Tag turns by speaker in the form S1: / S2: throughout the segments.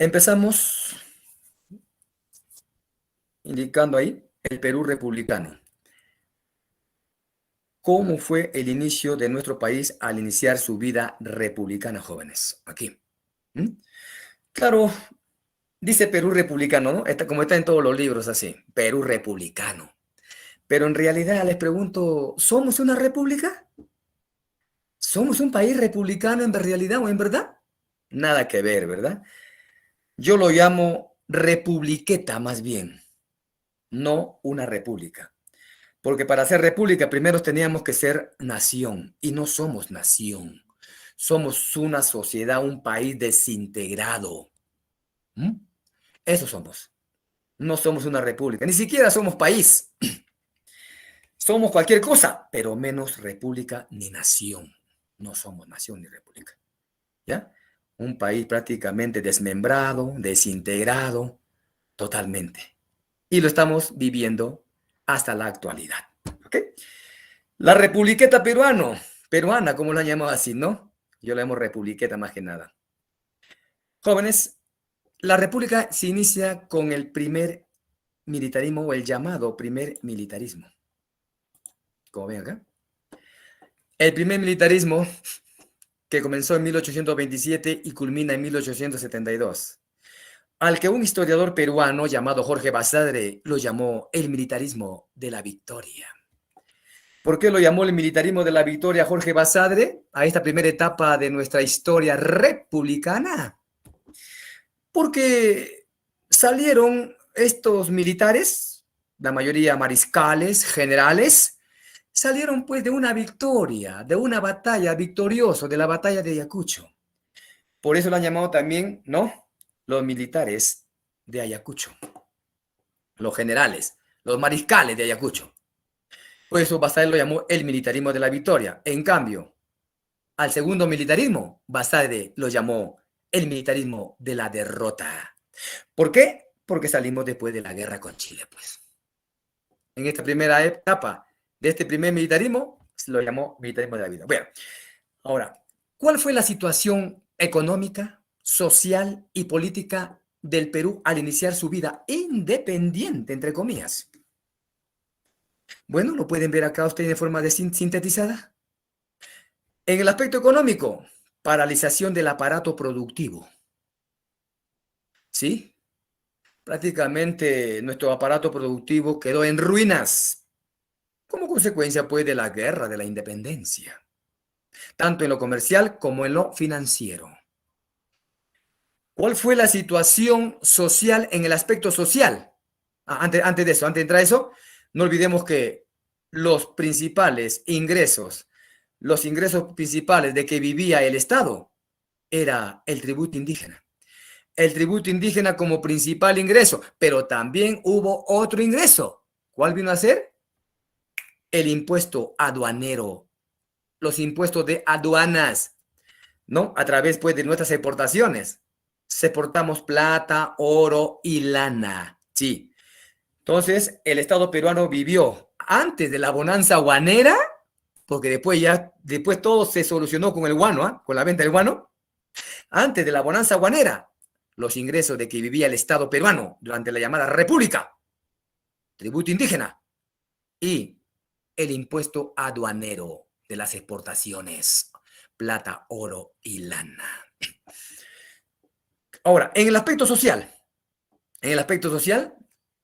S1: Empezamos indicando ahí el Perú republicano. ¿Cómo fue el inicio de nuestro país al iniciar su vida republicana, jóvenes? Aquí. ¿Mm? Claro, dice Perú republicano, ¿no? Como está en todos los libros así, Perú republicano. Pero en realidad les pregunto, ¿somos una república? ¿Somos un país republicano en realidad o en verdad? Nada que ver, ¿verdad? Yo lo llamo republiqueta más bien, no una república. Porque para ser república primero teníamos que ser nación y no somos nación. Somos una sociedad, un país desintegrado. ¿Mm? Eso somos. No somos una república, ni siquiera somos país. Somos cualquier cosa, pero menos república ni nación. No somos nación ni república. ¿Ya? Un país prácticamente desmembrado, desintegrado, totalmente. Y lo estamos viviendo hasta la actualidad. ¿Ok? La republiqueta peruana, como la llamamos así, ¿no? Yo la llamo republiqueta más que nada. Jóvenes, la república se inicia con el primer militarismo o el llamado primer militarismo. Como ven acá. El primer militarismo que comenzó en 1827 y culmina en 1872, al que un historiador peruano llamado Jorge Basadre lo llamó el militarismo de la victoria. ¿Por qué lo llamó el militarismo de la victoria Jorge Basadre a esta primera etapa de nuestra historia republicana? Porque salieron estos militares, la mayoría mariscales, generales, salieron pues de una victoria, de una batalla victoriosa, de la batalla de Ayacucho. Por eso lo han llamado también, ¿no? Los militares de Ayacucho, los generales, los mariscales de Ayacucho. Por eso Basadre lo llamó el militarismo de la victoria. En cambio, al segundo militarismo, Basadre lo llamó el militarismo de la derrota. ¿Por qué? Porque salimos después de la guerra con Chile, pues. En esta primera etapa de este primer militarismo, se lo llamó militarismo de la vida. Bueno, ahora, ¿cuál fue la situación económica, social y política del Perú al iniciar su vida independiente, entre comillas? Bueno, lo pueden ver acá ustedes de forma sintetizada. En el aspecto económico, paralización del aparato productivo. ¿Sí? Prácticamente nuestro aparato productivo quedó en ruinas como consecuencia pues de la guerra de la independencia, tanto en lo comercial como en lo financiero. ¿Cuál fue la situación social en el aspecto social? Antes de eso, antes de entrar a eso, no olvidemos que los ingresos principales de que vivía el Estado era el tributo indígena. El tributo indígena como principal ingreso, pero también hubo otro ingreso. ¿Cuál vino a ser? El impuesto aduanero, los impuestos de aduanas, ¿no? A través, pues, de nuestras exportaciones. Exportamos plata, oro y lana, sí. Entonces, el Estado peruano vivió antes de la bonanza guanera, porque después todo se solucionó con el guano, ¿eh? Con la venta del guano. Antes de la bonanza guanera, los ingresos de que vivía el Estado peruano durante la llamada República, tributo indígena y el impuesto aduanero de las exportaciones, plata, oro y lana. Ahora, en el aspecto social,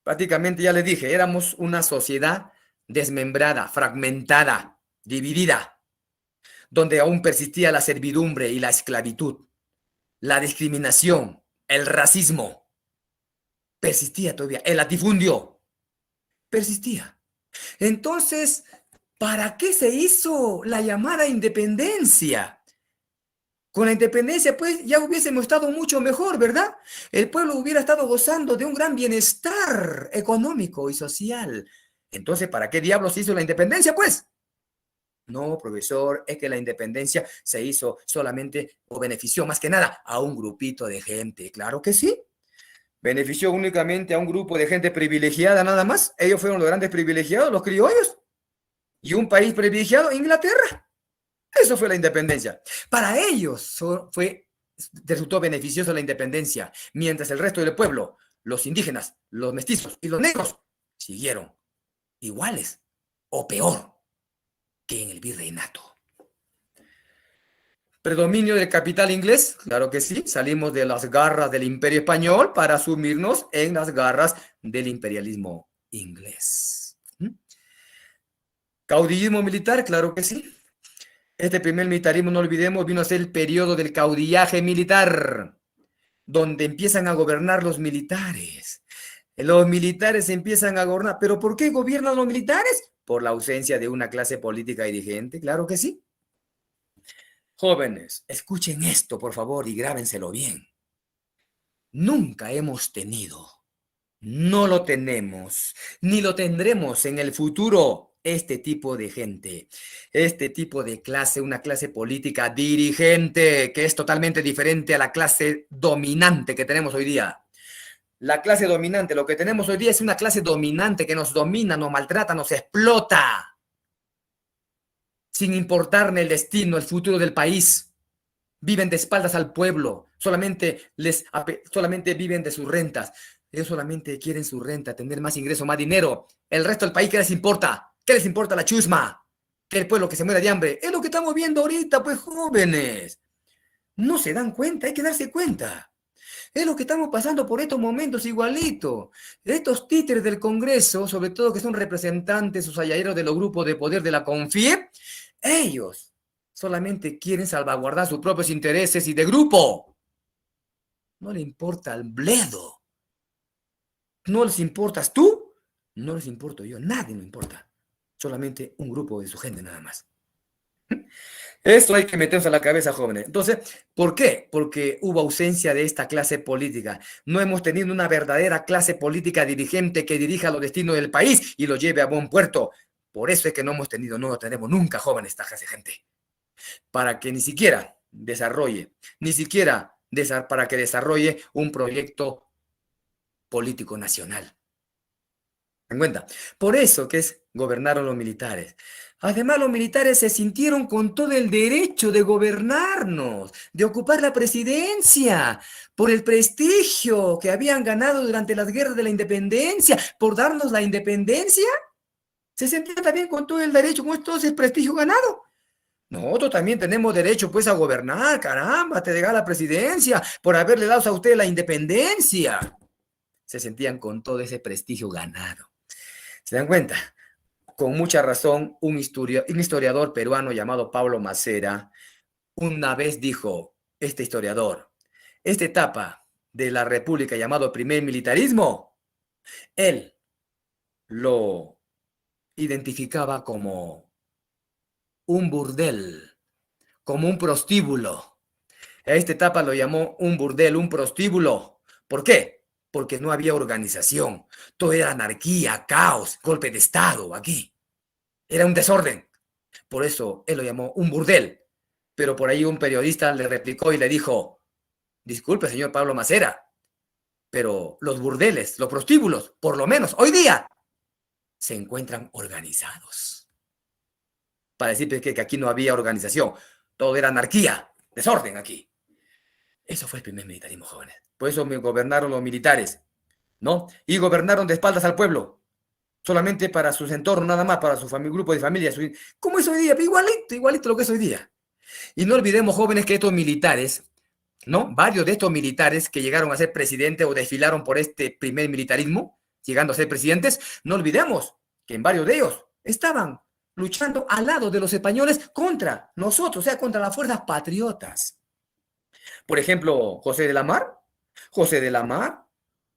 S1: prácticamente ya les dije, éramos una sociedad desmembrada, fragmentada, dividida, donde aún persistía la servidumbre y la esclavitud, la discriminación, el racismo, persistía todavía, el latifundio, persistía. Entonces, ¿para qué se hizo la llamada independencia? Con la independencia, pues, ya hubiésemos estado mucho mejor, ¿verdad? El pueblo hubiera estado gozando de un gran bienestar económico y social. Entonces, ¿para qué diablos se hizo la independencia, pues? No, profesor, es que la independencia se hizo solamente o benefició más que nada a un grupito de gente. Claro que sí. Benefició únicamente a un grupo de gente privilegiada nada más. Ellos fueron los grandes privilegiados, los criollos. Y un país privilegiado, Inglaterra. Eso fue la independencia. Para ellos fue resultó beneficiosa la independencia, mientras el resto del pueblo, los indígenas, los mestizos y los negros, siguieron iguales o peor que en el virreinato. ¿Predominio del capital inglés? Claro que sí. Salimos de las garras del Imperio Español para sumirnos en las garras del imperialismo inglés. ¿Caudillismo militar? Claro que sí. Este primer militarismo, no olvidemos, vino a ser el periodo del caudillaje militar, donde empiezan a gobernar los militares. Los militares empiezan a gobernar. ¿Pero por qué gobiernan los militares? Por la ausencia de una clase política dirigente, claro que sí. Jóvenes, escuchen esto, por favor, y grábenselo bien. Nunca hemos tenido, no lo tenemos, ni lo tendremos en el futuro, este tipo de gente, este tipo de clase, una clase política dirigente, que es totalmente diferente a la clase dominante que tenemos hoy día. La clase dominante, lo que tenemos hoy día es una clase dominante que nos domina, nos maltrata, nos explota, sin importarle el destino, el futuro del país. Viven de espaldas al pueblo, solamente viven de sus rentas. Ellos solamente quieren su renta, tener más ingreso, más dinero. El resto del país, ¿qué les importa? ¿Qué les importa la chusma? Que el pueblo que se muera de hambre. Es lo que estamos viendo ahorita, pues, jóvenes. No se dan cuenta, hay que darse cuenta. Es lo que estamos pasando por estos momentos igualito. Estos títeres del Congreso, sobre todo que son representantes, sus halladeros de los grupos de poder de la CONFIEP, ellos solamente quieren salvaguardar sus propios intereses y de grupo. No le importa el bledo. No les importas tú, no les importo yo, nadie me importa. Solamente un grupo de su gente nada más. Esto hay que meterse a la cabeza, jóvenes. Entonces, ¿por qué? Porque hubo ausencia de esta clase política. No hemos tenido una verdadera clase política dirigente que dirija los destinos del país y lo lleve a buen puerto. Por eso es que no hemos tenido, no lo tenemos nunca, jóvenes, esta clase de gente. Para que ni siquiera desarrolle, para que desarrolle un proyecto político nacional. ¿En cuenta? Por eso que gobernaron los militares. Además, los militares se sintieron con todo el derecho de gobernarnos, de ocupar la presidencia, por el prestigio que habían ganado durante las guerras de la independencia, por darnos la independencia. Se sentían también con todo el derecho, con todo ese prestigio ganado. Nosotros también tenemos derecho, pues, a gobernar, caramba, te llega la presidencia por haberle dado a usted la independencia. Se sentían con todo ese prestigio ganado. ¿Se dan cuenta? Con mucha razón, un historiador peruano llamado Pablo Macera una vez dijo, este historiador, esta etapa de la república llamado primer militarismo, él lo identificaba como un burdel, como un prostíbulo. A esta etapa lo llamó un burdel, un prostíbulo. ¿Por qué? Porque no había organización. Todo era anarquía, caos, golpe de Estado aquí. Era un desorden. Por eso él lo llamó un burdel. Pero por ahí un periodista le replicó y le dijo, disculpe, señor Pablo Macera, pero los burdeles, los prostíbulos, por lo menos hoy día, se encuentran organizados. Para decir que aquí no había organización. Todo era anarquía, desorden aquí. Eso fue el primer militarismo, jóvenes. Por eso me gobernaron los militares, ¿no? Y gobernaron de espaldas al pueblo. Solamente para sus entornos, nada más, para su grupo de familia. ¿Cómo es hoy día? Igualito lo que es hoy día. Y no olvidemos, jóvenes, que estos militares, ¿no? Varios de estos militares que llegaron a ser presidentes o desfilaron por este primer militarismo, llegando a ser presidentes, no olvidemos que en varios de ellos estaban luchando al lado de los españoles contra nosotros, o sea, contra las fuerzas patriotas. Por ejemplo, José de la Mar,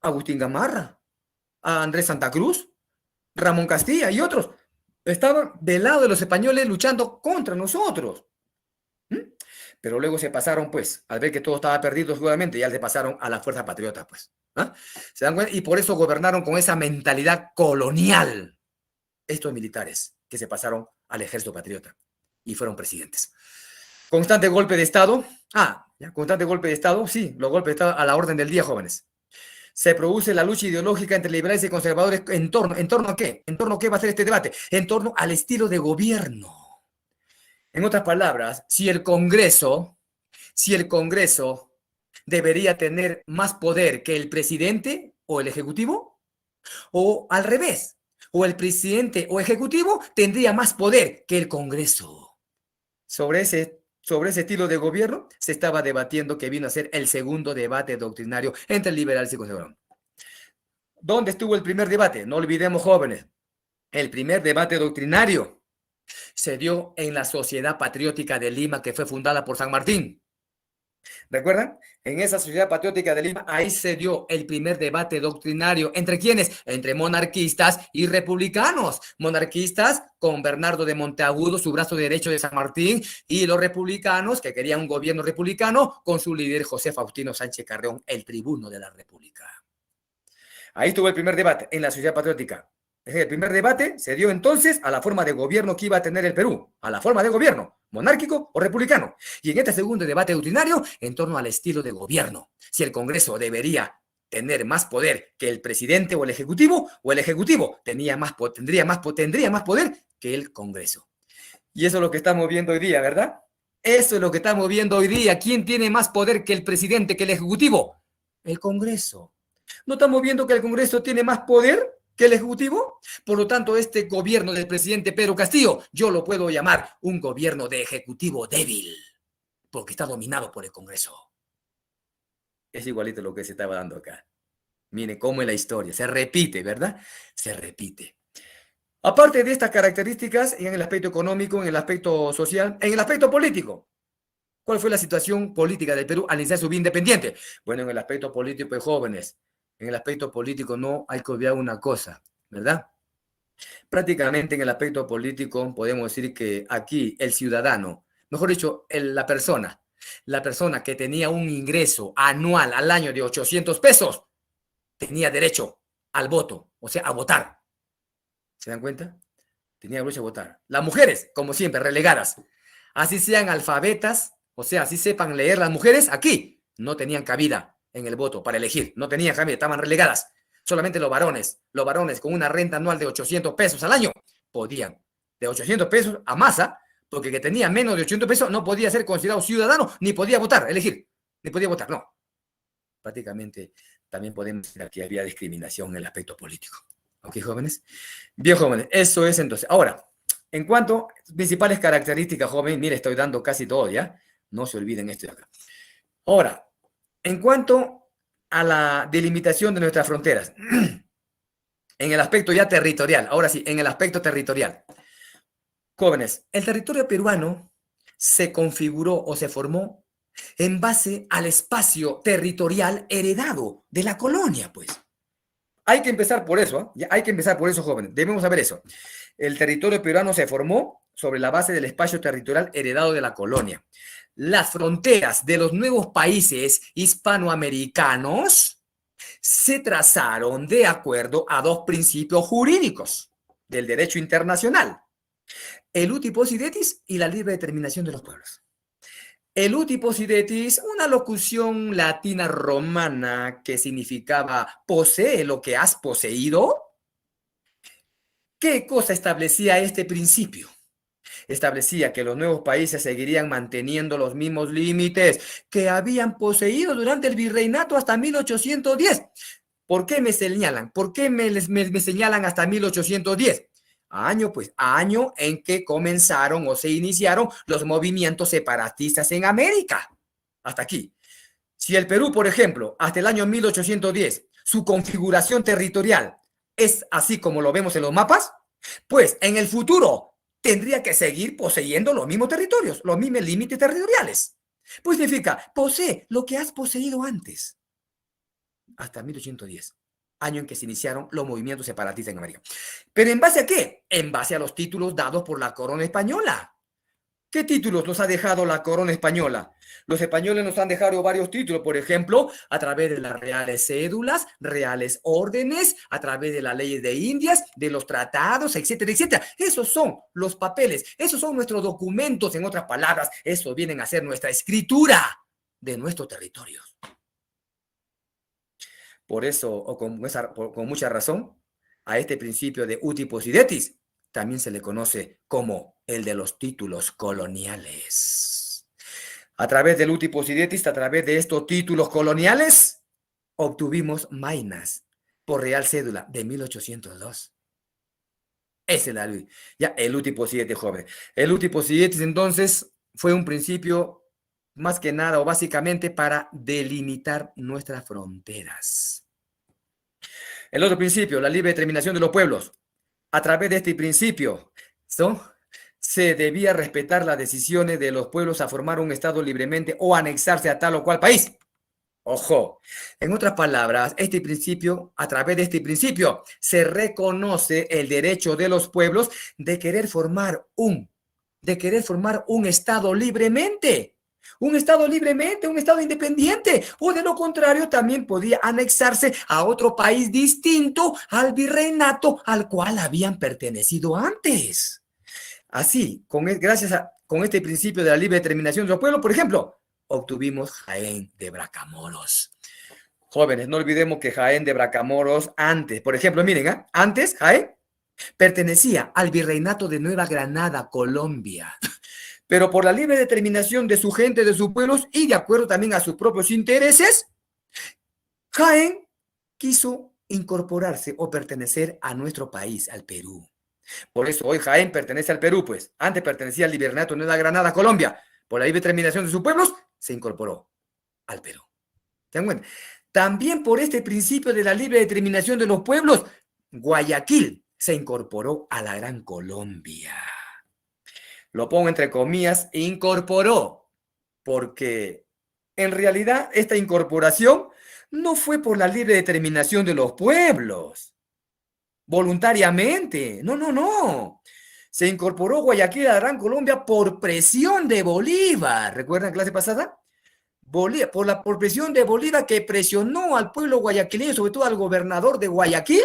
S1: Agustín Gamarra, Andrés Santa Cruz, Ramón Castilla y otros estaban del lado de los españoles luchando contra nosotros. Pero luego se pasaron, pues, al ver que todo estaba perdido seguramente, ya se pasaron a la fuerza patriota, pues. ¿Ah? ¿Se dan cuenta? Y por eso gobernaron con esa mentalidad colonial estos militares que se pasaron al ejército patriota y fueron presidentes. Constante golpe de Estado. Constante golpe de Estado. Sí, los golpes de Estado a la orden del día, jóvenes. Se produce la lucha ideológica entre liberales y conservadores en torno a qué? ¿En torno a qué va a ser este debate? En torno al estilo de gobierno. En otras palabras, si el Congreso debería tener más poder que el presidente o el ejecutivo? ¿O al revés? ¿O el presidente o ejecutivo tendría más poder que el Congreso? Sobre ese estilo de gobierno se estaba debatiendo, que vino a ser el segundo debate doctrinario entre liberales y conservadores. ¿Dónde estuvo el primer debate? No olvidemos, jóvenes, el primer debate doctrinario se dio en la Sociedad Patriótica de Lima, que fue fundada por San Martín. ¿Recuerdan? En esa Sociedad Patriótica de Lima, ahí se dio el primer debate doctrinario. ¿Entre quiénes? Entre monarquistas y republicanos. Monarquistas con Bernardo de Monteagudo, su brazo derecho de San Martín, y los republicanos, que querían un gobierno republicano, con su líder José Faustino Sánchez Carreón, el tribuno de la República. Ahí estuvo el primer debate en la Sociedad Patriótica. El primer debate se dio entonces a la forma de gobierno que iba a tener el Perú, a la forma de gobierno, monárquico o republicano. Y en este segundo debate doctrinario, en torno al estilo de gobierno, si el Congreso debería tener más poder que el presidente o el ejecutivo tendría más poder que el Congreso. Y eso es lo que estamos viendo hoy día, ¿verdad? Eso es lo que estamos viendo hoy día. ¿Quién tiene más poder que el presidente, que el ejecutivo? El Congreso. ¿No estamos viendo que el Congreso tiene más poder que el Ejecutivo? Por lo tanto, este gobierno del presidente Pedro Castillo, yo lo puedo llamar un gobierno de Ejecutivo débil, porque está dominado por el Congreso. Es igualito lo que se estaba dando acá. Mire cómo es la historia, se repite, ¿verdad? Se repite. Aparte de estas características, en el aspecto económico, en el aspecto social, en el aspecto político, ¿cuál fue la situación política del Perú al iniciar su vida independiente? Bueno, en el aspecto político de jóvenes, en el aspecto político no hay que olvidar una cosa, ¿verdad? Prácticamente en el aspecto político podemos decir que aquí el ciudadano, mejor dicho, la persona que tenía un ingreso anual al año de 800 pesos, tenía derecho al voto, o sea, a votar. ¿Se dan cuenta? Tenía derecho a votar. Las mujeres, como siempre, relegadas. Así sean alfabetas, o sea, así sepan leer las mujeres, aquí no tenían cabida en el voto para elegir, no tenían cabida, estaban relegadas. Solamente los varones con una renta anual de 800 pesos al año podían, de 800 pesos a masa, porque el que tenía menos de 800 pesos no podía ser considerado ciudadano, ni podía votar, elegir, ni podía votar, no. Prácticamente también podemos decir que había discriminación en el aspecto político. ¿Ok, jóvenes? Bien, jóvenes, eso es entonces. Ahora, en cuanto a principales características, joven, mire, estoy dando casi todo, ¿ya? No se olviden esto de acá. Ahora, en cuanto a la delimitación de nuestras fronteras, en el aspecto ya territorial, ahora sí, en el aspecto territorial. Jóvenes, el territorio peruano se configuró o se formó en base al espacio territorial heredado de la colonia, pues. Hay que empezar por eso, ¿eh? Hay que empezar por eso, jóvenes. Debemos saber eso. El territorio peruano se formó sobre la base del espacio territorial heredado de la colonia. Las fronteras de los nuevos países hispanoamericanos se trazaron de acuerdo a dos principios jurídicos del derecho internacional: el uti possidetis y la libre determinación de los pueblos. El uti possidetis, una locución latina romana que significaba posee lo que has poseído. ¿Qué cosa establecía este principio? Establecía que los nuevos países seguirían manteniendo los mismos límites que habían poseído durante el virreinato hasta 1810. ¿Por qué me señalan? ¿Por qué me señalan hasta 1810? Año en que comenzaron o se iniciaron los movimientos separatistas en América. Hasta aquí. Si el Perú, por ejemplo, hasta el año 1810, su configuración territorial es así como lo vemos en los mapas, pues en el futuro tendría que seguir poseyendo los mismos territorios, los mismos límites territoriales. Pues significa, posee lo que has poseído antes, hasta 1810, año en que se iniciaron los movimientos separatistas en América. ¿Pero en base a qué? En base a los títulos dados por la corona española. ¿Qué títulos nos ha dejado la corona española? Los españoles nos han dejado varios títulos, por ejemplo, a través de las reales cédulas, reales órdenes, a través de las leyes de Indias, de los tratados, etcétera, etcétera. Esos son los papeles, esos son nuestros documentos, en otras palabras, esos vienen a ser nuestra escritura de nuestros territorios. Por eso, o con mucha razón, a este principio de uti possidetis también se le conoce como el de los títulos coloniales. A través del uti possidetis, a través de estos títulos coloniales, obtuvimos Mainas por Real Cédula de 1802. Ese es la ley. Ya, el uti possidetis, joven. El uti possidetis, entonces, fue un principio más que nada o básicamente para delimitar nuestras fronteras. El otro principio, la libre determinación de los pueblos. A través de este principio, ¿no?, se debía respetar las decisiones de los pueblos a formar un Estado libremente o anexarse a tal o cual país. Ojo, en otras palabras, este principio, a través de este principio, se reconoce el derecho de los pueblos de querer formar un Estado libremente. Un Estado libremente, un Estado independiente, o de lo contrario también podía anexarse a otro país distinto al virreinato al cual habían pertenecido antes. Así, con este principio de la libre determinación de los pueblos, por ejemplo, obtuvimos Jaén de Bracamoros. Jóvenes, no olvidemos que Jaén de Bracamoros antes, por ejemplo, miren, antes Jaén pertenecía al virreinato de Nueva Granada, Colombia. Pero por la libre determinación de su gente, de sus pueblos y de acuerdo también a sus propios intereses, Jaén quiso incorporarse o pertenecer a nuestro país, al Perú. Por eso hoy Jaén pertenece al Perú, pues. Antes pertenecía al virreinato de Nueva Granada, Colombia. Por la libre determinación de sus pueblos, se incorporó al Perú. ¿Se dan cuenta? También por este principio de la libre determinación de los pueblos, Guayaquil se incorporó a la Gran Colombia. Lo pongo entre comillas, incorporó, porque en realidad esta incorporación no fue por la libre determinación de los pueblos, voluntariamente, no. Se incorporó Guayaquil a la Gran Colombia por presión de Bolívar. ¿Recuerdan clase pasada? Por presión de Bolívar, que presionó al pueblo guayaquileño, sobre todo al gobernador de Guayaquil,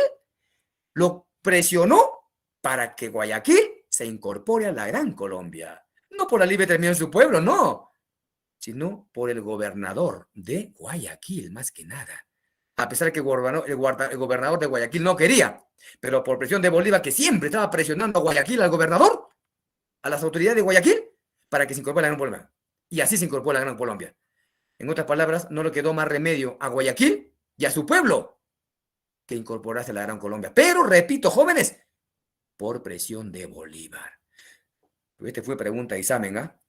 S1: lo presionó para que Guayaquil se incorpore a la Gran Colombia. No por la libre determinación de su pueblo, no, sino por el gobernador de Guayaquil, más que nada. A pesar de que el gobernador de Guayaquil no quería, pero por presión de Bolívar, que siempre estaba presionando a Guayaquil, al gobernador, a las autoridades de Guayaquil, para que se incorpore a la Gran Colombia. Y así se incorporó a la Gran Colombia. En otras palabras, no le quedó más remedio a Guayaquil y a su pueblo que incorporarse a la Gran Colombia. Pero, repito, jóvenes, por presión de Bolívar. Este fue pregunta de examen, ¿ah?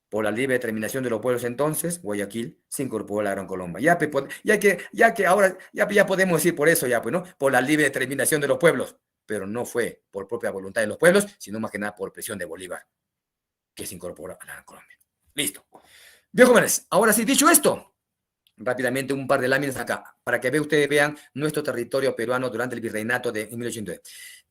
S1: Por la libre determinación de los pueblos entonces, Guayaquil se incorporó a la Gran Colombia. Ya que ahora ya podemos decir por eso, ya pues, ¿no? Por la libre determinación de los pueblos, pero no fue por propia voluntad de los pueblos, sino más que nada por presión de Bolívar, que se incorporó a la Gran Colombia. Listo. Bien, jóvenes, ahora sí, dicho esto, rápidamente un par de láminas acá, para que ustedes vean nuestro territorio peruano durante el virreinato de 1810.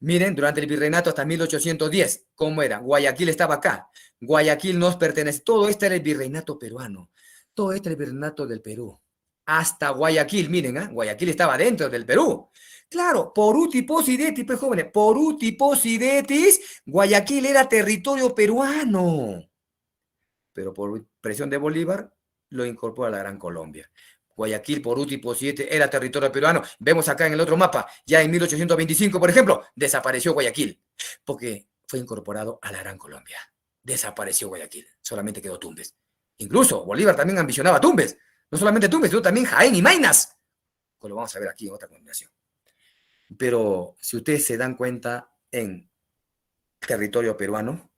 S1: Miren, durante el virreinato hasta 1810, ¿cómo era? Guayaquil estaba acá. Guayaquil nos pertenece. Todo este era el virreinato peruano. Todo este era el virreinato del Perú. Hasta Guayaquil, miren, Guayaquil estaba dentro del Perú. Claro, por uti possidetis, pues jóvenes, por uti possidetis, Guayaquil era territorio peruano. Pero por presión de Bolívar, lo incorpora a la Gran Colombia. Guayaquil, por uti possidetis, era territorio peruano. Vemos acá en el otro mapa, ya en 1825, por ejemplo, desapareció Guayaquil, porque fue incorporado a la Gran Colombia. Desapareció Guayaquil, solamente quedó Tumbes. Incluso Bolívar también ambicionaba Tumbes, no solamente Tumbes, sino también Jaén y Maynas. Pues lo vamos a ver aquí en otra continuación. Pero si ustedes se dan cuenta, en territorio peruano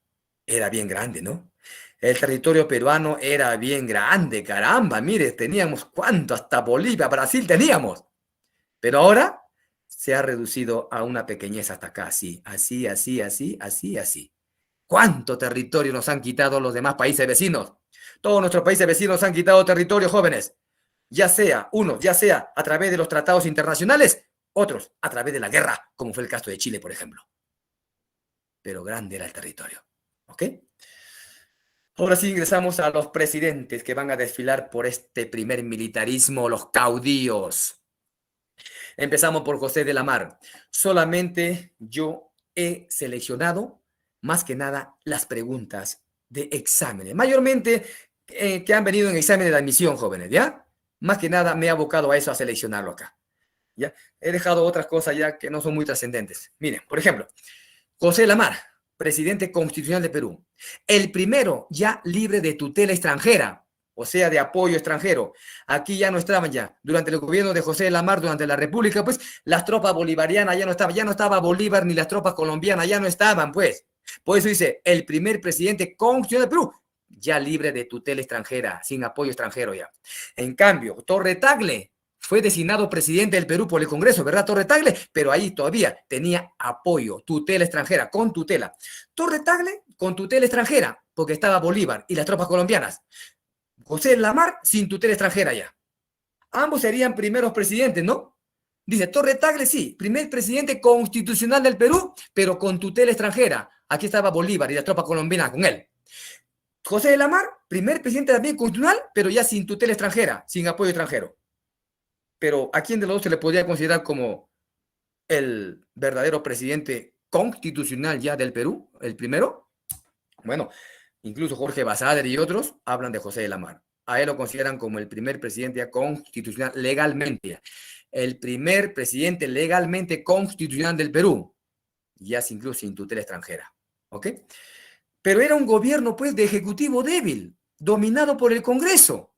S1: era bien grande, ¿no? El territorio peruano era bien grande, caramba, mire, teníamos cuánto, hasta Bolivia, Brasil teníamos. Pero ahora se ha reducido a una pequeñez hasta acá, así. ¿Cuánto territorio nos han quitado los demás países vecinos? Todos nuestros países vecinos nos han quitado territorio, jóvenes. Ya sea a través de los tratados internacionales, otros a través de la guerra, como fue el caso de Chile, por ejemplo. Pero grande era el territorio, ¿ok? Ahora sí ingresamos a los presidentes que van a desfilar por este primer militarismo, los caudillos. Empezamos por José de la Mar. Solamente yo he seleccionado, más que nada, las preguntas de exámenes. Mayormente que han venido en exámenes de admisión, jóvenes, ¿ya? Más que nada me he abocado a eso, a seleccionarlo acá. ¿Ya? He dejado otras cosas ya que no son muy trascendentes. Miren, por ejemplo, José de la Mar. presidente constitucional de Perú. El primero ya libre de tutela extranjera, o sea, de apoyo extranjero. Aquí ya no estaban ya. Durante el gobierno de José de la Mar, durante la República, pues las tropas bolivarianas ya no estaba Bolívar ni las tropas colombianas, ya no estaban, pues. Por eso dice, el primer presidente constitucional de Perú, ya libre de tutela extranjera, sin apoyo extranjero ya. En cambio, Torre Tagle fue designado presidente del Perú por el Congreso, ¿verdad, Torre Tagle? Pero ahí todavía tenía apoyo, tutela extranjera, con tutela. Torre Tagle con tutela extranjera, porque estaba Bolívar y las tropas colombianas. José Lamar sin tutela extranjera ya. Ambos serían primeros presidentes, ¿no? Dice Torre Tagle, sí, primer presidente constitucional del Perú, pero con tutela extranjera. Aquí estaba Bolívar y la tropa colombiana con él. José de la Mar, primer presidente también constitucional, pero ya sin tutela extranjera, sin apoyo extranjero. Pero ¿a quién de los dos se le podría considerar como el verdadero presidente constitucional ya del Perú? ¿El primero? Bueno, incluso Jorge Basadre y otros hablan de José de la Mar. A él lo consideran como el primer presidente constitucional legalmente. El primer presidente legalmente constitucional del Perú. Ya incluso sin tutela extranjera. ¿Ok? Pero era un gobierno, pues, de ejecutivo débil, dominado por el Congreso.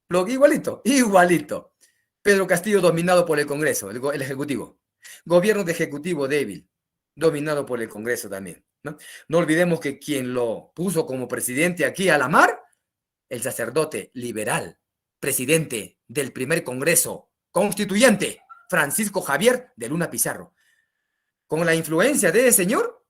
S1: Igualito, igualito. Pedro Castillo dominado por el Congreso, el Ejecutivo. Gobierno de ejecutivo débil, dominado por el Congreso también. No olvidemos que quien lo puso como presidente aquí a la mar, el sacerdote liberal, presidente del primer Congreso constituyente, Francisco Javier de Luna Pizarro. Con la influencia de ese señor,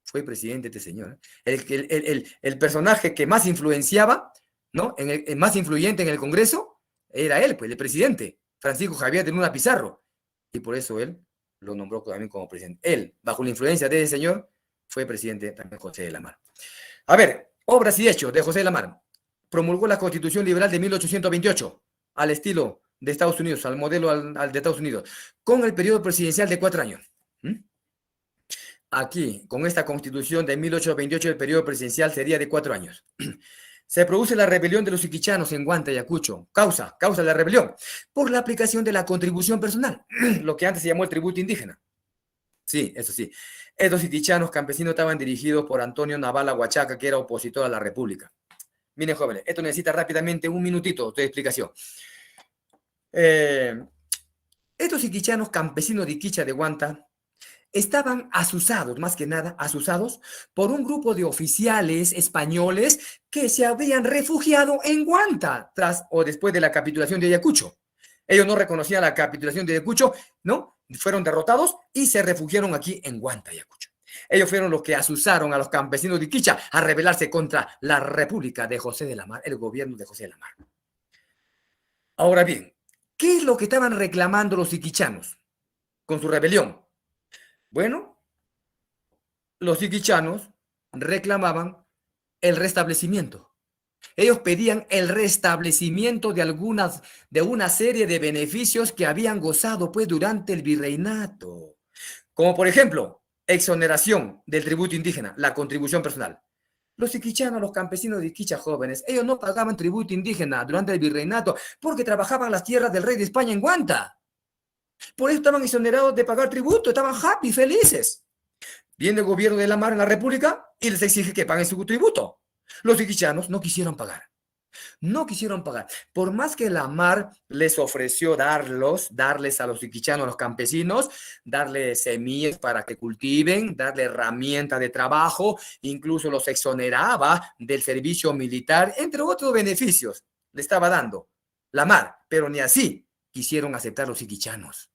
S1: fue presidente este señor. El personaje que más influenciaba, ¿no? El más influyente en el Congreso, era él, pues, el presidente, Francisco Javier de Luna Pizarro. Y por eso él lo nombró también como presidente. Él, bajo la influencia de ese señor, fue presidente también José de la Mar. A ver, obras y hechos de José de la Mar. Promulgó la Constitución Liberal de 1828, al estilo de Estados Unidos, al modelo al de Estados Unidos, con el periodo presidencial de 4 años. Aquí, con esta Constitución de 1828, el periodo presidencial sería de 4 años. Se produce la rebelión de los iquichanos en Huanta, Ayacucho. Causa de la rebelión por la aplicación de la contribución personal, lo que antes se llamó el tributo indígena. Sí, eso sí. Estos iquichanos campesinos estaban dirigidos por Antonio Navala Huachaca, que era opositor a la República. Miren, jóvenes, esto necesita rápidamente un minutito de explicación. Estos iquichanos campesinos de Iquicha de Huanta estaban asusados, más que nada asusados, por un grupo de oficiales españoles que se habían refugiado en Huanta tras o después de la capitulación de Ayacucho. Ellos no reconocían la capitulación de Ayacucho, ¿no? Fueron derrotados y se refugiaron aquí en Huanta, Ayacucho. Ellos fueron los que asusaron a los campesinos de Iquicha a rebelarse contra la República de José de la Mar, el gobierno de José de la Mar. Ahora bien, ¿qué es lo que estaban reclamando los iquichanos con su rebelión? Bueno, los iquichanos reclamaban el restablecimiento. Ellos pedían el restablecimiento de una serie de beneficios que habían gozado pues durante el virreinato. Como por ejemplo, exoneración del tributo indígena, la contribución personal. Los iquichanos, los campesinos de Iquicha jóvenes, ellos no pagaban tributo indígena durante el virreinato porque trabajaban las tierras del rey de España en Huanta. Por eso estaban exonerados de pagar tributo, estaban happy, felices. Viene el gobierno de la Mar en la República y les exige que paguen su tributo. Los iquichanos no quisieron pagar. No quisieron pagar. Por más que la Mar les ofreció darles a los iquichanos, a los campesinos, darles semillas para que cultiven, darle herramientas de trabajo, incluso los exoneraba del servicio militar, entre otros beneficios le estaba dando la Mar, pero ni así quisieron aceptar los iquichanos.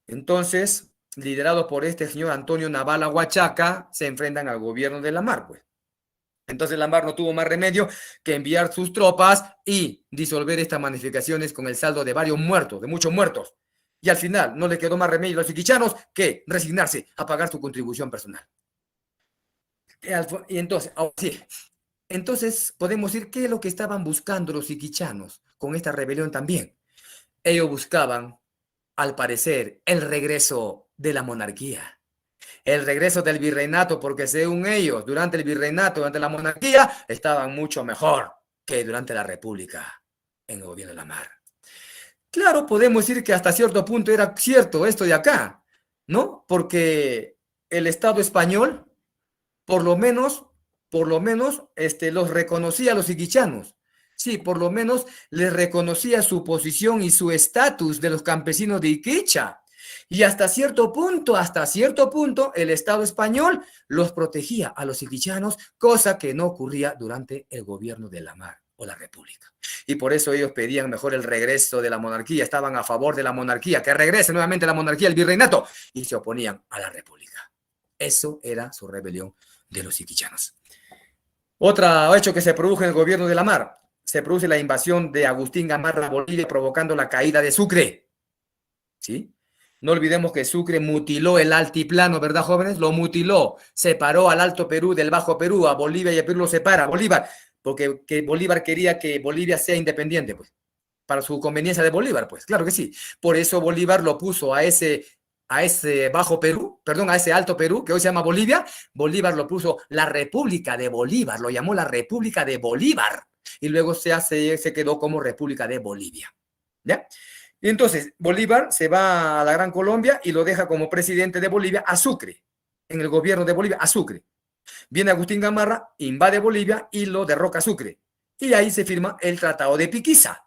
S1: Entonces, liderados por este señor Antonio Navala Huachaca, se enfrentan al gobierno de la Mar, pues. Entonces la Mar no tuvo más remedio que enviar sus tropas y disolver estas manifestaciones con el saldo de varios muertos, de muchos muertos. Y al final no le quedó más remedio a los iquichanos que resignarse a pagar su contribución personal. Y entonces, sí, entonces podemos decir qué es lo que estaban buscando los iquichanos con esta rebelión también. Ellos buscaban, al parecer, el regreso de la monarquía. El regreso del virreinato, porque según ellos, durante el virreinato, durante la monarquía, estaban mucho mejor que durante la república en el gobierno de la Mar. Claro, podemos decir que hasta cierto punto era cierto esto de acá, ¿no? Porque el Estado español por lo menos, los reconocía a los iquichanos. Sí, por lo menos les reconocía su posición y su estatus de los campesinos de Iquicha. Y hasta cierto punto, el Estado español los protegía a los iquichanos, cosa que no ocurría durante el gobierno de la Mar o la República. Y por eso ellos pedían mejor el regreso de la monarquía, estaban a favor de la monarquía, que regrese nuevamente la monarquía, el virreinato, y se oponían a la República. Eso era su rebelión de los iquichanos. Otro hecho que se produjo en el gobierno de la Mar, se produce la invasión de Agustín Gamarra a Bolivia, provocando la caída de Sucre. ¿Sí? No olvidemos que Sucre mutiló el altiplano, ¿verdad, jóvenes? Lo mutiló, separó al Alto Perú del Bajo Perú, a Bolivia y a Perú lo separa, Bolívar, porque Bolívar quería que Bolivia sea independiente, pues, para su conveniencia de Bolívar, pues, claro que sí. Por eso Bolívar lo puso a ese Bajo Perú, perdón, a ese Alto Perú, que hoy se llama Bolivia, Bolívar lo puso la República de Bolívar, lo llamó la República de Bolívar, y luego se quedó como República de Bolivia, ¿ya? Y entonces Bolívar se va a la Gran Colombia y lo deja como presidente de Bolivia a Sucre, en el gobierno de Bolivia, a Sucre. Viene Agustín Gamarra, invade Bolivia y lo derroca a Sucre. Y ahí se firma el Tratado de Piquiza,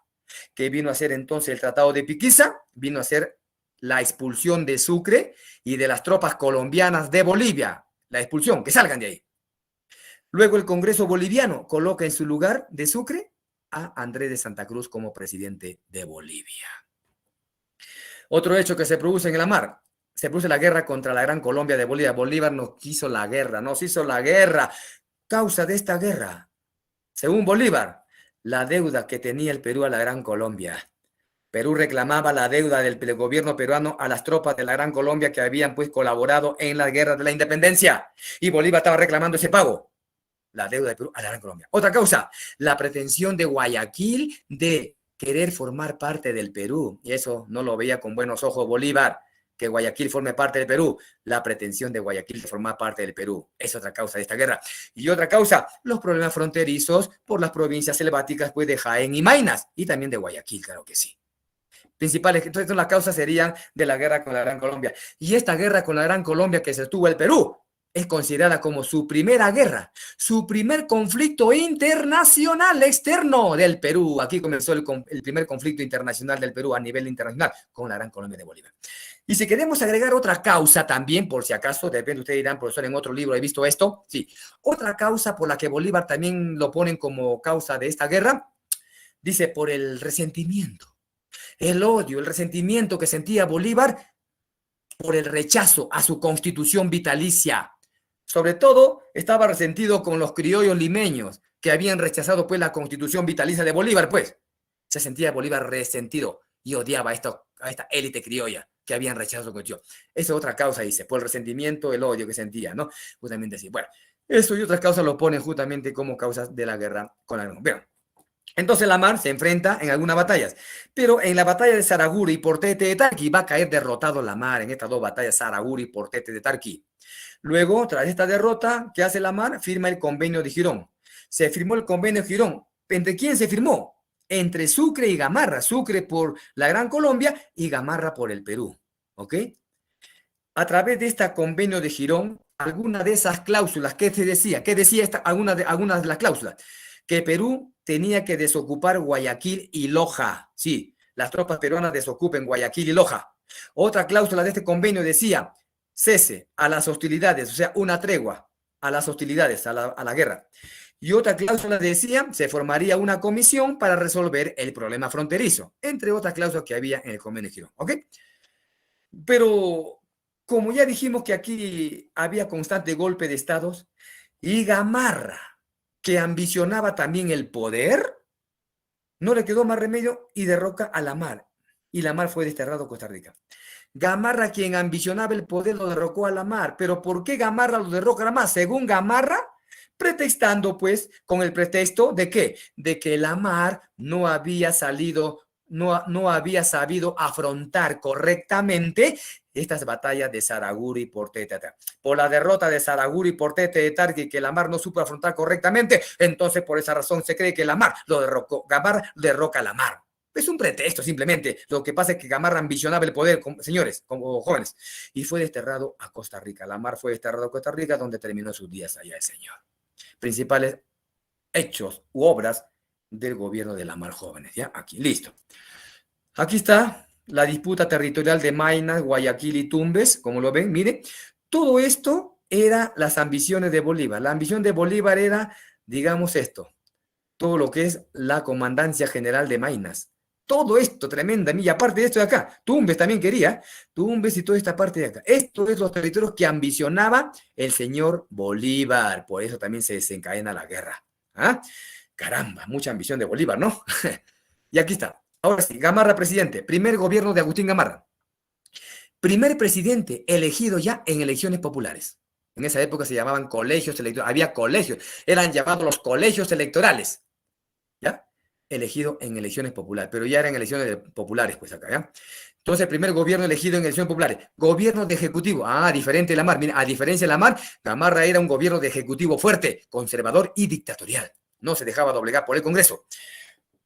S1: que vino a ser entonces el Tratado de Piquiza, vino a ser la expulsión de Sucre y de las tropas colombianas de Bolivia, la expulsión, que salgan de ahí. Luego el Congreso boliviano coloca en su lugar de Sucre a Andrés de Santa Cruz como presidente de Bolivia. Otro hecho que se produce en la Mar, se produce la guerra contra la Gran Colombia de Bolivia. Bolívar nos hizo la guerra. Causa de esta guerra, según Bolívar, la deuda que tenía el Perú a la Gran Colombia. Perú reclamaba la deuda del gobierno peruano a las tropas de la Gran Colombia que habían pues colaborado en la guerra de la independencia. Y Bolívar estaba reclamando ese pago, la deuda de Perú a la Gran Colombia. Otra causa, la pretensión de Guayaquil de querer formar parte del Perú, y eso no lo veía con buenos ojos Bolívar, que Guayaquil forme parte del Perú, la pretensión de Guayaquil de formar parte del Perú, es otra causa de esta guerra. Y otra causa, los problemas fronterizos por las provincias selváticas pues, de Jaén y Maynas, y también de Guayaquil, claro que sí. Principales, entonces las causas serían de la guerra con la Gran Colombia. Y esta guerra con la Gran Colombia que se tuvo el Perú, es considerada como su primera guerra, su primer conflicto internacional externo del Perú. Aquí comenzó el primer conflicto internacional del Perú a nivel internacional con la Gran Colombia de Bolívar. Y si queremos agregar otra causa también, por si acaso, de repente ustedes dirán, profesor, en otro libro he visto esto. Sí, otra causa por la que Bolívar también lo ponen como causa de esta guerra, dice por el resentimiento, el odio, el resentimiento que sentía Bolívar por el rechazo a su constitución vitalicia. Sobre todo, estaba resentido con los criollos limeños que habían rechazado pues la constitución vitalicia de Bolívar, pues. Se sentía Bolívar resentido y odiaba a esta élite criolla que habían rechazado su constitución. Esa es otra causa, dice, por el resentimiento, el odio que sentía, ¿no? Justamente así. Bueno, eso y otras causas lo ponen justamente como causas de la guerra con la Gran Colombia. Bueno, entonces la Mar se enfrenta en algunas batallas, pero en la batalla de Saraguri y Portete de Tarqui va a caer derrotado la Mar en estas dos batallas, Saraguri y Portete de Tarqui. Luego, tras esta derrota, ¿qué hace la Mar? Firma el convenio de Girón. Se firmó el convenio de Girón. ¿Entre quién se firmó? Entre Sucre y Gamarra. Sucre por la Gran Colombia y Gamarra por el Perú. ¿Ok? A través de este convenio de Girón, alguna de esas cláusulas, ¿qué se decía? ¿Qué decía algunas de las cláusulas? Que Perú tenía que desocupar Guayaquil y Loja. Sí, las tropas peruanas desocupen Guayaquil y Loja. Otra cláusula de este convenio decía cese a las hostilidades, o sea, una tregua a las hostilidades, a la guerra. Y otra cláusula decía, se formaría una comisión para resolver el problema fronterizo, entre otras cláusulas que había en el convenio de Girón, ¿ok? Pero, como ya dijimos que aquí había constante golpe de estados, y Gamarra, que ambicionaba también el poder, no le quedó más remedio y derroca a la Mar, y la Mar fue desterrado a Costa Rica. Gamarra, quien ambicionaba el poder, lo derrocó a la Mar. ¿Pero por qué Gamarra lo derroca a la Mar? Según Gamarra, pretextando, pues, con el pretexto de ¿qué? De que la Mar no había sabido afrontar correctamente estas batallas de Saraguri y Portete. Por la derrota de Saraguri y Portete de Tarqui, que la Mar no supo afrontar correctamente, entonces por esa razón se cree que la Mar lo derrocó. Gamarra derroca a la Mar. Es un pretexto simplemente. Lo que pasa es que Gamarra ambicionaba el poder, señores, como jóvenes, y fue desterrado a Costa Rica. Lamar fue desterrado a Costa Rica, donde terminó sus días allá el señor. Principales hechos u obras del gobierno de Lamar Jóvenes, ¿ya? Aquí, listo. Aquí está la disputa territorial de Maynas, Guayaquil y Tumbes, como lo ven, mire, todo esto era las ambiciones de Bolívar. La ambición de Bolívar era, digamos esto, todo lo que es la Comandancia General de Maynas. Todo esto tremenda, y aparte de esto de acá, Tumbes también quería, Tumbes y toda esta parte de acá. Esto es los territorios que ambicionaba el señor Bolívar, por eso también se desencadena la guerra. ¿Ah? Caramba, mucha ambición de Bolívar, ¿no? Y aquí está. Ahora sí, Gamarra presidente, primer gobierno de Agustín Gamarra. Primer presidente elegido ya en elecciones populares. En esa época se llamaban colegios electorales, había colegios, eran llamados los colegios electorales. ¿Ya? Elegido en elecciones populares, pero ya eran elecciones populares, pues acá, ¿ya? Entonces, primer gobierno elegido en elecciones populares. Gobierno de ejecutivo. Ah, diferente de Lamar. Mira, a diferencia de Lamar, Gamarra era un gobierno de ejecutivo fuerte, conservador y dictatorial. No se dejaba doblegar por el Congreso.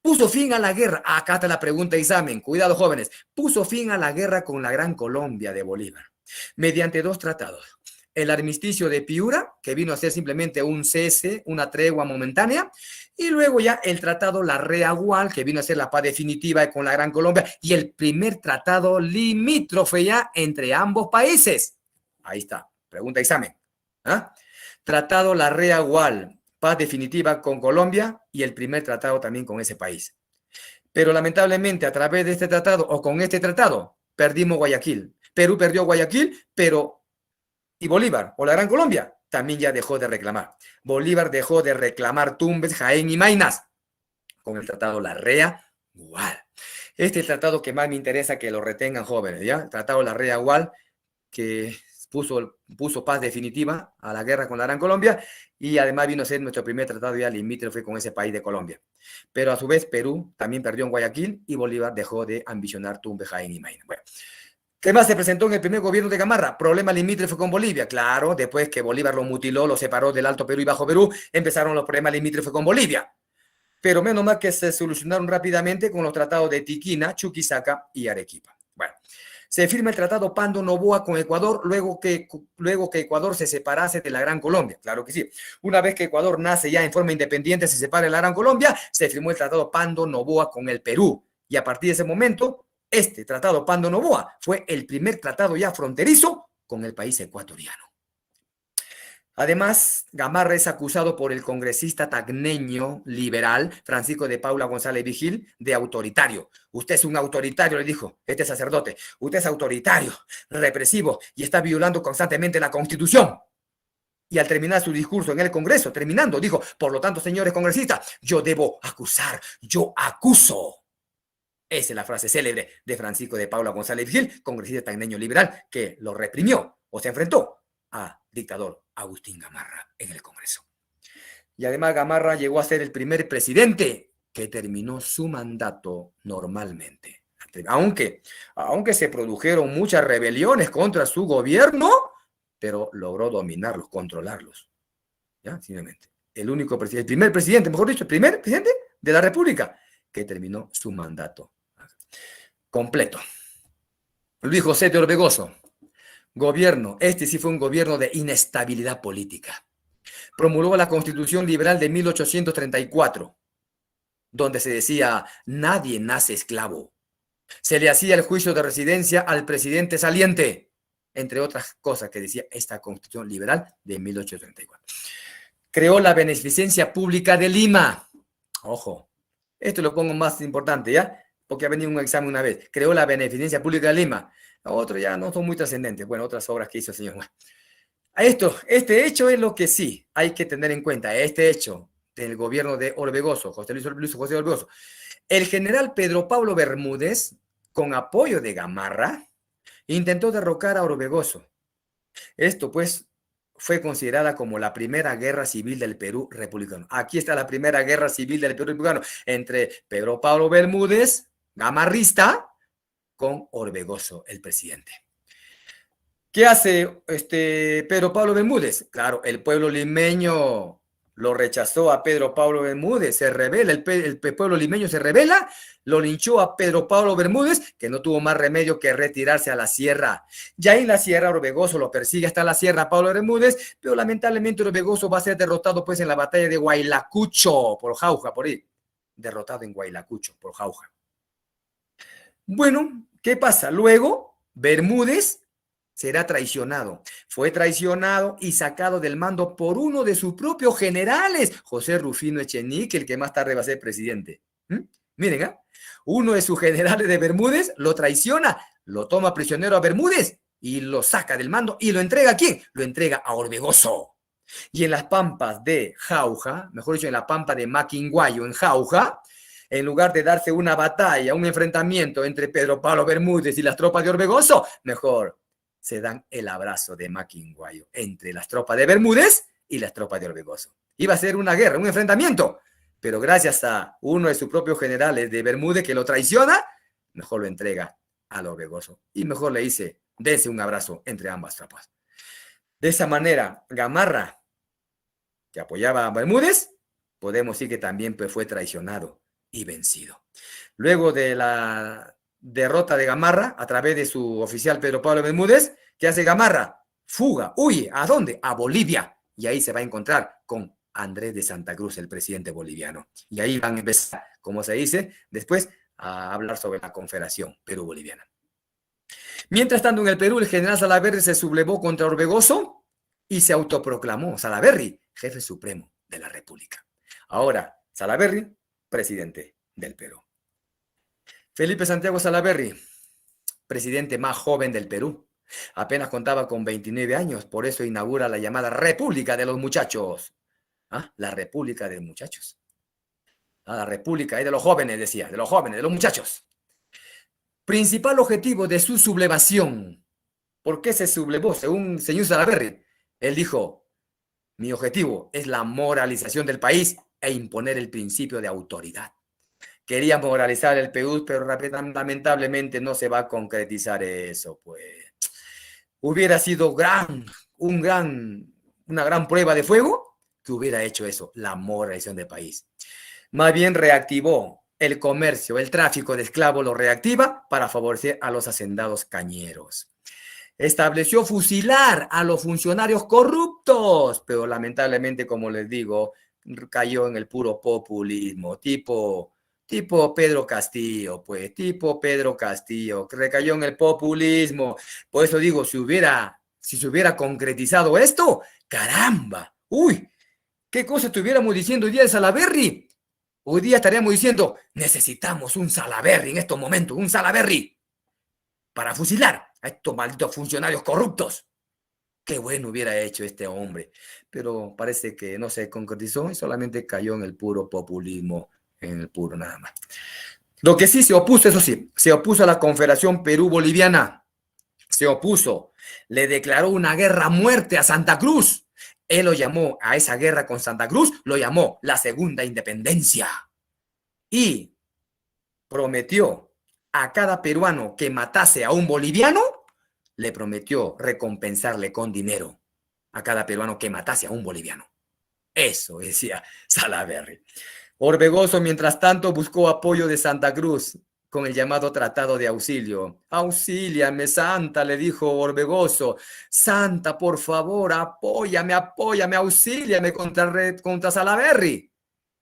S1: Puso fin a la guerra. Acá está la pregunta de examen. Cuidado, jóvenes. Puso fin a la guerra con la Gran Colombia de Bolívar mediante dos tratados. El armisticio de Piura, que vino a ser simplemente un cese, una tregua momentánea, y luego ya el tratado La Reagual, que vino a ser la paz definitiva con la Gran Colombia, y el primer tratado limítrofe ya entre ambos países. Ahí está, pregunta examen. ¿Ah? Tratado La Reagual, paz definitiva con Colombia, y el primer tratado también con ese país. Pero lamentablemente a través de este tratado, o con este tratado, perdimos Guayaquil. Perú perdió Guayaquil, pero y Bolívar o la Gran Colombia también ya dejó de reclamar. Bolívar dejó de reclamar Tumbes, Jaén y Maynas con el tratado La Reagual. Este es el tratado que más me interesa que lo retengan jóvenes, ¿ya? El tratado La Reagual que puso paz definitiva a la guerra con la Gran Colombia y además vino a ser nuestro primer tratado ya limítrofe con ese país de Colombia. Pero a su vez Perú también perdió en Guayaquil y Bolívar dejó de ambicionar Tumbes, Jaén y Maynas. Bueno. ¿Qué más se presentó en el primer gobierno de Gamarra? Problema limítrofe con Bolivia. Claro, después que Bolívar lo mutiló, lo separó del Alto Perú y Bajo Perú, empezaron los problemas limítrofes con Bolivia. Pero menos mal que se solucionaron rápidamente con los tratados de Tiquina, Chuquisaca y Arequipa. Bueno, se firma el tratado Pando Noboa con Ecuador luego que Ecuador se separase de la Gran Colombia. Claro que sí. Una vez que Ecuador nace ya en forma independiente, se separa de la Gran Colombia, se firmó el tratado Pando Noboa con el Perú. Y a partir de ese momento, este tratado Pando Noboa fue el primer tratado ya fronterizo con el país ecuatoriano. Además, Gamarra es acusado por el congresista tacneño liberal Francisco de Paula González Vigil de autoritario. Usted es un autoritario, le dijo este sacerdote. Usted es autoritario, represivo y está violando constantemente la Constitución. Y al terminar su discurso en el Congreso, terminando, dijo, por lo tanto, señores congresistas, yo debo acusar, yo acuso. Esa es la frase célebre de Francisco de Paula González Vigil, congresista tacneño liberal, que lo reprimió o se enfrentó a dictador Agustín Gamarra en el Congreso. Y además Gamarra llegó a ser el primer presidente que terminó su mandato normalmente. Aunque se produjeron muchas rebeliones contra su gobierno, pero logró dominarlos, controlarlos. ¿Ya? Simplemente. El primer presidente, mejor dicho, el primer presidente de la República que terminó su mandato completo. Luis José de Orbegoso. Gobierno. Este sí fue un gobierno de inestabilidad política. Promulgó la Constitución Liberal de 1834, donde se decía, nadie nace esclavo. Se le hacía el juicio de residencia al presidente saliente, entre otras cosas que decía esta Constitución Liberal de 1834. Creó la Beneficencia Pública de Lima. Ojo, esto lo pongo más importante, ¿ya? Porque ha venido un examen una vez. Creó la Beneficencia Pública de Lima. Otros ya no son muy trascendentes. Bueno, otras obras que hizo el señor. Este hecho es lo que sí hay que tener en cuenta. Este hecho del gobierno de Orbegoso, José Orbegoso. El general Pedro Pablo Bermúdez, con apoyo de Gamarra, intentó derrocar a Orbegoso. Esto, pues, fue considerada como la primera guerra civil del Perú republicano. Aquí está la primera guerra civil del Perú republicano entre Pedro Pablo Bermúdez, gamarrista, con Orbegoso, el presidente. ¿Qué hace Pedro Pablo Bermúdez? Claro, el pueblo limeño lo rechazó a Pedro Pablo Bermúdez, se rebela, el pueblo limeño se rebela, lo linchó a Pedro Pablo Bermúdez, que no tuvo más remedio que retirarse a la sierra. Ya en la sierra Orbegoso lo persigue hasta la sierra Pablo Bermúdez, pero lamentablemente Orbegoso va a ser derrotado pues en la batalla de Huaylacucho, por Jauja, por ahí. Derrotado en Huaylacucho, por Jauja. Bueno, ¿qué pasa? Luego, Bermúdez será traicionado. Fue traicionado y sacado del mando por uno de sus propios generales, José Rufino Echenique, el que más tarde va a ser presidente. Miren, ¿eh? Uno de sus generales de Bermúdez lo traiciona, lo toma prisionero a Bermúdez y lo saca del mando y lo entrega ¿a quién? Lo entrega a Orbegoso. Y en las pampas de Jauja, mejor dicho, en la pampa de Maquinguayo, en Jauja, en lugar de darse una batalla, un enfrentamiento entre Pedro Pablo Bermúdez y las tropas de Orbegoso, mejor se dan el abrazo de Maquinguayo entre las tropas de Bermúdez y las tropas de Orbegoso. Iba a ser una guerra, un enfrentamiento, pero gracias a uno de sus propios generales de Bermúdez que lo traiciona, mejor lo entrega al Orbegoso. Y mejor le dice, dense un abrazo entre ambas tropas. De esa manera, Gamarra, que apoyaba a Bermúdez, podemos decir que también pues, fue traicionado y vencido. Luego de la derrota de Gamarra a través de su oficial Pedro Pablo Bermúdez, ¿qué hace Gamarra? Fuga, huye. ¿A dónde? A Bolivia. Y ahí se va a encontrar con Andrés de Santa Cruz, el presidente boliviano. Y ahí van a empezar, como se dice, después a hablar sobre la Confederación Perú-Boliviana. Mientras tanto, en el Perú, el general Salaverry se sublevó contra Orbegoso y se autoproclamó Salaverry jefe supremo de la República. Ahora, Salaverry, presidente del Perú. Felipe Santiago Salaverry, presidente más joven del Perú. Apenas contaba con 29 años, por eso inaugura la llamada República de los Muchachos. ¿Ah? La República de los Muchachos. La República de los jóvenes, decía, de los jóvenes, de los muchachos. Principal objetivo de su sublevación. ¿Por qué se sublevó? Según el señor Salaverry, él dijo, mi objetivo es la moralización del país e imponer el principio de autoridad. Quería moralizar el Perú, pero lamentablemente no se va a concretizar eso, pues. Hubiera sido una gran prueba de fuego que hubiera hecho eso, la moralización del país. Más bien reactivó el comercio, el tráfico de esclavos lo reactiva para favorecer a los hacendados cañeros. Estableció fusilar a los funcionarios corruptos, pero lamentablemente, como les digo, cayó en el puro populismo, tipo Pedro Castillo, pues, tipo Pedro Castillo, que recayó en el populismo. Por eso digo, si se hubiera concretizado esto, caramba, uy, ¿qué cosa estuviéramos diciendo hoy día de Salaverry? Hoy día estaríamos diciendo, necesitamos un Salaverry en estos momentos, un Salaverry para fusilar a estos malditos funcionarios corruptos. Qué bueno hubiera hecho este hombre, pero parece que no se concretizó y solamente cayó en el puro populismo, en el puro nada más. Lo que sí se opuso, eso sí, se opuso a la Confederación Perú-Boliviana, se opuso, le declaró una guerra a muerte a Santa Cruz. Él lo llamó a esa guerra con Santa Cruz, lo llamó la Segunda Independencia. Y prometió a cada peruano que matase a un boliviano, le prometió recompensarle con dinero a cada peruano que matase a un boliviano. Eso decía Salaverry. Orbegoso, mientras tanto, buscó apoyo de Santa Cruz con el llamado Tratado de Auxilio. Auxíliame, Santa, le dijo Orbegoso. Santa, por favor, apóyame, auxíliame contra Salaverry.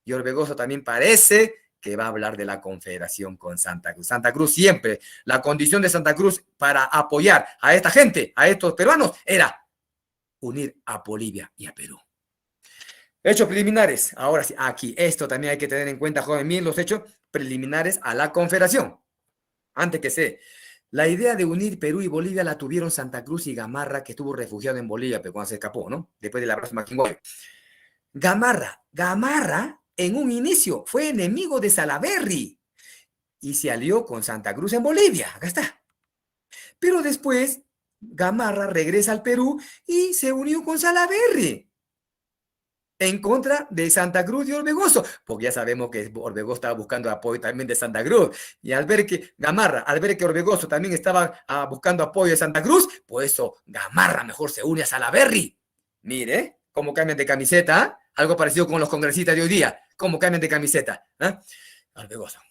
S1: Y Orbegoso también parece que va a hablar de la confederación con Santa Cruz. Santa Cruz siempre, la condición de Santa Cruz para apoyar a esta gente, a estos peruanos, era unir a Bolivia y a Perú. Hechos preliminares. Ahora sí, aquí, esto también hay que tener en cuenta, joven mío, los hechos preliminares a la confederación. Antes que sea, la idea de unir Perú y Bolivia la tuvieron Santa Cruz y Gamarra, que estuvo refugiado en Bolivia, pero cuando se escapó, ¿no? Después del abrazo Maquinguayo. Gamarra, en un inicio fue enemigo de Salaverry y se alió con Santa Cruz en Bolivia. Acá está. Pero después Gamarra regresa al Perú y se unió con Salaverry en contra de Santa Cruz y Orbegoso, porque ya sabemos que Orbegoso estaba buscando apoyo también de Santa Cruz, y al ver que Gamarra, al ver que Orbegoso también estaba buscando apoyo de Santa Cruz, por eso Gamarra mejor se une a Salaverry. Mire cómo cambian de camiseta, Algo parecido con los congresistas de hoy día, como cambian de camiseta. Albegoso.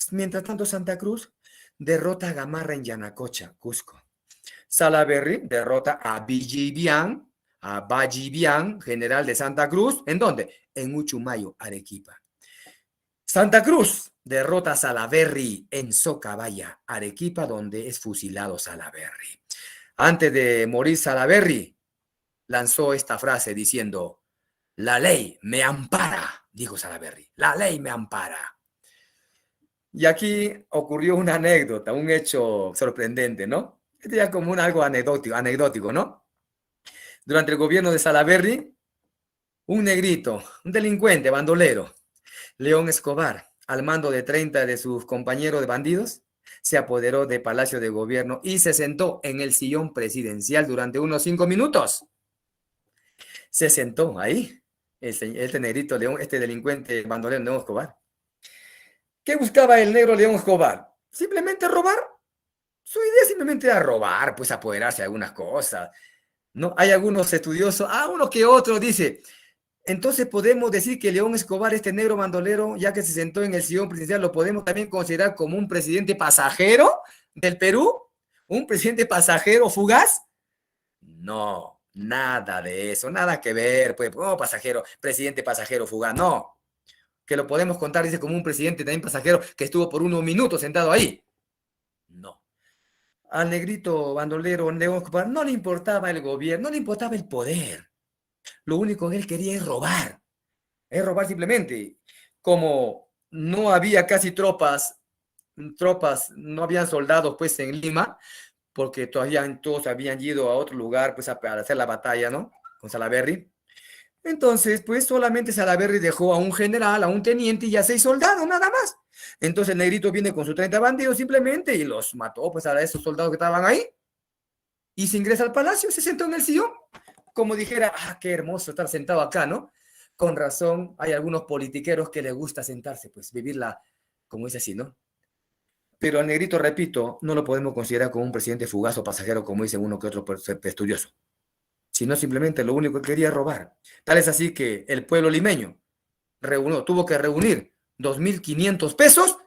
S1: Mientras tanto, Santa Cruz derrota a Gamarra en Yanacocha, Cusco. Salaverry derrota a Bajibian, general de Santa Cruz. ¿En dónde? En Uchumayo, Arequipa. Santa Cruz derrota a Salaverry en Socabaya, Arequipa, donde es fusilado Salaverry. Antes de morir Salaverry, lanzó esta frase diciendo: la ley me ampara, dijo Salaverry, la ley me ampara. Y aquí ocurrió una anécdota, un hecho sorprendente, ¿no? Este ya como algo anecdótico, ¿no? Durante el gobierno de Salaverry, un negrito, un delincuente, bandolero, León Escobar, al mando de 30 de sus compañeros de bandidos, se apoderó del Palacio de Gobierno y se sentó en el sillón presidencial durante unos 5 minutos. Se sentó ahí, este negrito León, este delincuente bandolero León Escobar. ¿Qué buscaba el negro León Escobar? Simplemente robar. Su idea simplemente era robar, pues apoderarse de algunas cosas. ¿No? Hay algunos estudiosos, uno que otro dice, entonces podemos decir que León Escobar, este negro bandolero, ya que se sentó en el sillón presidencial, lo podemos también considerar como un presidente pasajero del Perú, un presidente pasajero fugaz. No, nada de eso, nada que ver, pues, pasajero, presidente pasajero fugaz, no. Que lo podemos contar, dice, como un presidente también pasajero que estuvo por unos minutos sentado ahí. No. Al negrito bandolero León Escobar no le importaba el gobierno, no le importaba el poder. Lo único que él quería es robar simplemente. Como no había casi tropas, no habían soldados pues en Lima, porque todavía todos habían ido a otro lugar pues a hacer la batalla, ¿no? Con Salaverry. Entonces, pues solamente Salaverry dejó a un general, a un teniente y a 6 soldados, nada más. Entonces el negrito viene con sus 30 bandidos simplemente y los mató pues a esos soldados que estaban ahí. Y se ingresa al palacio, se sentó en el sillón, como dijera, qué hermoso estar sentado acá, ¿no? Con razón, hay algunos politiqueros que les gusta sentarse, pues vivirla, como dice así, ¿no? Pero al negrito, repito, no lo podemos considerar como un presidente fugaz o pasajero, como dice uno que otro estudioso, sino simplemente lo único que quería es robar. Tal es así que el pueblo limeño tuvo que reunir 2.500 pesos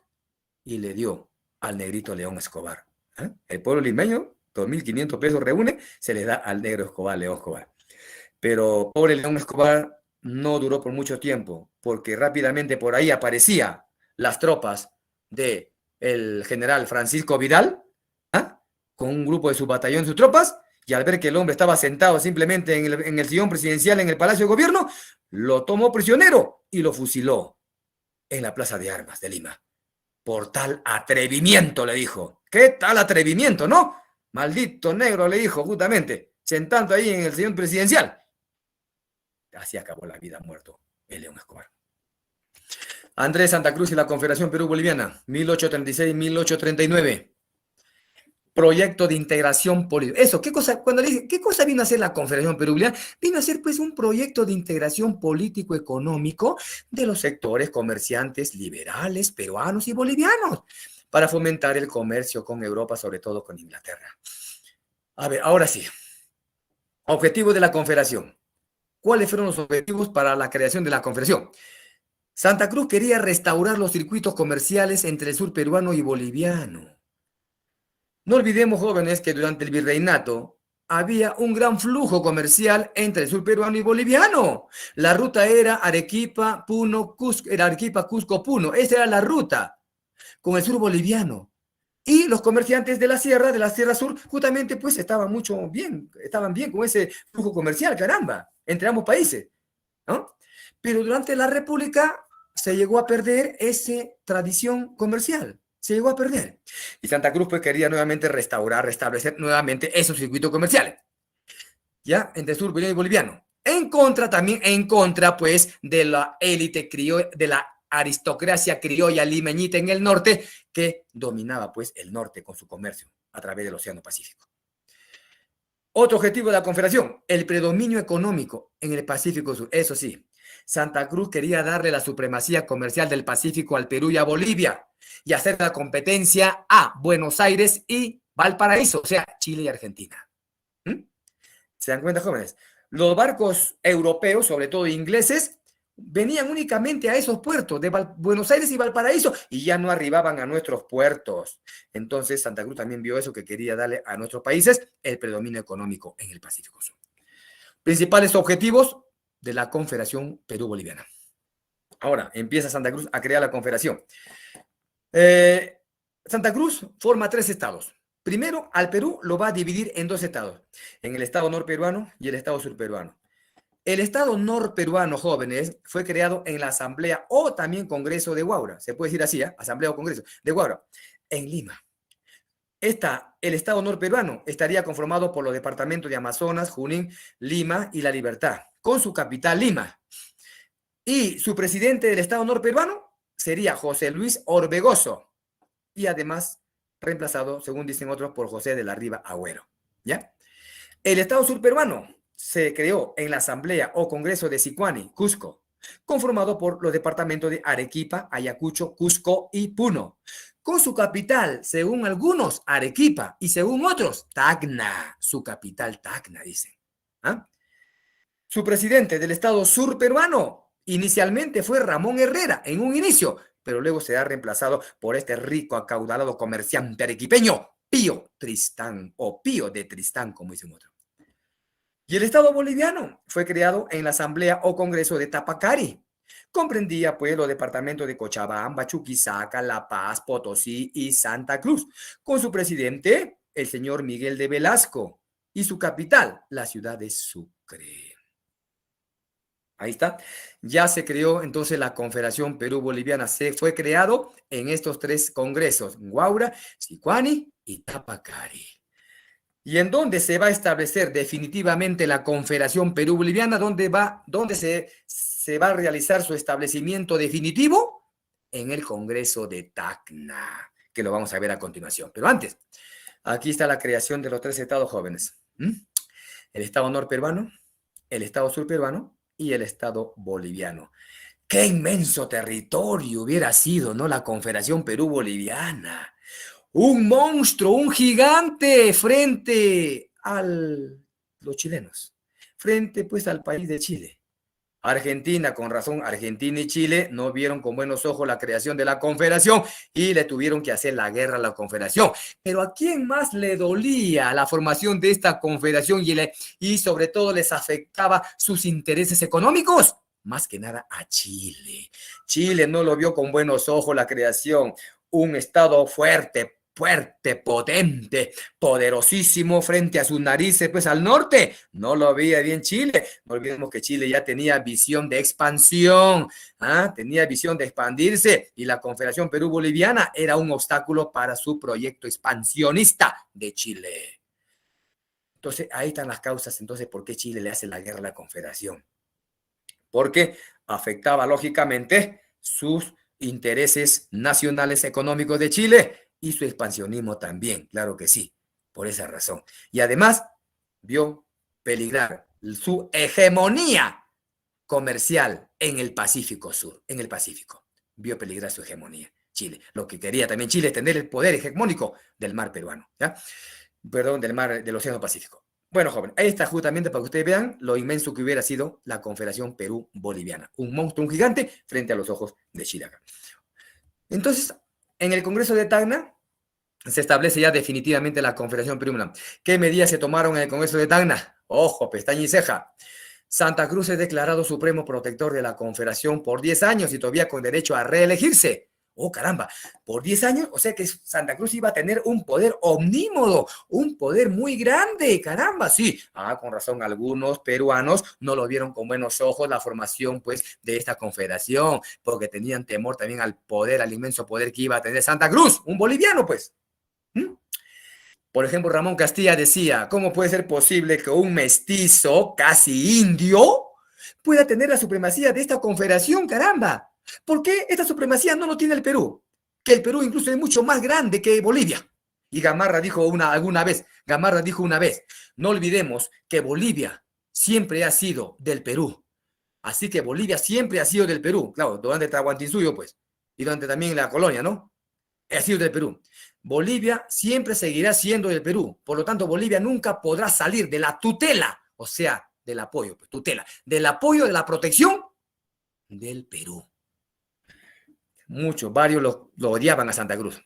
S1: y le dio al negrito León Escobar. El pueblo limeño, 2.500 pesos reúne, se le da al negro Escobar, León Escobar. Pero pobre León Escobar no duró por mucho tiempo, porque rápidamente por ahí aparecían las tropas del general Francisco Vidal, con un grupo de su batallón, sus tropas, y al ver que el hombre estaba sentado simplemente en el sillón presidencial en el Palacio de Gobierno, lo tomó prisionero y lo fusiló en la Plaza de Armas de Lima. Por tal atrevimiento, le dijo. ¿Qué tal atrevimiento, no? Maldito negro, le dijo justamente, sentando ahí en el sillón presidencial. Así acabó la vida muerto el León Escobar. Andrés Santa Cruz y la Confederación Perú-Boliviana, 1836-1839. Proyecto de integración política. Eso, cuando le dije, ¿qué cosa vino a hacer la Confederación Perú-Boliviana? Vino a ser pues un proyecto de integración político-económico de los sectores comerciantes liberales, peruanos y bolivianos, para fomentar el comercio con Europa, sobre todo con Inglaterra. A ver, ahora sí. Objetivos de la Confederación. ¿Cuáles fueron los objetivos para la creación de la Confederación? Santa Cruz quería restaurar los circuitos comerciales entre el sur peruano y boliviano. No olvidemos, jóvenes, que durante el virreinato había un gran flujo comercial entre el sur peruano y boliviano. La ruta era Arequipa, Puno, Cusco, era Arequipa, Cusco, Puno. Esa era la ruta con el sur boliviano. Y los comerciantes de la Sierra Sur, justamente pues estaban bien con ese flujo comercial, caramba, entre ambos países, ¿no? Pero durante la República se llegó a perder esa tradición comercial, se llegó a perder. Y Santa Cruz pues quería nuevamente restablecer nuevamente esos circuitos comerciales, ¿ya? Entre sur y boliviano. En contra pues de la élite criolla, de la aristocracia criolla limeñita en el norte, que dominaba pues el norte con su comercio a través del Océano Pacífico. Otro objetivo de la Confederación, el predominio económico en el Pacífico Sur. Eso sí, Santa Cruz quería darle la supremacía comercial del Pacífico al Perú y a Bolivia y hacer la competencia a Buenos Aires y Valparaíso, o sea, Chile y Argentina. ¿Se dan cuenta, jóvenes? Los barcos europeos, sobre todo ingleses, venían únicamente a esos puertos de Buenos Aires y Valparaíso y ya no arribaban a nuestros puertos. Entonces Santa Cruz también vio eso, que quería darle a nuestros países el predominio económico en el Pacífico Sur. Principales objetivos de la Confederación Perú-Boliviana. Ahora empieza Santa Cruz a crear la Confederación. Santa Cruz forma 3 estados. Primero, al Perú lo va a dividir en 2 estados, en el estado norperuano y el estado surperuano. El estado norperuano, jóvenes, fue creado en la Asamblea o también Congreso de Huaura, se puede decir así, ¿eh? Asamblea o Congreso de Huaura, en Lima. El estado norperuano estaría conformado por los departamentos de Amazonas, Junín, Lima y La Libertad, con su capital Lima. Y su presidente del estado norperuano sería José Luis Orbegoso, y además reemplazado, según dicen otros, por José de la Riva Agüero. ¿Ya? El estado surperuano se creó en la Asamblea o Congreso de Sicuani, Cusco, conformado por los departamentos de Arequipa, Ayacucho, Cusco y Puno, con su capital, según algunos, Arequipa, y según otros, Tacna, su capital Tacna, dicen. ¿Ah? Su presidente del estado surperuano inicialmente fue Ramón Herrera, en un inicio, pero luego será reemplazado por este rico, acaudalado comerciante arequipeño, Pío Tristán, o Pío de Tristán, como dicen otros. Y el Estado boliviano fue creado en la Asamblea o Congreso de Tapacari. Comprendía, pues, los departamentos de Cochabamba, Chuquisaca, La Paz, Potosí y Santa Cruz, con su presidente, el señor Miguel de Velasco, y su capital, la ciudad de Sucre. Ahí está. Ya se creó entonces la Confederación Perú-Boliviana. Se fue creado en estos 3 congresos, en Huaura, Sicuani y Tapacari. ¿Y en dónde se va a establecer definitivamente la Confederación Perú-Boliviana? ¿Dónde se va a realizar su establecimiento definitivo? En el Congreso de Tacna, que lo vamos a ver a continuación. Pero antes, aquí está la creación de los 3 estados jóvenes. El estado norperuano, el estado surperuano y el estado boliviano. ¡Qué inmenso territorio hubiera sido, ¿no? La Confederación Perú-Boliviana. Un monstruo, un gigante frente a los chilenos, frente pues al país de Chile. Argentina, con razón, Argentina y Chile no vieron con buenos ojos la creación de la Confederación y le tuvieron que hacer la guerra a la Confederación. Pero ¿a quién más le dolía la formación de esta Confederación y sobre todo les afectaba sus intereses económicos? Más que nada a Chile. Chile no lo vio con buenos ojos la creación. Un estado fuerte, potente, poderosísimo frente a sus narices, pues al norte. No lo veía bien Chile. No olvidemos que Chile ya tenía visión de expansión, tenía visión de expandirse y la Confederación Perú-Boliviana era un obstáculo para su proyecto expansionista de Chile. Entonces, ahí están las causas, entonces, ¿por qué Chile le hace la guerra a la Confederación? Porque afectaba, lógicamente, sus intereses nacionales económicos de Chile y su expansionismo también, claro que sí, por esa razón. Y además vio peligrar su hegemonía comercial en el Pacífico Sur, en el Pacífico. Vio peligrar su hegemonía, Chile. Lo que quería también Chile es tener el poder hegemónico del mar peruano, ¿ya? Perdón, del Océano Pacífico. Bueno, joven, ahí está justamente para que ustedes vean lo inmenso que hubiera sido la Confederación Perú-Boliviana. Un monstruo, un gigante frente a los ojos de Chile acá. Entonces, en el Congreso de Tacna se establece ya definitivamente la Confederación Perú-Boliviana. ¿Qué medidas se tomaron en el Congreso de Tacna? Ojo, pestaña y ceja. Santa Cruz es declarado supremo protector de la Confederación por 10 años y todavía con derecho a reelegirse. Oh, caramba, por 10 años, o sea que Santa Cruz iba a tener un poder omnímodo, un poder muy grande, caramba, sí. Con razón, algunos peruanos no lo vieron con buenos ojos la formación, pues, de esta confederación, porque tenían temor también al poder, al inmenso poder que iba a tener Santa Cruz, un boliviano, pues. Por ejemplo, Ramón Castilla decía, ¿cómo puede ser posible que un mestizo, casi indio, pueda tener la supremacía de esta confederación, caramba? ¿Por qué esta supremacía no lo tiene el Perú? Que el Perú incluso es mucho más grande que Bolivia. Y Gamarra dijo una vez, no olvidemos que Bolivia siempre ha sido del Perú. Así que Bolivia siempre ha sido del Perú. Claro, durante Tahuantinsuyo, pues. Y durante también la colonia, ¿no? Ha sido del Perú. Bolivia siempre seguirá siendo del Perú. Por lo tanto, Bolivia nunca podrá salir de la tutela, o sea, del apoyo, pues, tutela, del apoyo de la protección del Perú. Muchos, varios lo odiaban a Santa Cruz.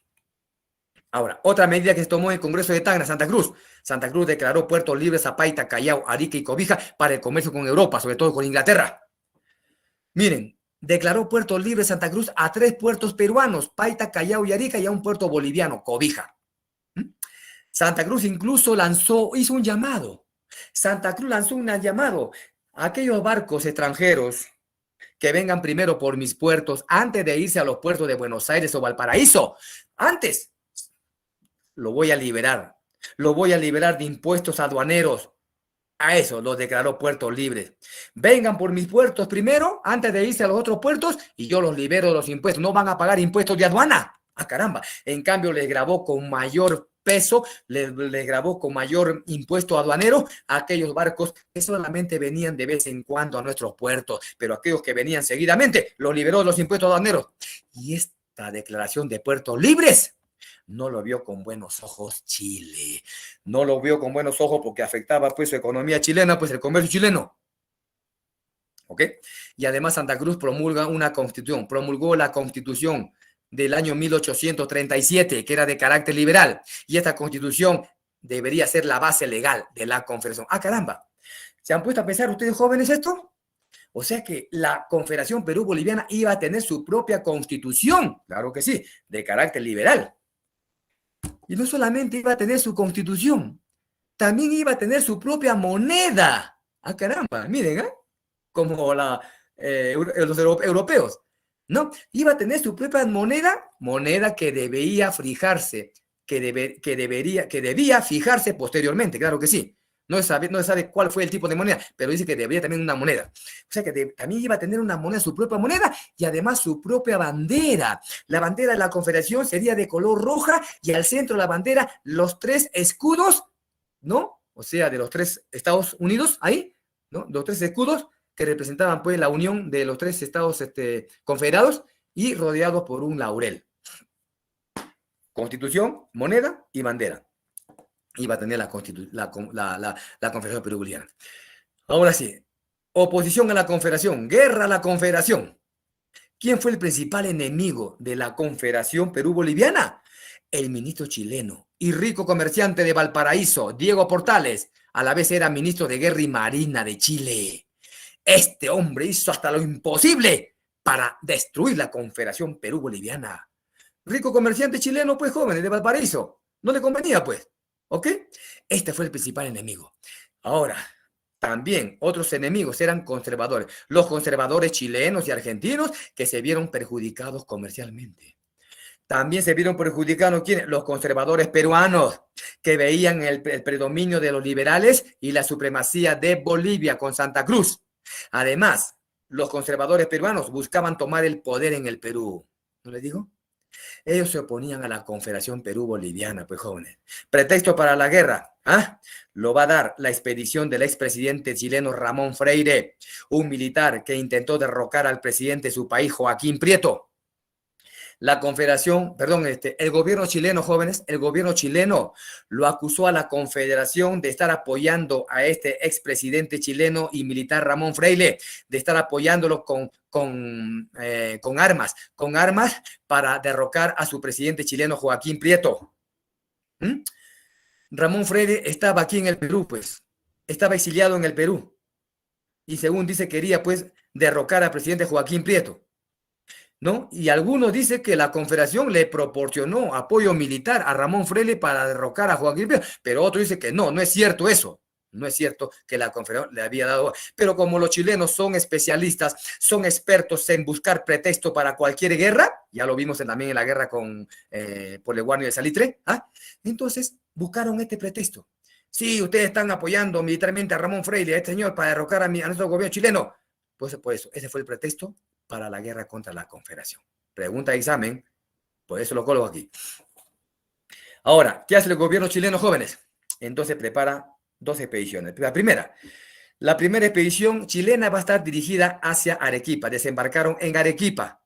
S1: Ahora, otra medida que se tomó en el Congreso de Tacna, Santa Cruz. Santa Cruz declaró puertos libres a Paita, Callao, Arica y Cobija para el comercio con Europa, sobre todo con Inglaterra. Miren, declaró puertos libres Santa Cruz a 3 puertos peruanos, Paita, Callao y Arica, y a un puerto boliviano, Cobija. Santa Cruz incluso hizo un llamado. Santa Cruz lanzó un llamado a aquellos barcos extranjeros que vengan primero por mis puertos antes de irse a los puertos de Buenos Aires o Valparaíso. Antes, lo voy a liberar. Lo voy a liberar de impuestos aduaneros. A eso lo declaró puertos libres. Vengan por mis puertos primero, antes de irse a los otros puertos, y yo los libero de los impuestos. No van a pagar impuestos de aduana. ¡Ah, caramba! En cambio, les grabó con mayor peso, les grabó con mayor impuesto aduanero a aquellos barcos que solamente venían de vez en cuando a nuestros puertos, pero aquellos que venían seguidamente los liberó de los impuestos aduaneros. Y esta declaración de puertos libres no lo vio con buenos ojos Chile. No lo vio con buenos ojos porque afectaba pues su economía chilena, pues el comercio chileno. ¿Ok? Y además Santa Cruz promulgó la constitución del año 1837, que era de carácter liberal. Y esta constitución debería ser la base legal de la Confederación. ¡Ah, caramba! ¿Se han puesto a pensar ustedes jóvenes esto? O sea que la Confederación Perú-Boliviana iba a tener su propia constitución, claro que sí, de carácter liberal. Y no solamente iba a tener su constitución, también iba a tener su propia moneda. ¡Ah, caramba! Miren, como los europeos, ¿no? Iba a tener su propia moneda que debía fijarse, que debía fijarse posteriormente, claro que sí. No se sabe cuál fue el tipo de moneda, pero dice que debería tener una moneda. O sea que también iba a tener una moneda, su propia moneda, y además su propia bandera. La bandera de la Confederación sería de color roja, y al centro de la bandera los 3 escudos, ¿no? O sea, de los 3 Estados Unidos, ahí, ¿no? Los 3 escudos que representaban pues la unión de los 3 estados confederados y rodeados por un laurel. Constitución, moneda y bandera. Iba a tener la Confederación Perú-Boliviana. Ahora sí, oposición a la Confederación, guerra a la Confederación. ¿Quién fue el principal enemigo de la Confederación Perú-Boliviana? El ministro chileno y rico comerciante de Valparaíso, Diego Portales, a la vez era ministro de Guerra y Marina de Chile. Este hombre hizo hasta lo imposible para destruir la Confederación Perú-Boliviana. Rico comerciante chileno, pues joven, de Valparaíso. No le convenía, pues. ¿Ok? Este fue el principal enemigo. Ahora, también otros enemigos eran conservadores. Los conservadores chilenos y argentinos que se vieron perjudicados comercialmente. También se vieron perjudicados, ¿quiénes? Los conservadores peruanos, que veían el predominio de los liberales y la supremacía de Bolivia con Santa Cruz. Además, los conservadores peruanos buscaban tomar el poder en el Perú. ¿No les digo? Ellos se oponían a la Confederación Perú-Boliviana, pues jóvenes. Pretexto para la guerra, ¿ah? Lo va a dar la expedición del expresidente chileno Ramón Freire, un militar que intentó derrocar al presidente de su país, Joaquín Prieto. La Confederación, perdón, el gobierno chileno, jóvenes, el gobierno chileno lo acusó a la Confederación de estar apoyando a este expresidente chileno y militar Ramón Freire, de estar apoyándolo con armas para derrocar a su presidente chileno Joaquín Prieto. Ramón Freire estaba aquí en el Perú, pues, estaba exiliado en el Perú y según dice quería, pues, derrocar al presidente Joaquín Prieto, ¿no? Y algunos dicen que la Confederación le proporcionó apoyo militar a Ramón Freire para derrocar a Joaquín Prieto, pero otro dice que no es cierto eso. No es cierto que la Confederación le había dado, pero como los chilenos son especialistas, son expertos en buscar pretexto para cualquier guerra, ya lo vimos también en la guerra por el Guarni de Salitre, entonces buscaron este pretexto. Sí, ustedes están apoyando militarmente a Ramón Freire, a este señor, para derrocar a nuestro gobierno chileno. Pues por eso, ese fue el pretexto para la guerra contra la Confederación. Pregunta de examen, por eso lo coloco aquí. Ahora, ¿qué hace el gobierno chileno, jóvenes? Entonces prepara 2 expediciones. La primera expedición chilena va a estar dirigida hacia Arequipa. Desembarcaron en Arequipa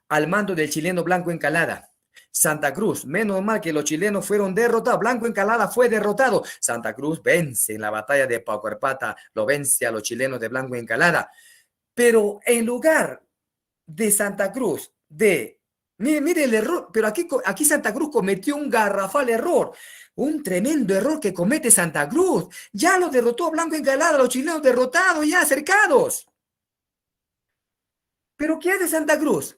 S1: al mando del chileno Blanco Encalada, Santa Cruz, menos mal que los chilenos fueron derrotados. Blanco Encalada fue derrotado. Santa Cruz vence en la batalla de Paucarpata, lo vence a los chilenos de Blanco Encalada. Pero en lugar de Santa Cruz, mire el error, pero aquí Santa Cruz cometió un garrafal error. Un tremendo error que comete Santa Cruz. Ya lo derrotó Blanco Encalada, los chilenos derrotados, ya cercados. Pero ¿qué hace Santa Cruz?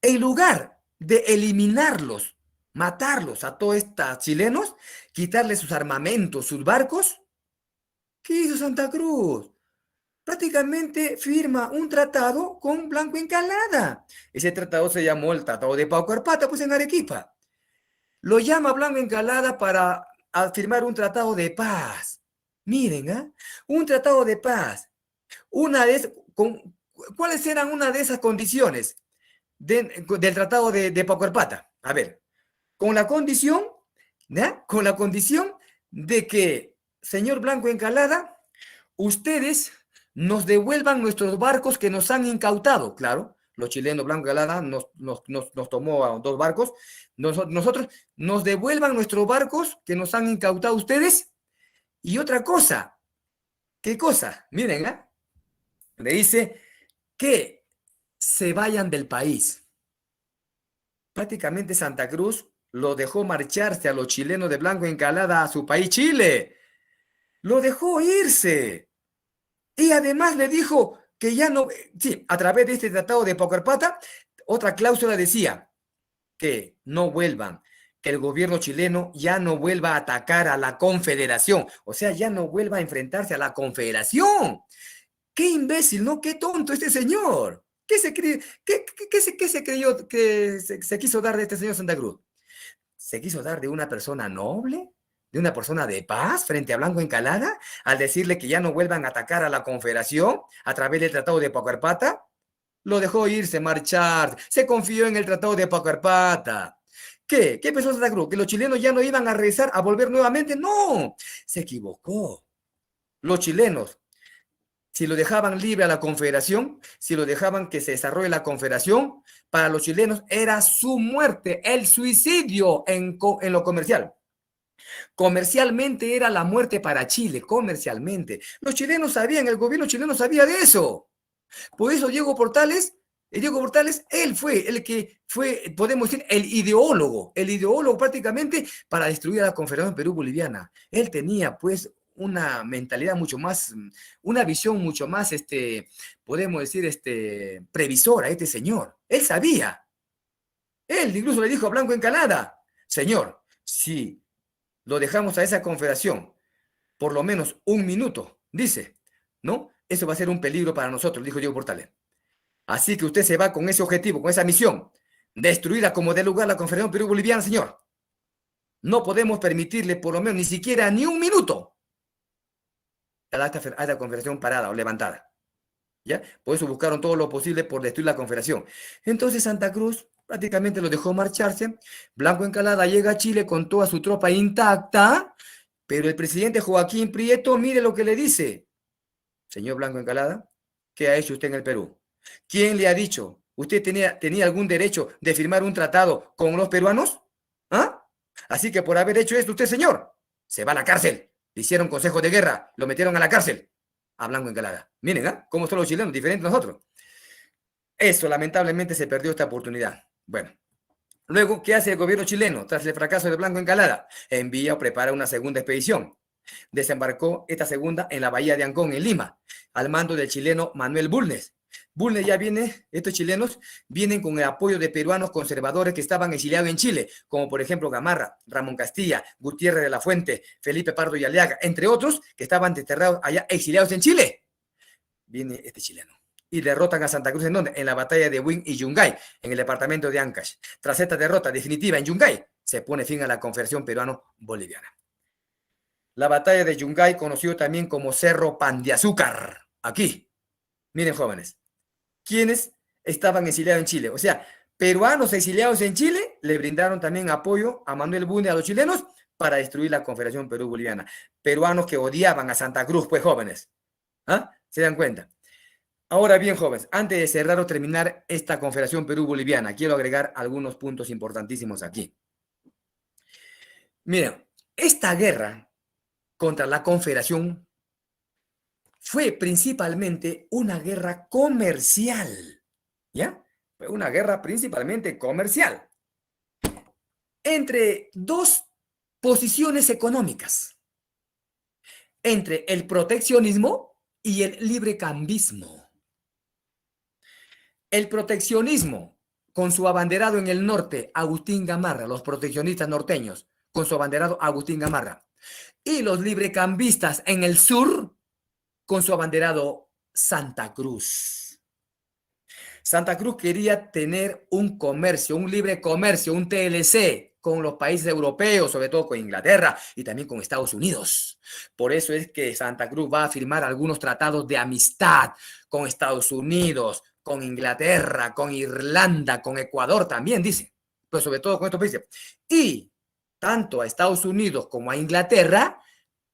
S1: En lugar de eliminarlos, matarlos a todos estos chilenos, quitarles sus armamentos, sus barcos, ¿qué hizo Santa Cruz? Prácticamente firma un tratado con Blanco Encalada. Ese tratado se llamó el Tratado de Paucarpata, pues en Arequipa. Lo llama Blanco Encalada para firmar un tratado de paz. Miren, ¿eh? Un tratado de paz. ¿Cuáles eran una de esas condiciones del tratado de Paucarpata? A ver, con la condición, ¿ya? Con la condición de que, señor Blanco Encalada, ustedes nos devuelvan nuestros barcos que nos han incautado. Claro, los chilenos Blanco Encalada nos tomó a 2 barcos. Nosotros nos devuelvan nuestros barcos que nos han incautado ustedes. Y otra cosa, ¿qué cosa? Miren, ¿eh? Le dice que se vayan del país. Prácticamente Santa Cruz lo dejó marcharse a los chilenos de Blanco Encalada a su país, Chile. Lo dejó irse. Y además le dijo que ya no, sí, a través de este tratado de Paucarpata, otra cláusula decía que no vuelvan, que el gobierno chileno ya no vuelva a atacar a la Confederación, o sea, ya no vuelva a enfrentarse a la Confederación. ¡Qué imbécil, ¿no? ¡Qué tonto este señor! ¿Qué se creyó que se quiso dar de este señor Santa Cruz? ¿Se quiso dar de una persona noble? ¿De una persona de paz frente a Blanco Encalada? Al decirle que ya no vuelvan a atacar a la Confederación a través del Tratado de Paucarpata. Lo dejó irse, marchar. Se confió en el Tratado de Paucarpata. ¿Qué? ¿Qué pensó Santa Cruz? ¿Que los chilenos ya no iban a regresar, a volver nuevamente? No, se equivocó. Los chilenos, si lo dejaban libre a la Confederación, si lo dejaban que se desarrolle la Confederación, para los chilenos era su muerte, el suicidio en lo comercial. Comercialmente era la muerte para Chile, comercialmente. Los chilenos sabían, el gobierno chileno sabía de eso. Por eso Diego Portales, él fue el que fue, podemos decir, el ideólogo prácticamente para destruir a la Confederación Perú-Boliviana. Él tenía pues una mentalidad mucho más, una visión mucho más, podemos decir, previsora, este señor. Él sabía. Él incluso le dijo a Blanco Encalada, señor, si lo dejamos a esa confederación por lo menos 1 minuto, dice, ¿no? Eso va a ser un peligro para nosotros, dijo Diego Portales. Así que usted se va con ese objetivo, con esa misión, destruir a como dé lugar la Confederación Perú-Boliviana, señor. No podemos permitirle por lo menos ni siquiera ni 1 minuto a la Confederación parada o levantada. ¿Ya? Por eso buscaron todo lo posible por destruir la Confederación. Entonces Santa Cruz prácticamente lo dejó marcharse. Blanco Encalada llega a Chile con toda su tropa intacta, pero el presidente Joaquín Prieto, mire lo que le dice. Señor Blanco Encalada, ¿qué ha hecho usted en el Perú? ¿Quién le ha dicho? ¿Usted tenía algún derecho de firmar un tratado con los peruanos? ¿Ah? Así que por haber hecho esto usted, señor, se va a la cárcel. Le hicieron consejo de guerra, lo metieron a la cárcel. A Blanco Encalada. Miren, ¿eh? Cómo son los chilenos, diferentes a nosotros. Eso, lamentablemente, se perdió esta oportunidad. Bueno, luego, ¿qué hace el gobierno chileno tras el fracaso de Blanco Encalada? Envía o prepara una segunda expedición. Desembarcó esta segunda en la bahía de Ancón, en Lima, al mando del chileno Manuel Bulnes. Bulnes ya viene, estos chilenos vienen con el apoyo de peruanos conservadores que estaban exiliados en Chile, como por ejemplo Gamarra, Ramón Castilla, Gutiérrez de la Fuente, Felipe Pardo y Aliaga, entre otros que estaban desterrados allá, exiliados en Chile. Viene este chileno. Y derrotan a Santa Cruz, ¿en dónde? En la batalla de Huin y Yungay, en el departamento de Ancash. Tras esta derrota definitiva en Yungay, se pone fin a la Confederación Peruano-Boliviana. La batalla de Yungay, conocido también como Cerro Pan de Azúcar. Aquí, miren jóvenes, quienes estaban exiliados en Chile. O sea, peruanos exiliados en Chile le brindaron también apoyo a Manuel Bulnes, a los chilenos, para destruir la Confederación Perú-Boliviana. Peruanos que odiaban a Santa Cruz, pues jóvenes. ¿Ah? ¿Se dan cuenta? Ahora bien, jóvenes, antes de cerrar o terminar esta Confederación Perú-Boliviana, quiero agregar algunos puntos importantísimos aquí. Miren, esta guerra contra la Confederación fue principalmente una guerra comercial, ¿ya? Fue una guerra principalmente comercial entre dos posiciones económicas, entre el proteccionismo y el librecambismo. El proteccionismo, con su abanderado en el norte, Agustín Gamarra, los proteccionistas norteños, con su abanderado Agustín Gamarra, y los librecambistas en el sur, con su abanderado Santa Cruz. Santa Cruz quería tener un comercio, un libre comercio, un TLC con los países europeos, sobre todo con Inglaterra y también con Estados Unidos. Por eso es que Santa Cruz va a firmar algunos tratados de amistad con Estados Unidos, con Inglaterra, con Irlanda, con Ecuador también, dice. Pero sobre todo con estos países. Y tanto a Estados Unidos como a Inglaterra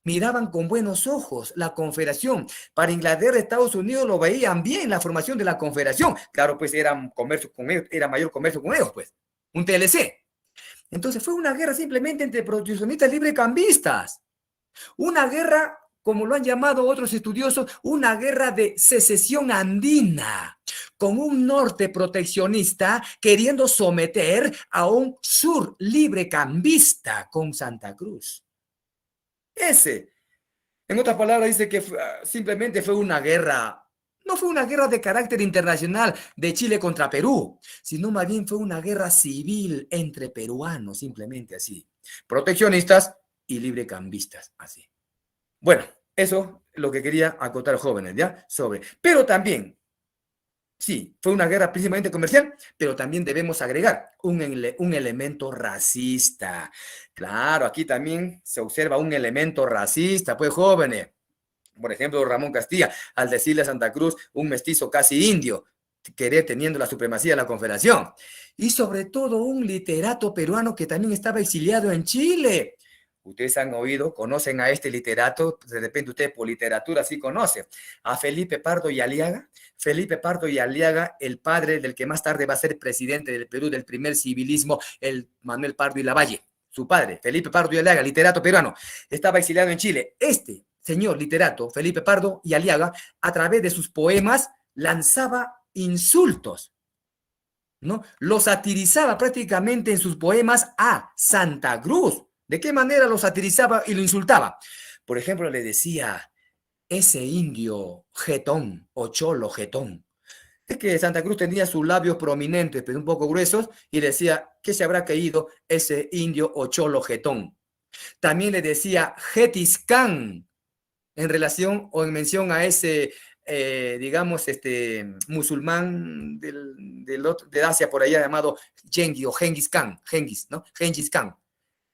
S1: miraban con buenos ojos la Confederación. Para Inglaterra, Estados Unidos lo veían bien la formación de la Confederación. Claro, pues era comercio con ellos, era mayor comercio con ellos, pues. Un TLC. Entonces fue una guerra simplemente entre proteccionistas librecambistas. Una guerra, como lo han llamado otros estudiosos, una guerra de secesión andina, con un norte proteccionista queriendo someter a un sur librecambista con Santa Cruz. Ese, en otras palabras, dice que simplemente fue una guerra, no fue una guerra de carácter internacional de Chile contra Perú, sino más bien fue una guerra civil entre peruanos, simplemente así. Proteccionistas y librecambistas, así. Bueno, eso es lo que quería acotar, jóvenes, ¿ya? Pero también, sí, fue una guerra principalmente comercial, pero también debemos agregar un elemento racista. Claro, aquí también se observa un elemento racista, pues, jóvenes. Por ejemplo, Ramón Castilla, al decirle a Santa Cruz, un mestizo casi indio, querer teniendo la supremacía de la Confederación. Y sobre todo un literato peruano que también estaba exiliado en Chile. Ustedes han oído, conocen a este literato, de repente ustedes por literatura sí conocen, a Felipe Pardo y Aliaga. Felipe Pardo y Aliaga, el padre del que más tarde va a ser presidente del Perú, del primer civilismo, el Manuel Pardo y Lavalle. Su padre, Felipe Pardo y Aliaga, literato peruano, estaba exiliado en Chile. Este señor literato, Felipe Pardo y Aliaga, a través de sus poemas, lanzaba insultos, ¿no? Lo satirizaba prácticamente en sus poemas a Santa Cruz. ¿De qué manera lo satirizaba y lo insultaba? Por ejemplo, le decía, ese indio jetón o cholo jetón. Es que Santa Cruz tenía sus labios prominentes, pero un poco gruesos, y decía, ¿qué se habrá caído ese indio o cholo jetón? También le decía Getiscán, en relación o en mención a ese, digamos, musulmán de Asia por allá llamado Genghis o Genghis Khan, Genghis, ¿no? Genghis Khan,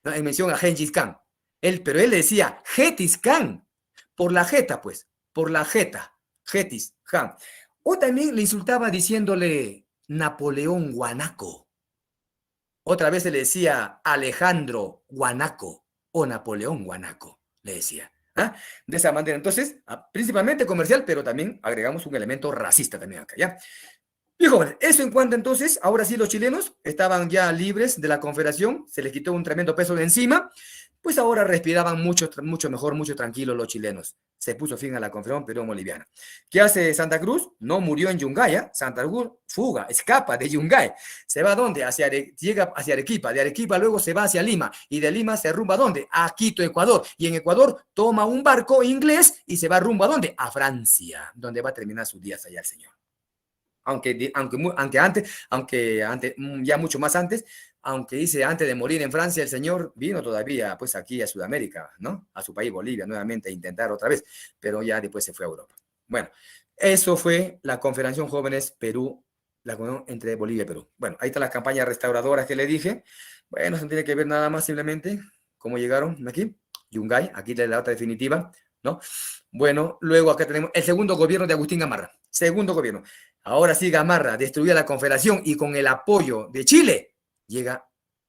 S1: ¿no? En mención a Genghis Khan. Pero él le decía Getis Khan, por la jeta, pues, por la jeta, Getis Khan. O también le insultaba diciéndole Napoleón Guanaco. Otra vez se le decía Alejandro Guanaco o Napoleón Guanaco, le decía. ¿Ah? De esa manera, entonces, principalmente comercial, pero también agregamos un elemento racista también acá, ¿ya? Y jóvenes, eso en cuanto entonces, ahora sí los chilenos estaban ya libres de la Confederación, se les quitó un tremendo peso de encima, pues ahora respiraban mucho, mucho mejor, mucho tranquilo los chilenos. Se puso fin a la Confederación Perú-Boliviana. ¿Qué hace Santa Cruz? No murió en Yungay, ¿eh? Santa Cruz fuga, escapa de Yungay. ¿Se va a dónde? Llega hacia Arequipa. De Arequipa luego se va hacia Lima. Y de Lima se rumba a dónde? A Quito, Ecuador. Y en Ecuador toma un barco inglés y se va rumbo a dónde? A Francia, donde va a terminar sus días allá el señor. Aunque ya mucho más antes, aunque dice antes de morir en Francia, el señor vino todavía pues aquí a Sudamérica, ¿no? A su país, Bolivia, nuevamente a intentar otra vez, pero ya después se fue a Europa. Bueno, eso fue la Confederación Jóvenes Perú, la unión entre Bolivia y Perú. Bueno, ahí están las campañas restauradoras que le dije. Bueno, no tiene que ver nada más simplemente cómo llegaron aquí. Yungay, aquí la data definitiva, ¿no? Bueno, luego acá tenemos el segundo gobierno de Agustín Gamarra. Segundo gobierno. Ahora sí, Gamarra destruye la Confederación y con el apoyo de Chile llega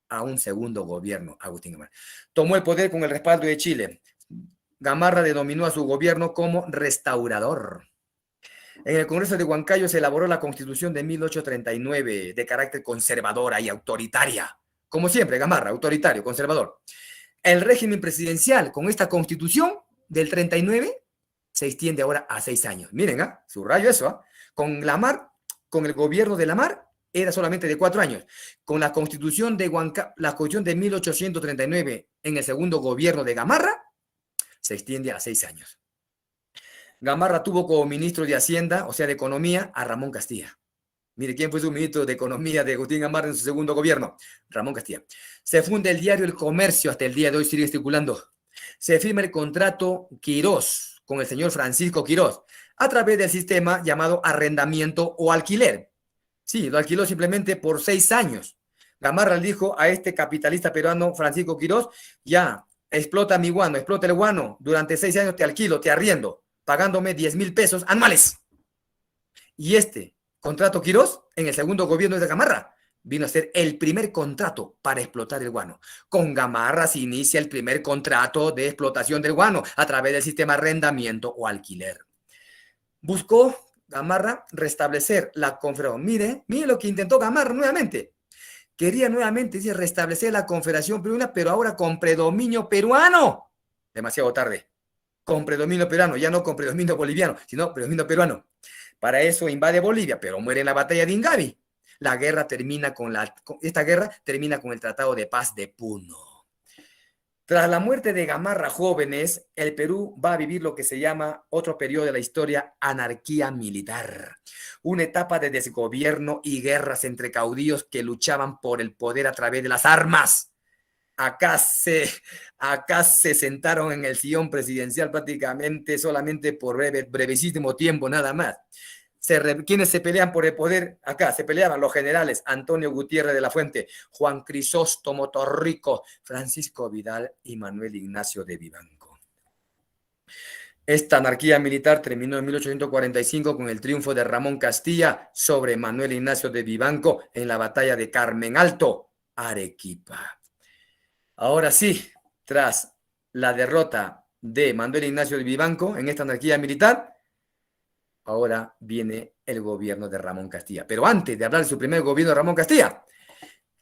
S1: a un segundo gobierno, Agustín Gamarra. Tomó el poder con el respaldo de Chile. Gamarra denominó a su gobierno como restaurador. En el Congreso de Huancayo se elaboró la Constitución de 1839, de carácter conservadora y autoritaria. Como siempre, Gamarra, autoritario, conservador. El régimen presidencial con esta Constitución del 39 se extiende ahora a 6 años. Miren, subrayo eso. Con con el gobierno de Lamar, era solamente de 4 años. Con la Constitución de la Constitución de 1839 en el segundo gobierno de Gamarra, se extiende a 6 años. Gamarra tuvo como ministro de Hacienda, o sea, de Economía, a Ramón Castilla. Mire, ¿quién fue su ministro de Economía de Agustín Gamarra en su segundo gobierno? Ramón Castilla. Se funda el diario El Comercio, hasta el día de hoy sigue circulando. Se firma el contrato Quirós con el señor Francisco Quirós a través del sistema llamado arrendamiento o alquiler. Sí, lo alquiló simplemente por 6 años. Gamarra le dijo a este capitalista peruano Francisco Quirós, ya, explota mi guano, explota el guano, durante 6 años te alquilo, te arriendo, pagándome 10,000 pesos anuales. Y este contrato Quirós, en el segundo gobierno de Gamarra, vino a ser el primer contrato para explotar el guano. Con Gamarra se inicia el primer contrato de explotación del guano a través del sistema arrendamiento o alquiler. Buscó Gamarra restablecer la confederación. Mire lo que intentó Gamarra nuevamente. Quería nuevamente restablecer la Confederación Peruana, pero ahora con predominio peruano. Demasiado tarde. Con predominio peruano, ya no con predominio boliviano, sino predominio peruano. Para eso invade Bolivia, pero muere en la batalla de Ingavi. Esta guerra termina con el Tratado de Paz de Puno. Tras la muerte de Gamarra jóvenes, el Perú va a vivir lo que se llama otro periodo de la historia, anarquía militar. Una etapa de desgobierno y guerras entre caudillos que luchaban por el poder a través de las armas. Acá se sentaron en el sillón presidencial prácticamente solamente por brevísimo tiempo nada más. ¿Quiénes se pelean por el poder? Acá se peleaban los generales Antonio Gutiérrez de la Fuente, Juan Crisóstomo Torrico, Francisco Vidal y Manuel Ignacio de Vivanco. Esta anarquía militar terminó en 1845 con el triunfo de Ramón Castilla sobre Manuel Ignacio de Vivanco en la batalla de Carmen Alto, Arequipa. Ahora sí, tras la derrota de Manuel Ignacio de Vivanco en esta anarquía militar, ahora viene el gobierno de Ramón Castilla. Pero antes de hablar de su primer gobierno de Ramón Castilla,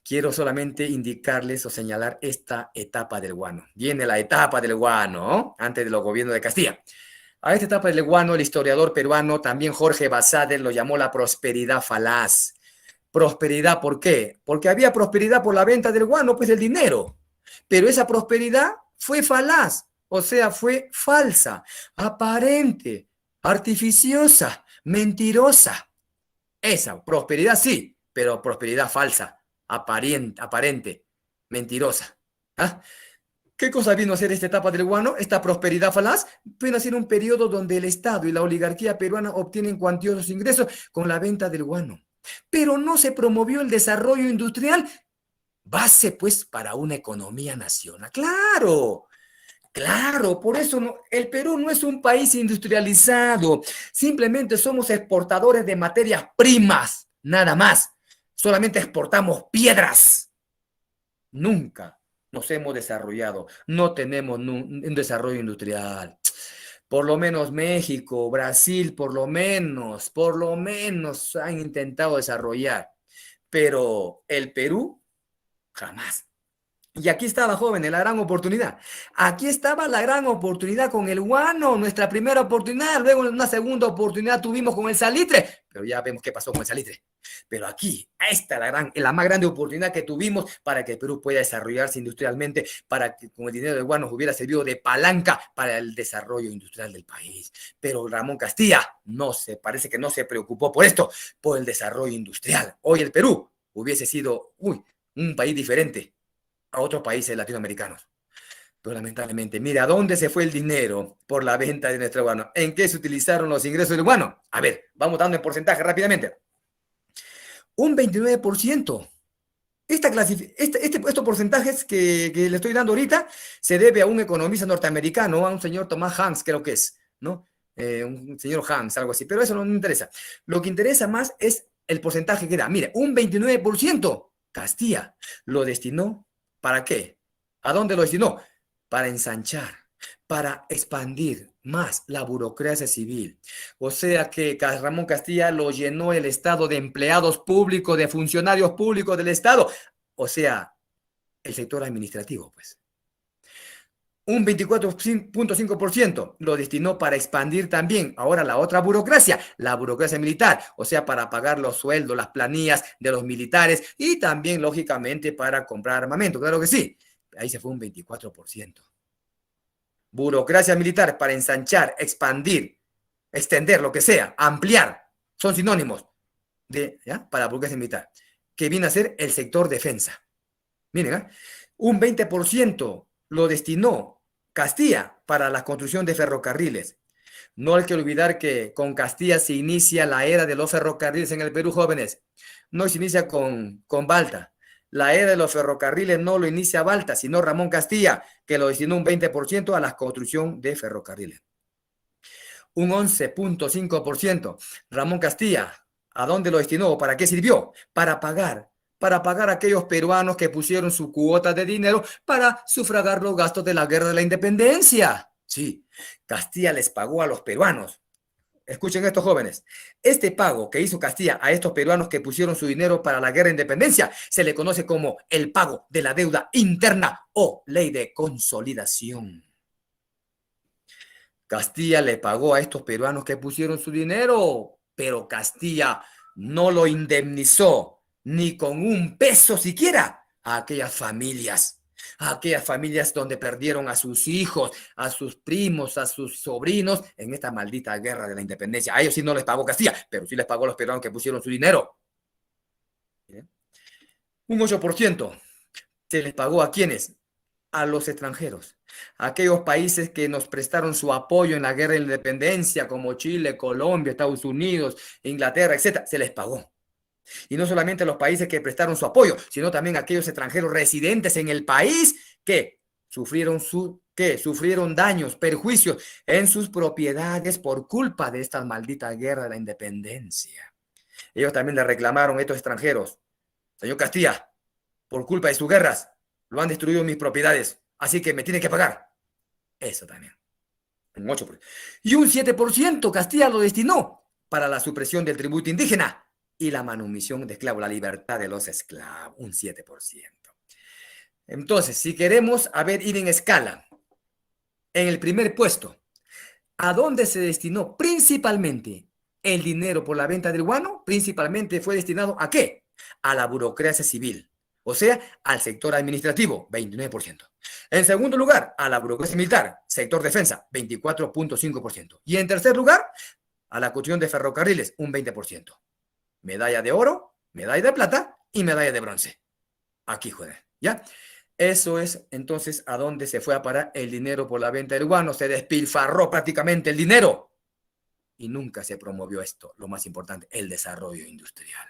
S1: quiero solamente indicarles o señalar esta etapa del guano. Viene la etapa del guano, ¿no? Antes de los gobiernos de Castilla. A esta etapa del guano, el historiador peruano, también Jorge Basadre, lo llamó la prosperidad falaz. Prosperidad, ¿por qué? Porque había prosperidad por la venta del guano, pues el dinero. Pero esa prosperidad fue falaz, o sea, fue falsa, aparente, artificiosa, mentirosa. Esa prosperidad sí, pero prosperidad falsa, aparente, mentirosa. ¿Qué cosa vino a ser esta etapa del guano? Esta prosperidad falaz vino a ser un periodo donde el Estado y la oligarquía peruana obtienen cuantiosos ingresos con la venta del guano. Pero no se promovió el desarrollo industrial, base pues para una economía nacional. ¡Claro! Claro, por eso el Perú no es un país industrializado, simplemente somos exportadores de materias primas, nada más. Solamente exportamos piedras. Nunca nos hemos desarrollado, no tenemos un desarrollo industrial. Por lo menos México, Brasil, por lo menos han intentado desarrollar, pero el Perú jamás. Y aquí estaba, jóvenes, la gran oportunidad. Aquí estaba la gran oportunidad con el guano, nuestra primera oportunidad. Luego una segunda oportunidad tuvimos con el salitre, pero ya vemos qué pasó con el salitre. Pero aquí, esta es la más grande oportunidad que tuvimos para que el Perú pueda desarrollarse industrialmente, para que con el dinero del guano hubiera servido de palanca para el desarrollo industrial del país. Pero Ramón Castilla parece que no se preocupó por esto, por el desarrollo industrial. Hoy el Perú hubiese sido un país diferente a otros países latinoamericanos. Pero lamentablemente, mira, ¿dónde se fue el dinero por la venta de nuestro guano? ¿En qué se utilizaron los ingresos del guano? A ver, vamos dando en porcentaje rápidamente. Un 29%. Estos porcentajes que le estoy dando ahorita se debe a un economista norteamericano, a un señor Thomas Hanks, creo que es, ¿no? Un señor Hanks, algo así, pero eso no me interesa. Lo que interesa más es el porcentaje que da. Mire, un 29%. Castilla lo destinó. ¿Para qué? ¿A dónde lo destinó? Para ensanchar, para expandir más la burocracia civil. O sea que Ramón Castilla lo llenó el Estado de empleados públicos, de funcionarios públicos del Estado. O sea, el sector administrativo, pues. Un 24.5% lo destinó para expandir también ahora la burocracia militar, o sea, para pagar los sueldos, las planillas de los militares y también, lógicamente, para comprar armamento. Claro que sí. Ahí se fue un 24%. Burocracia militar para ensanchar, expandir, extender, lo que sea, ampliar, son sinónimos de, ¿ya? Para burocracia militar, que viene a ser el sector defensa. Miren, ¿eh? Un 20% lo destinó Castilla para la construcción de ferrocarriles. No hay que olvidar que con Castilla se inicia la era de los ferrocarriles en el Perú, jóvenes. No se inicia con Balta. La era de los ferrocarriles no lo inicia Balta, sino Ramón Castilla, que lo destinó un 20% a la construcción de ferrocarriles. Un 11.5%. Ramón Castilla, ¿a dónde lo destinó? ¿Para qué sirvió? Para pagar a aquellos peruanos que pusieron su cuota de dinero para sufragar los gastos de la guerra de la independencia. Sí, Castilla les pagó a los peruanos. Escuchen estos jóvenes. Este pago que hizo Castilla a estos peruanos que pusieron su dinero para la guerra de independencia se le conoce como el pago de la deuda interna o ley de consolidación. Castilla le pagó a estos peruanos que pusieron su dinero, pero Castilla no lo indemnizó ni con un peso siquiera a aquellas familias donde perdieron a sus hijos, a sus primos, a sus sobrinos en esta maldita guerra de la independencia. A ellos sí no les pagó Castilla, pero sí les pagó a los peruanos que pusieron su dinero. Un 8% se les pagó a quienes, a los extranjeros, a aquellos países que nos prestaron su apoyo en la guerra de la independencia, como Chile, Colombia, Estados Unidos, Inglaterra, etcétera, se les pagó. Y no solamente a los países que prestaron su apoyo, sino también a aquellos extranjeros residentes en el país que sufrieron daños, perjuicios en sus propiedades por culpa de esta maldita guerra de la independencia. Ellos también le reclamaron a estos extranjeros: señor Castilla, por culpa de sus guerras, lo han destruido mis propiedades, así que me tienen que pagar. Eso también. Un 8%. Y un 7% Castilla lo destinó para la supresión del tributo indígena y la manumisión de esclavos, la libertad de los esclavos, un 7%. Entonces, si queremos ir en escala, en el primer puesto, ¿a dónde se destinó principalmente el dinero por la venta del guano? Principalmente fue destinado ¿a qué? A la burocracia civil, o sea, al sector administrativo, 29%. En segundo lugar, a la burocracia militar, sector defensa, 24.5%. Y en tercer lugar, a la construcción de ferrocarriles, un 20%. Medalla de oro, medalla de plata y medalla de bronce. Aquí, joder, ¿ya? Eso es entonces a dónde se fue a parar el dinero por la venta del guano. Se despilfarró prácticamente el dinero. Y nunca se promovió esto, lo más importante, el desarrollo industrial.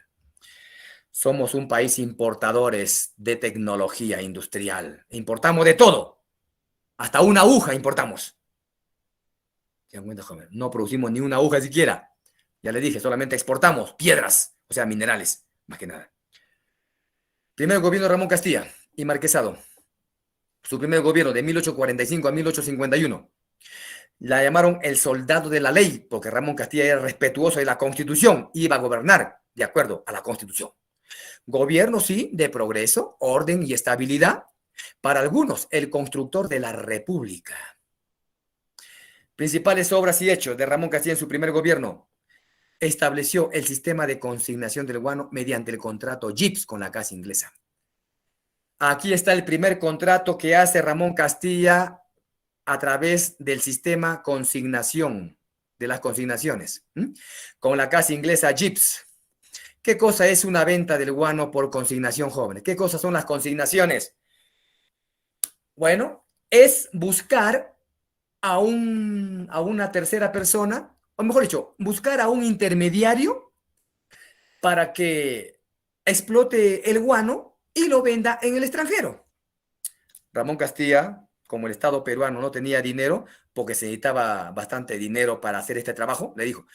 S1: Somos un país importadores de tecnología industrial. Importamos de todo. Hasta una aguja importamos. ¿Se dan cuenta, joven? No producimos ni una aguja siquiera. Ya les dije, solamente exportamos piedras, o sea, minerales, más que nada. Primer gobierno de Ramón Castilla y Marquesado. Su primer gobierno de 1845 a 1851. La llamaron el soldado de la ley, porque Ramón Castilla era respetuoso de la Constitución, iba a gobernar de acuerdo a la Constitución. Gobierno, sí, de progreso, orden y estabilidad. Para algunos, el constructor de la República. Principales obras y hechos de Ramón Castilla en su primer gobierno. Estableció el sistema de consignación del guano mediante el contrato GIPS con la Casa Inglesa. Aquí está el primer contrato que hace Ramón Castilla a través del sistema consignación, de las consignaciones, con la Casa Inglesa GIPS. ¿Qué cosa es una venta del guano por consignación, jóvenes? ¿Qué cosas son las consignaciones? Bueno, es buscar a una tercera persona, o mejor dicho, buscar a un intermediario para que explote el guano y lo venda en el extranjero. Ramón Castilla, como el Estado peruano no tenía dinero, porque se necesitaba bastante dinero para hacer este trabajo, le dijo,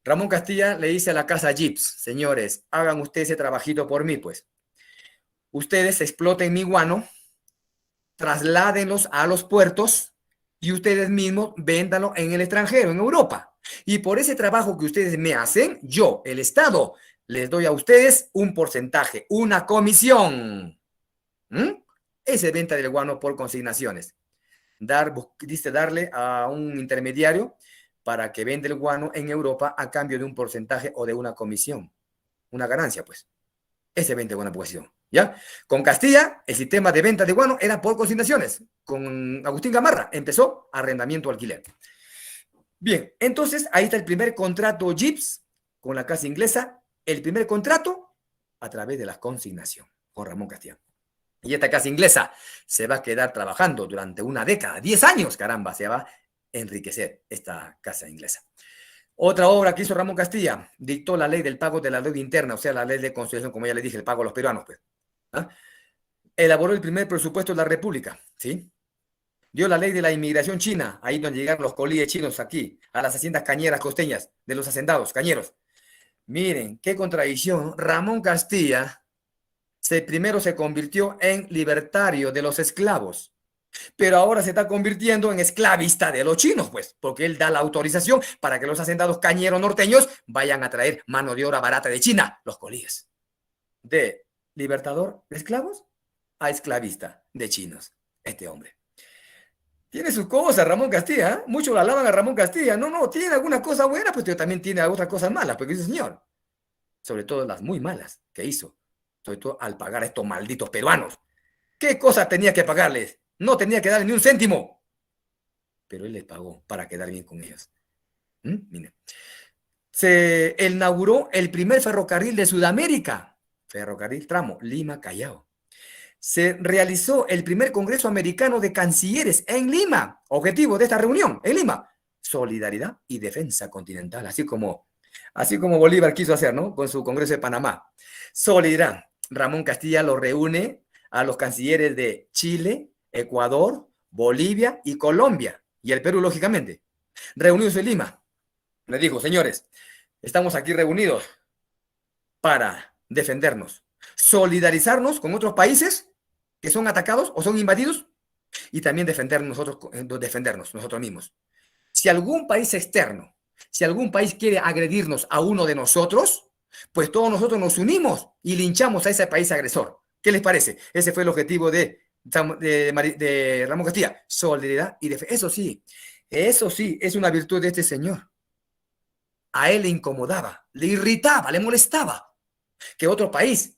S1: Ramón Castilla le dice a la casa GIPS, señores, hagan ustedes ese trabajito por mí, pues. Ustedes exploten mi guano, trasládenlos a los puertos y ustedes mismos véndanlo en el extranjero, en Europa. Y por ese trabajo que ustedes me hacen, yo, el Estado, les doy a ustedes un porcentaje, una comisión. ¿Mm? Esa es venta del guano por consignaciones. Dice darle a un intermediario para que venda el guano en Europa a cambio de un porcentaje o de una comisión. Una ganancia, pues. Ese venta de guano por consignación. ¿Ya? Con Castilla, el sistema de venta de guano era por consignaciones. Con Agustín Gamarra empezó arrendamiento alquiler. Bien, entonces ahí está el primer contrato GIPS con la casa inglesa. El primer contrato a través de la consignación con Ramón Castilla. Y esta casa inglesa se va a quedar trabajando durante una década, 10 años, caramba, se va a enriquecer esta casa inglesa. Otra obra que hizo Ramón Castilla, dictó la ley del pago de la deuda interna, o sea, la ley de conciliación, como ya le dije, el pago a los peruanos, pues. ¿Ah? Elaboró el primer presupuesto de la República, ¿sí? Dio la ley de la inmigración china, ahí donde llegaron los colíes chinos aquí, a las haciendas cañeras costeñas de los hacendados, cañeros. Miren, qué contradicción. Ramón Castilla primero se convirtió en libertario de los esclavos, pero ahora se está convirtiendo en esclavista de los chinos, pues, porque él da la autorización para que los hacendados cañeros norteños vayan a traer mano de obra barata de China, los colíes. De libertador de esclavos a esclavista de chinos, este hombre. Tiene sus cosas, Ramón Castilla, ¿eh? Muchos lo alaban a Ramón Castilla. No, tiene alguna cosa buena, pues también tiene otras cosas malas, porque dice señor. Sobre todo las muy malas que hizo. Sobre todo al pagar a estos malditos peruanos. ¿Qué cosa tenía que pagarles? No tenía que darle ni un céntimo. Pero él les pagó para quedar bien con ellos. Miren. Se inauguró el primer ferrocarril de Sudamérica. Ferrocarril tramo Lima-Callao. Se realizó el primer Congreso Americano de Cancilleres en Lima. Objetivo de esta reunión en Lima: solidaridad y defensa continental, así como Bolívar quiso hacer, ¿no? Con su Congreso de Panamá. Solidaridad. Ramón Castilla lo reúne a los cancilleres de Chile, Ecuador, Bolivia y Colombia, y el Perú, lógicamente. Reunidos en Lima. Le dijo, señores, estamos aquí reunidos para defendernos, solidarizarnos con otros países que son atacados o son invadidos, y también defendernos nosotros mismos. Si algún país externo, si algún país quiere agredirnos a uno de nosotros, pues todos nosotros nos unimos y linchamos a ese país agresor. ¿Qué les parece? Ese fue el objetivo de Ramón Castilla. Solidaridad y defensa. Eso sí, es una virtud de este señor. A él le incomodaba, le irritaba, le molestaba que otro país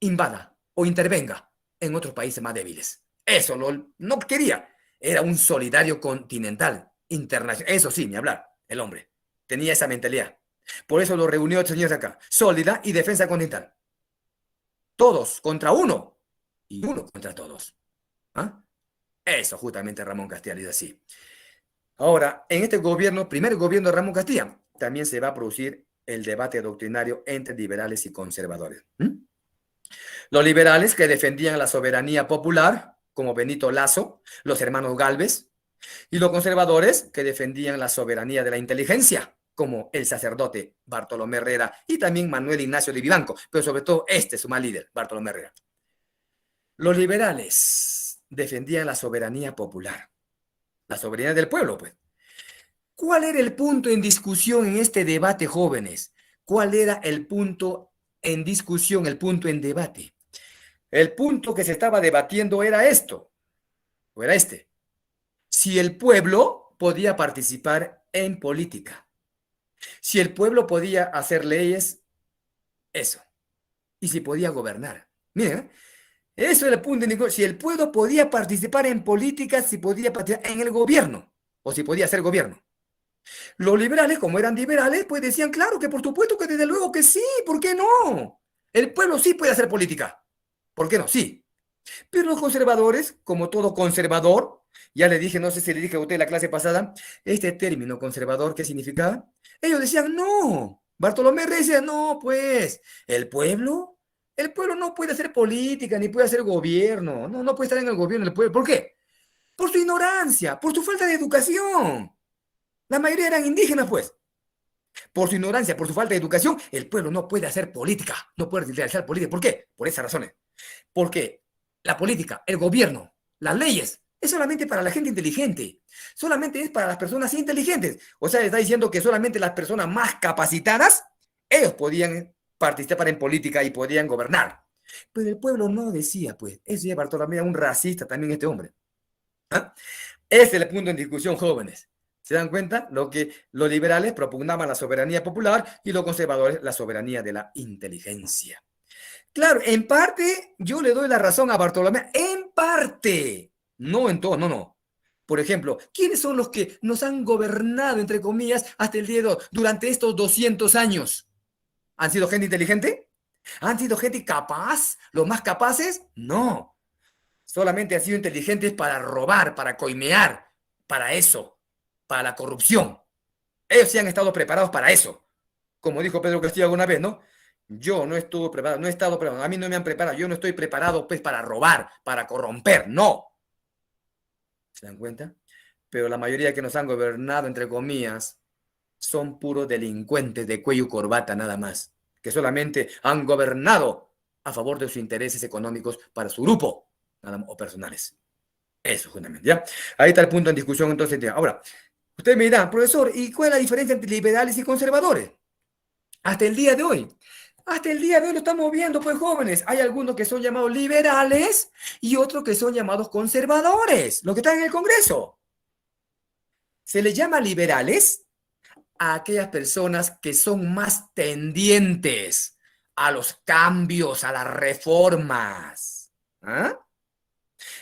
S1: invada o intervenga en otros países más débiles. Eso no quería. Era un solidario continental, internacional. Eso sí, ni hablar, el hombre. Tenía esa mentalidad. Por eso lo reunió el señor acá. Solidaridad y defensa continental. Todos contra uno y uno contra todos. ¿Ah? Eso justamente Ramón Castilla dice así. Ahora, en este gobierno, primer gobierno de Ramón Castilla, también se va a producir el debate doctrinario entre liberales y conservadores. Los liberales, que defendían la soberanía popular, como Benito Lazo, los hermanos Gálvez, y los conservadores, que defendían la soberanía de la inteligencia, como el sacerdote Bartolomé Herrera y también Manuel Ignacio de Vivanco, pero sobre todo su más líder, Bartolomé Herrera. Los liberales defendían la soberanía popular, la soberanía del pueblo, pues. ¿Cuál era el punto en discusión en este debate, jóvenes? ¿Cuál era el punto en discusión, el punto en debate? El punto que se estaba debatiendo era esto, o era este. Si el pueblo podía participar en política, si el pueblo podía hacer leyes, eso, y si podía gobernar. Miren, eso era el punto de discusión. Si el pueblo podía participar en política, si podía participar en el gobierno, o si podía hacer gobierno. Los liberales, como eran liberales, pues decían, claro, que por supuesto que desde luego que sí, ¿por qué no? El pueblo sí puede hacer política. ¿Por qué no? Sí. Pero los conservadores, como todo conservador, ya le dije, no sé si le dije a usted en la clase pasada, este término conservador, ¿qué significaba? Ellos decían, no. Bartolomé Reyes decía, no, pues, el pueblo no puede hacer política, ni puede hacer gobierno, no puede estar en el gobierno del pueblo. ¿Por qué? Por su ignorancia, por su falta de educación. La mayoría eran indígenas, pues. Por su ignorancia, por su falta de educación, el pueblo no puede hacer política, no puede realizar política. ¿Por qué? Por esas razones. Porque la política, el gobierno, las leyes, es solamente para la gente inteligente. Solamente es para las personas inteligentes. O sea, está diciendo que solamente las personas más capacitadas, ellos podían participar en política y podían gobernar. Pero el pueblo no decía, pues. Eso ya Bartolomé, un racista también este hombre. ¿Ah? Ese es el punto en discusión, jóvenes. ¿Se dan cuenta? Lo que los liberales propugnaban la soberanía popular y los conservadores la soberanía de la inteligencia. Claro, en parte yo le doy la razón a Bartolomé, en parte, no en todo, no, no. Por ejemplo, ¿quiénes son los que nos han gobernado, entre comillas, hasta el día de hoy, durante estos 200 años? ¿Han sido gente inteligente? ¿Han sido gente capaz? ¿Los más capaces? No. Solamente han sido inteligentes para robar, para coimear, para eso, para la corrupción. Ellos sí han estado preparados para eso. Como dijo Pedro Castillo alguna vez, ¿no? Yo no estuve preparado, no he estado preparado, a mí no me han preparado, yo no estoy preparado pues para robar, para corromper, no. ¿Se dan cuenta? Pero la mayoría que nos han gobernado, entre comillas, son puros delincuentes de cuello y corbata nada más, que solamente han gobernado a favor de sus intereses económicos para su grupo o personales. Eso, justamente, ¿ya? Ahí está el punto en discusión entonces. Ahora, usted me dirá, profesor, ¿y cuál es la diferencia entre liberales y conservadores? Hasta el día de hoy. Hasta el día de hoy lo estamos viendo, pues jóvenes. Hay algunos que son llamados liberales y otros que son llamados conservadores, los que están en el Congreso. Se les llama liberales a aquellas personas que son más tendientes a los cambios, a las reformas. ¿Ah?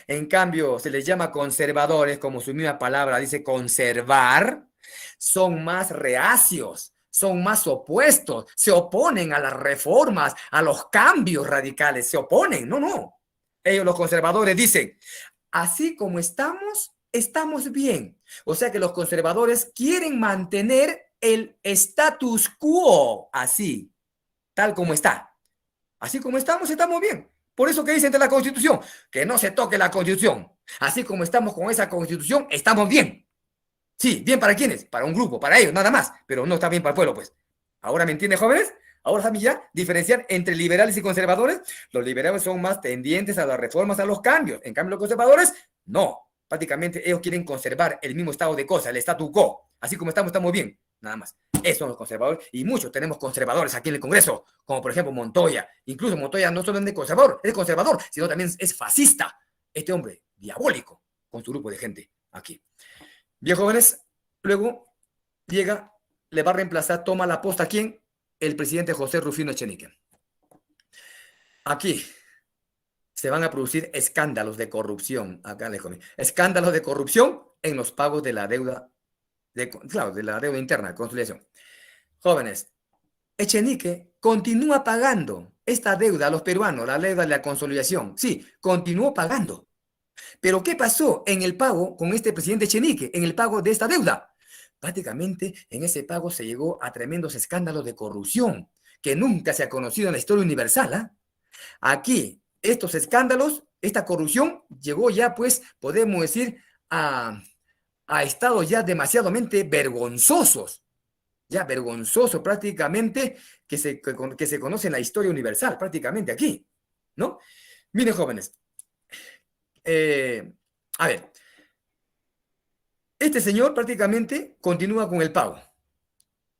S1: En cambio, se les llama conservadores, como su misma palabra dice conservar, son más reacios, son más opuestos, se oponen a las reformas, a los cambios radicales, se oponen. No, no. Ellos, los conservadores, dicen, así como estamos, estamos bien. O sea que los conservadores quieren mantener el status quo así, tal como está. Así como estamos, estamos bien. Por eso que dice entre la Constitución, que no se toque la Constitución. Así como estamos con esa Constitución, estamos bien. Sí, bien para quiénes, para un grupo, para ellos, nada más, pero no está bien para el pueblo, pues. ¿Ahora me entienden, jóvenes? Ahora saben ya diferenciar entre liberales y conservadores. Los liberales son más tendientes a las reformas, a los cambios. En cambio, los conservadores, no. Prácticamente ellos quieren conservar el mismo estado de cosas, el statu quo. Así como estamos, estamos bien, nada más. Esos son los conservadores y muchos tenemos conservadores aquí en el Congreso, como por ejemplo Montoya. Incluso Montoya no solo es conservador, sino también es fascista. Este hombre, diabólico, con su grupo de gente aquí. Bien, jóvenes, luego llega, le va a reemplazar, toma la posta, ¿quién? El presidente José Rufino Echenique. Aquí se van a producir escándalos de corrupción, acá les comí, escándalos de corrupción en los pagos de la deuda, claro, de la deuda interna, consolidación. Jóvenes, Echenique continúa pagando esta deuda a los peruanos, la deuda de la consolidación. Sí, continuó pagando. Pero ¿qué pasó en el pago con este presidente Echenique, en el pago de esta deuda? Prácticamente en ese pago se llegó a tremendos escándalos de corrupción que nunca se ha conocido en la historia universal. ¿Eh? Aquí, estos escándalos, esta corrupción llegó ya, pues, podemos decir, a estados ya demasiadamente vergonzosos. Ya vergonzoso prácticamente que se conoce en la historia universal, prácticamente aquí, ¿no? Miren, jóvenes, a ver, este señor prácticamente continúa con el pago.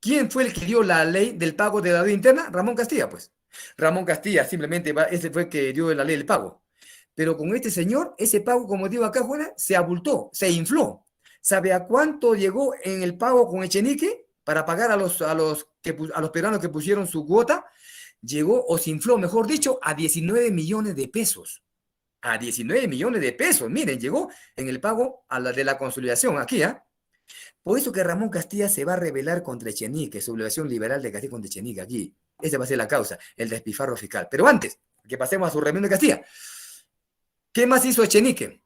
S1: ¿Quién fue el que dio la ley del pago de la deuda interna? Ramón Castilla, pues. Ramón Castilla simplemente ese fue el que dio la ley del pago. Pero con este señor, ese pago, como digo acá, Juana, se abultó, se infló. ¿Sabe a cuánto llegó en el pago con Echenique para pagar a los peruanos que pusieron su cuota? Llegó o se infló, mejor dicho, a 19 millones de pesos. A 19 millones de pesos. Miren, llegó en el pago a la de la consolidación aquí, ¿ah? Por eso que Ramón Castilla se va a rebelar contra Echenique, sublevación liberal de Castilla contra Echenique aquí. Esa va a ser la causa, el despilfarro fiscal. Pero antes, que pasemos a su reunión de Castilla. ¿Qué más hizo Echenique?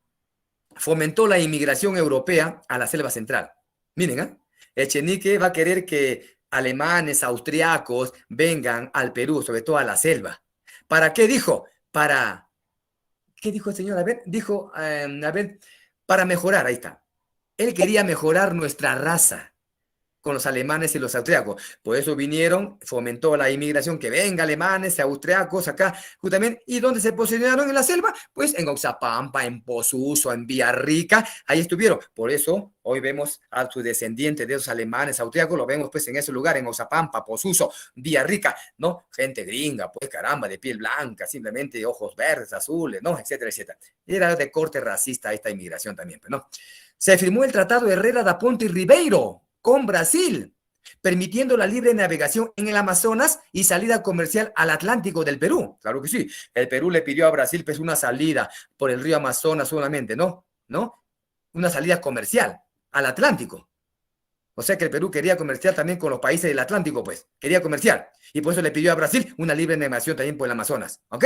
S1: Fomentó la inmigración europea a la selva central. Miren, ¿eh? Echenique va a querer que alemanes, austriacos vengan al Perú, sobre todo a la selva. ¿Para qué dijo? ¿Qué dijo el señor? A ver, dijo, para mejorar, ahí está. Él quería mejorar nuestra raza. con los alemanes y los austriacos. Por eso vinieron, fomentó la inmigración, que venga alemanes, austriacos acá, justamente. ¿Y dónde se posicionaron en la selva? Pues en Oxapampa, en Posuso, en Villarrica, ahí estuvieron. Por eso hoy vemos a sus descendientes de esos alemanes, austriacos, lo vemos pues en ese lugar, en Oxapampa, Posuso, Villarrica, ¿no? Gente gringa, pues caramba, de piel blanca, simplemente de ojos verdes, azules, ¿no? Etcétera, etcétera. Era de corte racista esta inmigración también, pues, ¿no? Se firmó el Tratado Herrera da Ponte y Ribeiro con Brasil, permitiendo la libre navegación en el Amazonas y salida comercial al Atlántico del Perú. Claro que sí. El Perú le pidió a Brasil pues una salida por el río Amazonas solamente, ¿no? ¿No? Una salida comercial al Atlántico. O sea que el Perú quería comerciar también con los países del Atlántico, pues. Quería comerciar. Y por eso le pidió a Brasil una libre navegación también por el Amazonas. ¿Ok?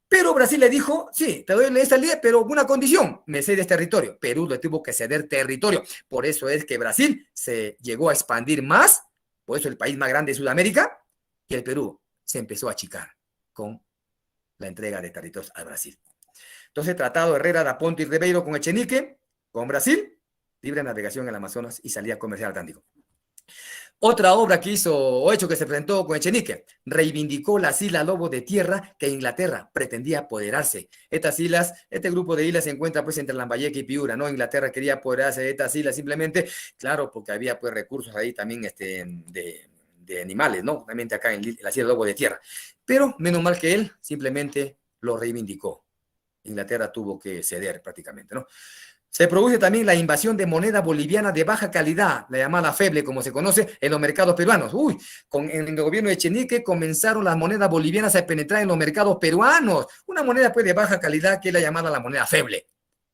S1: Pero Brasil le dijo, sí, te doy esa libre, pero una condición, me cedes territorio. Perú le tuvo que ceder territorio. Por eso es que Brasil se llegó a expandir más, por eso el país más grande de Sudamérica, y el Perú se empezó a achicar con la entrega de territorios a Brasil. Entonces, Tratado Herrera da Ponte y Ribeiro con Echenique, con Brasil, libre navegación en el Amazonas y salida comercial atlántico. Otra obra que hizo o hecho que se presentó con Echenique, reivindicó las Islas Lobo de Tierra que Inglaterra pretendía apoderarse. Estas islas, este grupo de islas se encuentra pues entre Lambayeque y Piura, ¿no? Inglaterra quería apoderarse de estas islas simplemente, claro, porque había pues recursos ahí también de animales, ¿no? También acá en las Islas Lobo de Tierra. Pero menos mal que él simplemente lo reivindicó. Inglaterra tuvo que ceder prácticamente, ¿no? Se produce también la invasión de moneda boliviana de baja calidad, la llamada feble, como se conoce, en los mercados peruanos. En el gobierno de Echenique comenzaron las monedas bolivianas a penetrar en los mercados peruanos. Una moneda pues de baja calidad que es la llamada la moneda feble.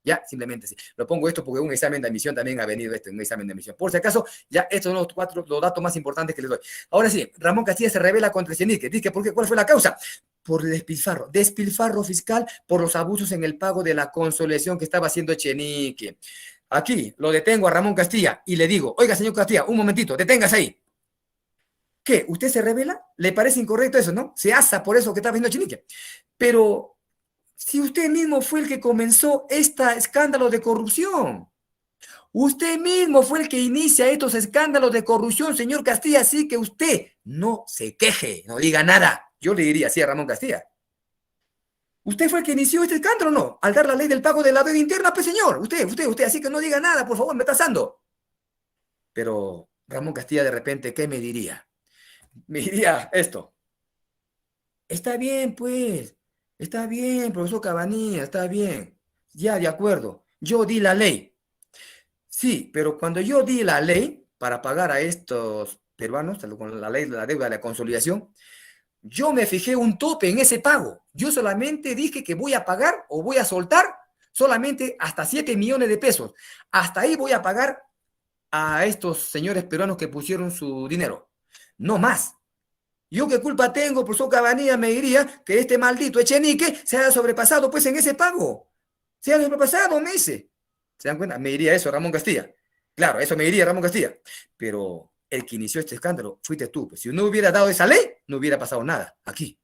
S1: Ya, simplemente sí. Lo pongo esto porque un examen de admisión también ha venido un examen de admisión. Por si acaso, ya estos son los datos más importantes que les doy. Ahora sí, Ramón Castilla se revela contra Echenique. Dice, ¿cuál fue la causa? Por el despilfarro fiscal por los abusos en el pago de la consolidación que estaba haciendo Echenique. Aquí lo detengo a Ramón Castilla y le digo, oiga, señor Castilla, un momentito, deténgase ahí. ¿Qué? ¿Usted se revela? ¿Le parece incorrecto eso, no? Se asa por eso que está haciendo Echenique. Pero si usted mismo fue el que comenzó este escándalo de corrupción. Usted mismo fue el que inicia estos escándalos de corrupción, señor Castilla, así que usted no se queje, no diga nada. Yo le diría así a Ramón Castilla. ¿Usted fue el que inició este escándalo o no? Al dar la ley del pago de la deuda interna, pues señor, usted, así que no diga nada, por favor, me está asando. Pero Ramón Castilla de repente, ¿qué me diría? Me diría esto. Está bien, pues. Está bien, profesor Cabanilla, está bien. Ya, de acuerdo. Yo di la ley. Sí, pero cuando yo di la ley para pagar a estos peruanos, con la ley de la deuda de la consolidación, yo me fijé un tope en ese pago. Yo solamente dije que voy a pagar o voy a soltar solamente hasta 7 millones de pesos. Hasta ahí voy a pagar a estos señores peruanos que pusieron su dinero. No más. ¿Yo qué culpa tengo, profesor Cabanilla? Me diría que este maldito Echenique se haya sobrepasado pues en ese pago. Se haya sobrepasado, me dice. ¿Se dan cuenta? Me diría eso Ramón Castilla. Claro, eso me diría Ramón Castilla. Pero el que inició este escándalo fuiste tú. Pues, si no hubiera dado esa ley, no hubiera pasado nada aquí.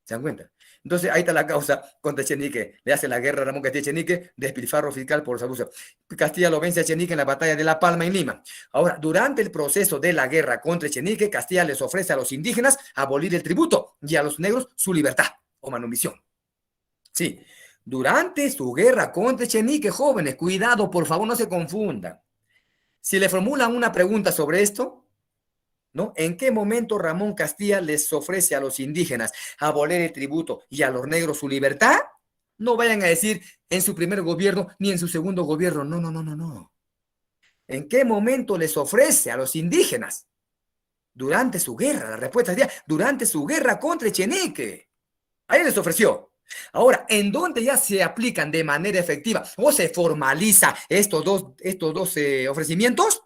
S1: ¿Se dan cuenta? Entonces, ahí está la causa contra Echenique. Le hace la guerra a Ramón Castilla Echenique, despilfarro fiscal por los abusos. Castilla lo vence a Echenique en la batalla de La Palma en Lima. Ahora, durante el proceso de la guerra contra Echenique, Castilla les ofrece a los indígenas abolir el tributo y a los negros su libertad o manumisión. Sí, durante su guerra contra Echenique, jóvenes, cuidado, por favor, no se confundan. Si le formulan una pregunta sobre esto, ¿no? ¿En qué momento Ramón Castilla les ofrece a los indígenas abolir el tributo y a los negros su libertad? No vayan a decir en su primer gobierno ni en su segundo gobierno. No, no, no, no, no. ¿En qué momento les ofrece a los indígenas? Durante su guerra. La respuesta sería durante su guerra contra Echenique. Ahí les ofreció. Ahora, ¿en dónde ya se aplican de manera efectiva o se formaliza estos dos ofrecimientos?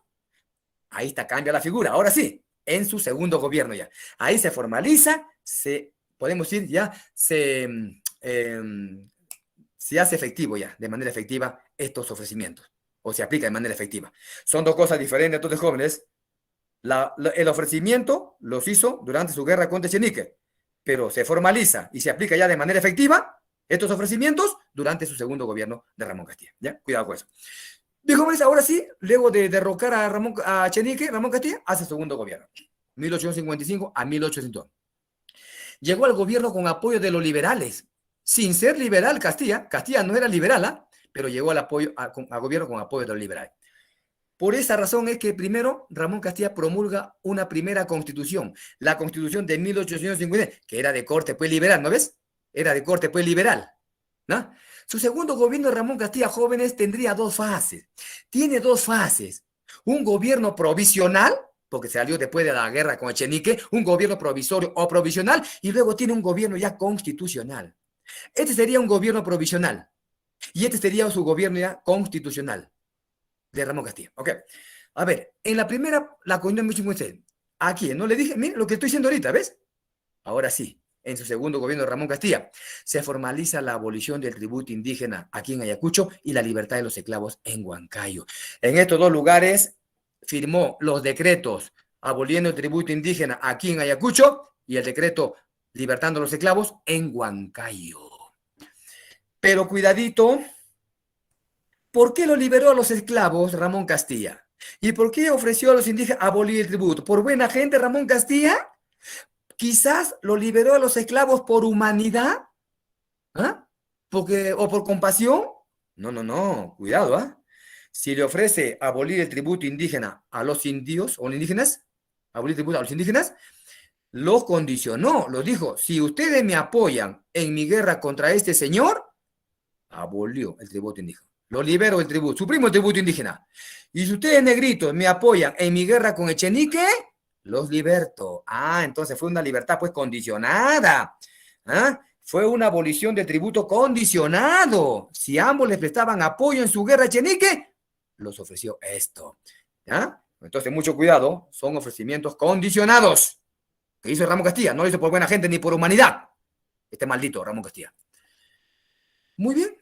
S1: Ahí está, cambia la figura. Ahora sí, en su segundo gobierno ya. Ahí se formaliza, podemos decir ya, se hace efectivo ya, de manera efectiva, estos ofrecimientos. O se aplica de manera efectiva. Son dos cosas diferentes, entonces, jóvenes. El ofrecimiento los hizo durante su guerra contra Echenique, pero se formaliza y se aplica ya de manera efectiva estos ofrecimientos durante su segundo gobierno de Ramón Castilla. ¿Ya? Cuidado con eso. Dijo, "Pues, ahora sí, luego de derrocar a Chenique, Ramón Castilla, hace segundo gobierno, 1855 a 1800. Llegó al gobierno con apoyo de los liberales, sin ser liberal Castilla. Castilla no era liberal, ¿ah? Pero llegó al gobierno con apoyo de los liberales. Por esa razón es que primero Ramón Castilla promulga una primera constitución, la constitución de 1850, que era de corte pues liberal, ¿no ves? Era de corte pues liberal, ¿no? Su segundo gobierno de Ramón Castilla Jóvenes tendría dos fases. Tiene dos fases. Un gobierno provisional, porque salió después de la guerra con Echenique, un gobierno provisorio o provisional, y luego tiene un gobierno ya constitucional. Este sería un gobierno provisional, y este sería su gobierno ya constitucional de Ramón Castilla. Ok. A ver, en la primera, la constitución de 1856. Aquí, ¿no le dije? Miren lo que estoy diciendo ahorita, ¿ves? Ahora sí, en su segundo gobierno de Ramón Castilla, se formaliza la abolición del tributo indígena aquí en Ayacucho y la libertad de los esclavos en Huancayo. En estos dos lugares firmó los decretos aboliendo el tributo indígena aquí en Ayacucho y el decreto libertando a los esclavos en Huancayo. Pero cuidadito, ¿por qué lo liberó a los esclavos Ramón Castilla? ¿Y por qué ofreció a los indígenas abolir el tributo? ¿Por buena gente Ramón Castilla? Quizás lo liberó a los esclavos por humanidad, ¿ah? ¿O por compasión? No, no, no, cuidado, ¿ah? Si le ofrece abolir el tributo indígena a los indios o indígenas, abolir el tributo a los indígenas, los condicionó, los dijo, si ustedes me apoyan en mi guerra contra este señor, abolió el tributo indígena. Lo libero el tributo, suprimo el tributo indígena. Y si ustedes negritos me apoyan en mi guerra con Echenique, los liberto. Ah, entonces fue una libertad pues condicionada. ¿Ah? Fue una abolición del tributo condicionado. Si ambos les prestaban apoyo en su guerra a Echenique, los ofreció esto. ¿Ah? Entonces, mucho cuidado, son ofrecimientos condicionados. ¿Qué hizo Ramón Castilla? No lo hizo por buena gente ni por humanidad. Este maldito Ramón Castilla. Muy bien,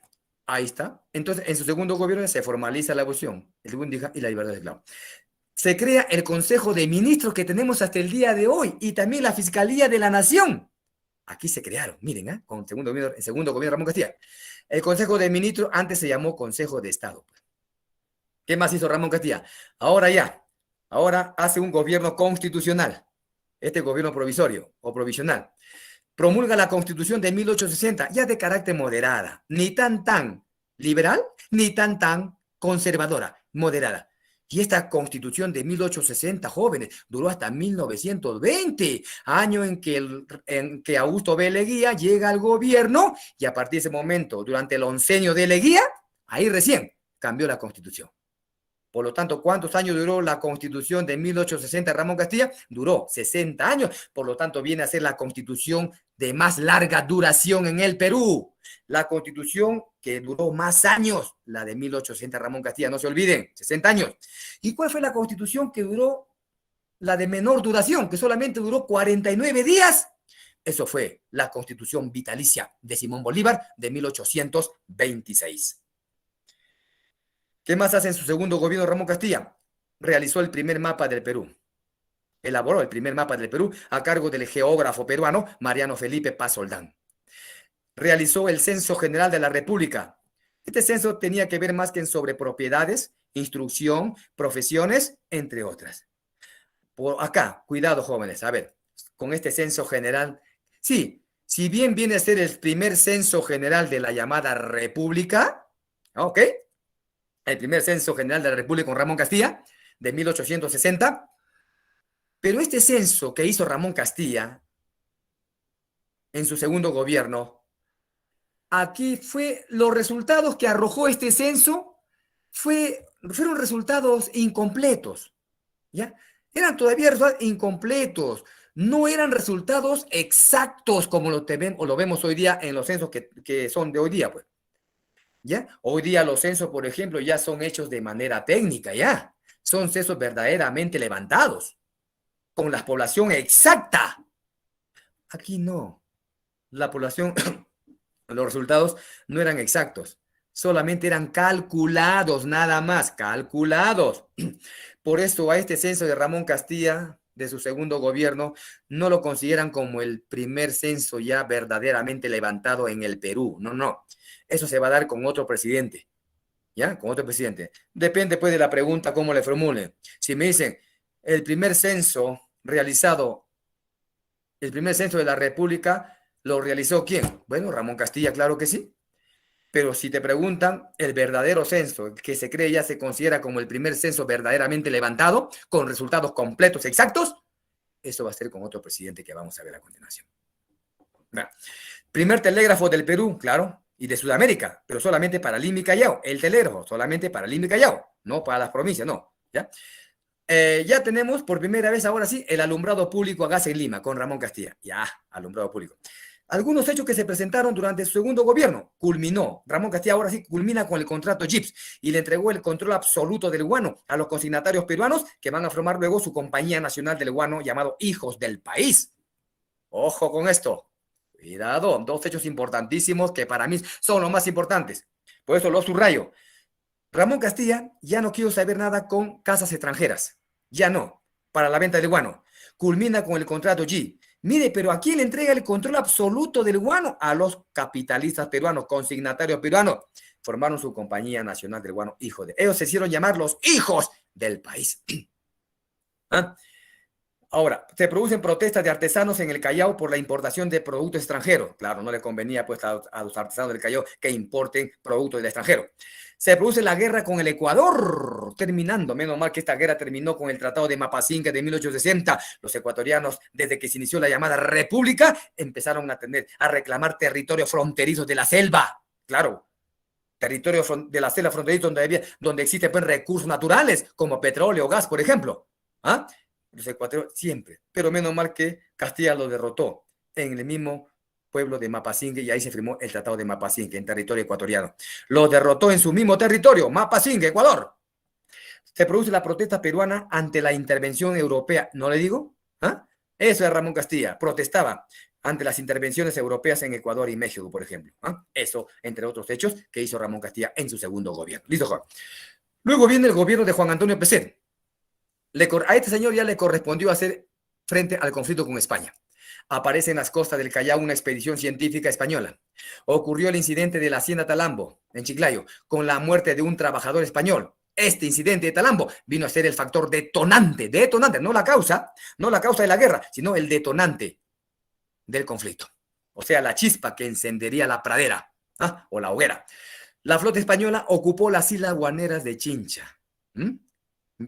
S1: ahí está. Entonces, en su segundo gobierno se formaliza la abolición, el tributo indígena y la libertad de esclavos. Se crea el Consejo de Ministros que tenemos hasta el día de hoy y también la Fiscalía de la Nación. Aquí se crearon, miren, ¿eh? Con el segundo gobierno de Ramón Castilla. El Consejo de Ministros antes se llamó Consejo de Estado. ¿Qué más hizo Ramón Castilla? Ahora hace un gobierno constitucional, este gobierno provisorio o provisional. Promulga la Constitución de 1860, ya de carácter moderada, ni tan liberal, ni tan conservadora, moderada. Y esta Constitución de 1860, jóvenes, duró hasta 1920, año en que Augusto B. Leguía llega al gobierno y a partir de ese momento, durante el oncenio de Leguía, ahí recién cambió la Constitución. Por lo tanto, ¿cuántos años duró la Constitución de 1860 Ramón Castilla? Duró 60 años. Por lo tanto, viene a ser la Constitución de más larga duración en el Perú. La Constitución que duró más años, la de 1860 Ramón Castilla, no se olviden, 60 años. ¿Y cuál fue la Constitución que duró la de menor duración, que solamente duró 49 días? Eso fue la Constitución vitalicia de Simón Bolívar de 1826. ¿Qué más hace en su segundo gobierno Ramón Castilla? Realizó el primer mapa del Perú. Elaboró el primer mapa del Perú a cargo del geógrafo peruano Mariano Felipe Paz Soldán. Realizó el Censo General de la República. Este censo tenía que ver más que sobre propiedades, instrucción, profesiones, entre otras. Por acá, cuidado jóvenes, a ver, con este censo general, sí, si bien viene a ser el primer censo general de la llamada República, ¿ok? El primer censo general de la República con Ramón Castilla, de 1860. Pero este censo que hizo Ramón Castilla en su segundo gobierno, aquí fue los resultados que arrojó este censo, fueron resultados incompletos, ¿ya? Eran todavía resultados incompletos, no eran resultados exactos como lo vemos hoy día en los censos que son de hoy día, pues. ¿Ya? Hoy día los censos, por ejemplo, ya son hechos de manera técnica, ¿ya? Son censos verdaderamente levantados, con la población exacta. Aquí no. La población, los resultados no eran exactos, solamente eran calculados, nada más, calculados. Por eso a este censo de Ramón Castilla, de su segundo gobierno, no lo consideran como el primer censo ya verdaderamente levantado en el Perú. No, no. Eso se va a dar con otro presidente. ¿ya? Con otro presidente. Depende, pues, de la pregunta, cómo le formule. Si me dicen, el primer censo realizado, el primer censo de la República, ¿lo realizó quién? Bueno, Ramón Castilla, claro que sí. Pero si te preguntan, el verdadero censo, el que se cree ya se considera como el primer censo verdaderamente levantado, con resultados completos, exactos, eso va a ser con otro presidente que vamos a ver a continuación. Bueno, primer telégrafo del Perú, claro, y de Sudamérica, pero solamente para Lima y Callao. El telégrafo, solamente para Lima y Callao, no para las provincias, no. ¿Ya? Ya tenemos por primera vez, ahora sí, el alumbrado público a gas en Lima, con Ramón Castilla. Ya, alumbrado público. Algunos hechos que se presentaron durante su segundo gobierno. Culminó. Ramón Castilla ahora sí culmina con el contrato GIPS y le entregó el control absoluto del guano a los consignatarios peruanos que van a formar luego su compañía nacional del guano llamado Hijos del País. Ojo con esto. Cuidado, dos hechos importantísimos que para mí son los más importantes. Por eso lo subrayo. Ramón Castilla ya no quiso saber nada con casas extranjeras. Ya no, para la venta del guano. Culmina con el contrato G. Mire, pero ¿a quién le entrega el control absoluto del guano? A los capitalistas peruanos, consignatarios peruanos. Formaron su compañía nacional del guano, hijo de... Ellos se hicieron llamar los hijos del país. ¿Ah? Ahora, se producen protestas de artesanos en el Callao por la importación de productos extranjeros. Claro, no le convenía pues a los artesanos del Callao que importen productos del extranjero. Se produce la guerra con el Ecuador, terminando, menos mal que esta guerra terminó con el Tratado de Mapasinque de 1860. Los ecuatorianos, desde que se inició la llamada República, empezaron a reclamar territorios fronterizos de la selva. Claro, territorios de la selva fronterizo donde existen pues, recursos naturales como petróleo, gas, por ejemplo. ¿Ah? Los ecuatorianos siempre, pero menos mal que Castilla lo derrotó en el mismo pueblo de Mapasingue y ahí se firmó el Tratado de Mapasingue en territorio ecuatoriano. Lo derrotó en su mismo territorio, Mapasingue, Ecuador. Se produce la protesta peruana ante la intervención europea, ¿no le digo? ¿Ah? Eso es Ramón Castilla, protestaba ante las intervenciones europeas en Ecuador y México, por ejemplo. ¿Ah? Eso, entre otros hechos, que hizo Ramón Castilla en su segundo gobierno. ¿Listo, Juan? Luego viene el gobierno de Juan Antonio Pezet. A este señor ya le correspondió hacer frente al conflicto con España. Aparece en las costas del Callao una expedición científica española. Ocurrió el incidente de la hacienda Talambo, en Chiclayo, con la muerte de un trabajador español. Este incidente de Talambo vino a ser el factor detonante, no la causa de la guerra, sino el detonante del conflicto. O sea, la chispa que encendería la pradera, ¿ah? O la hoguera. La flota española ocupó las islas guaneras de Chincha.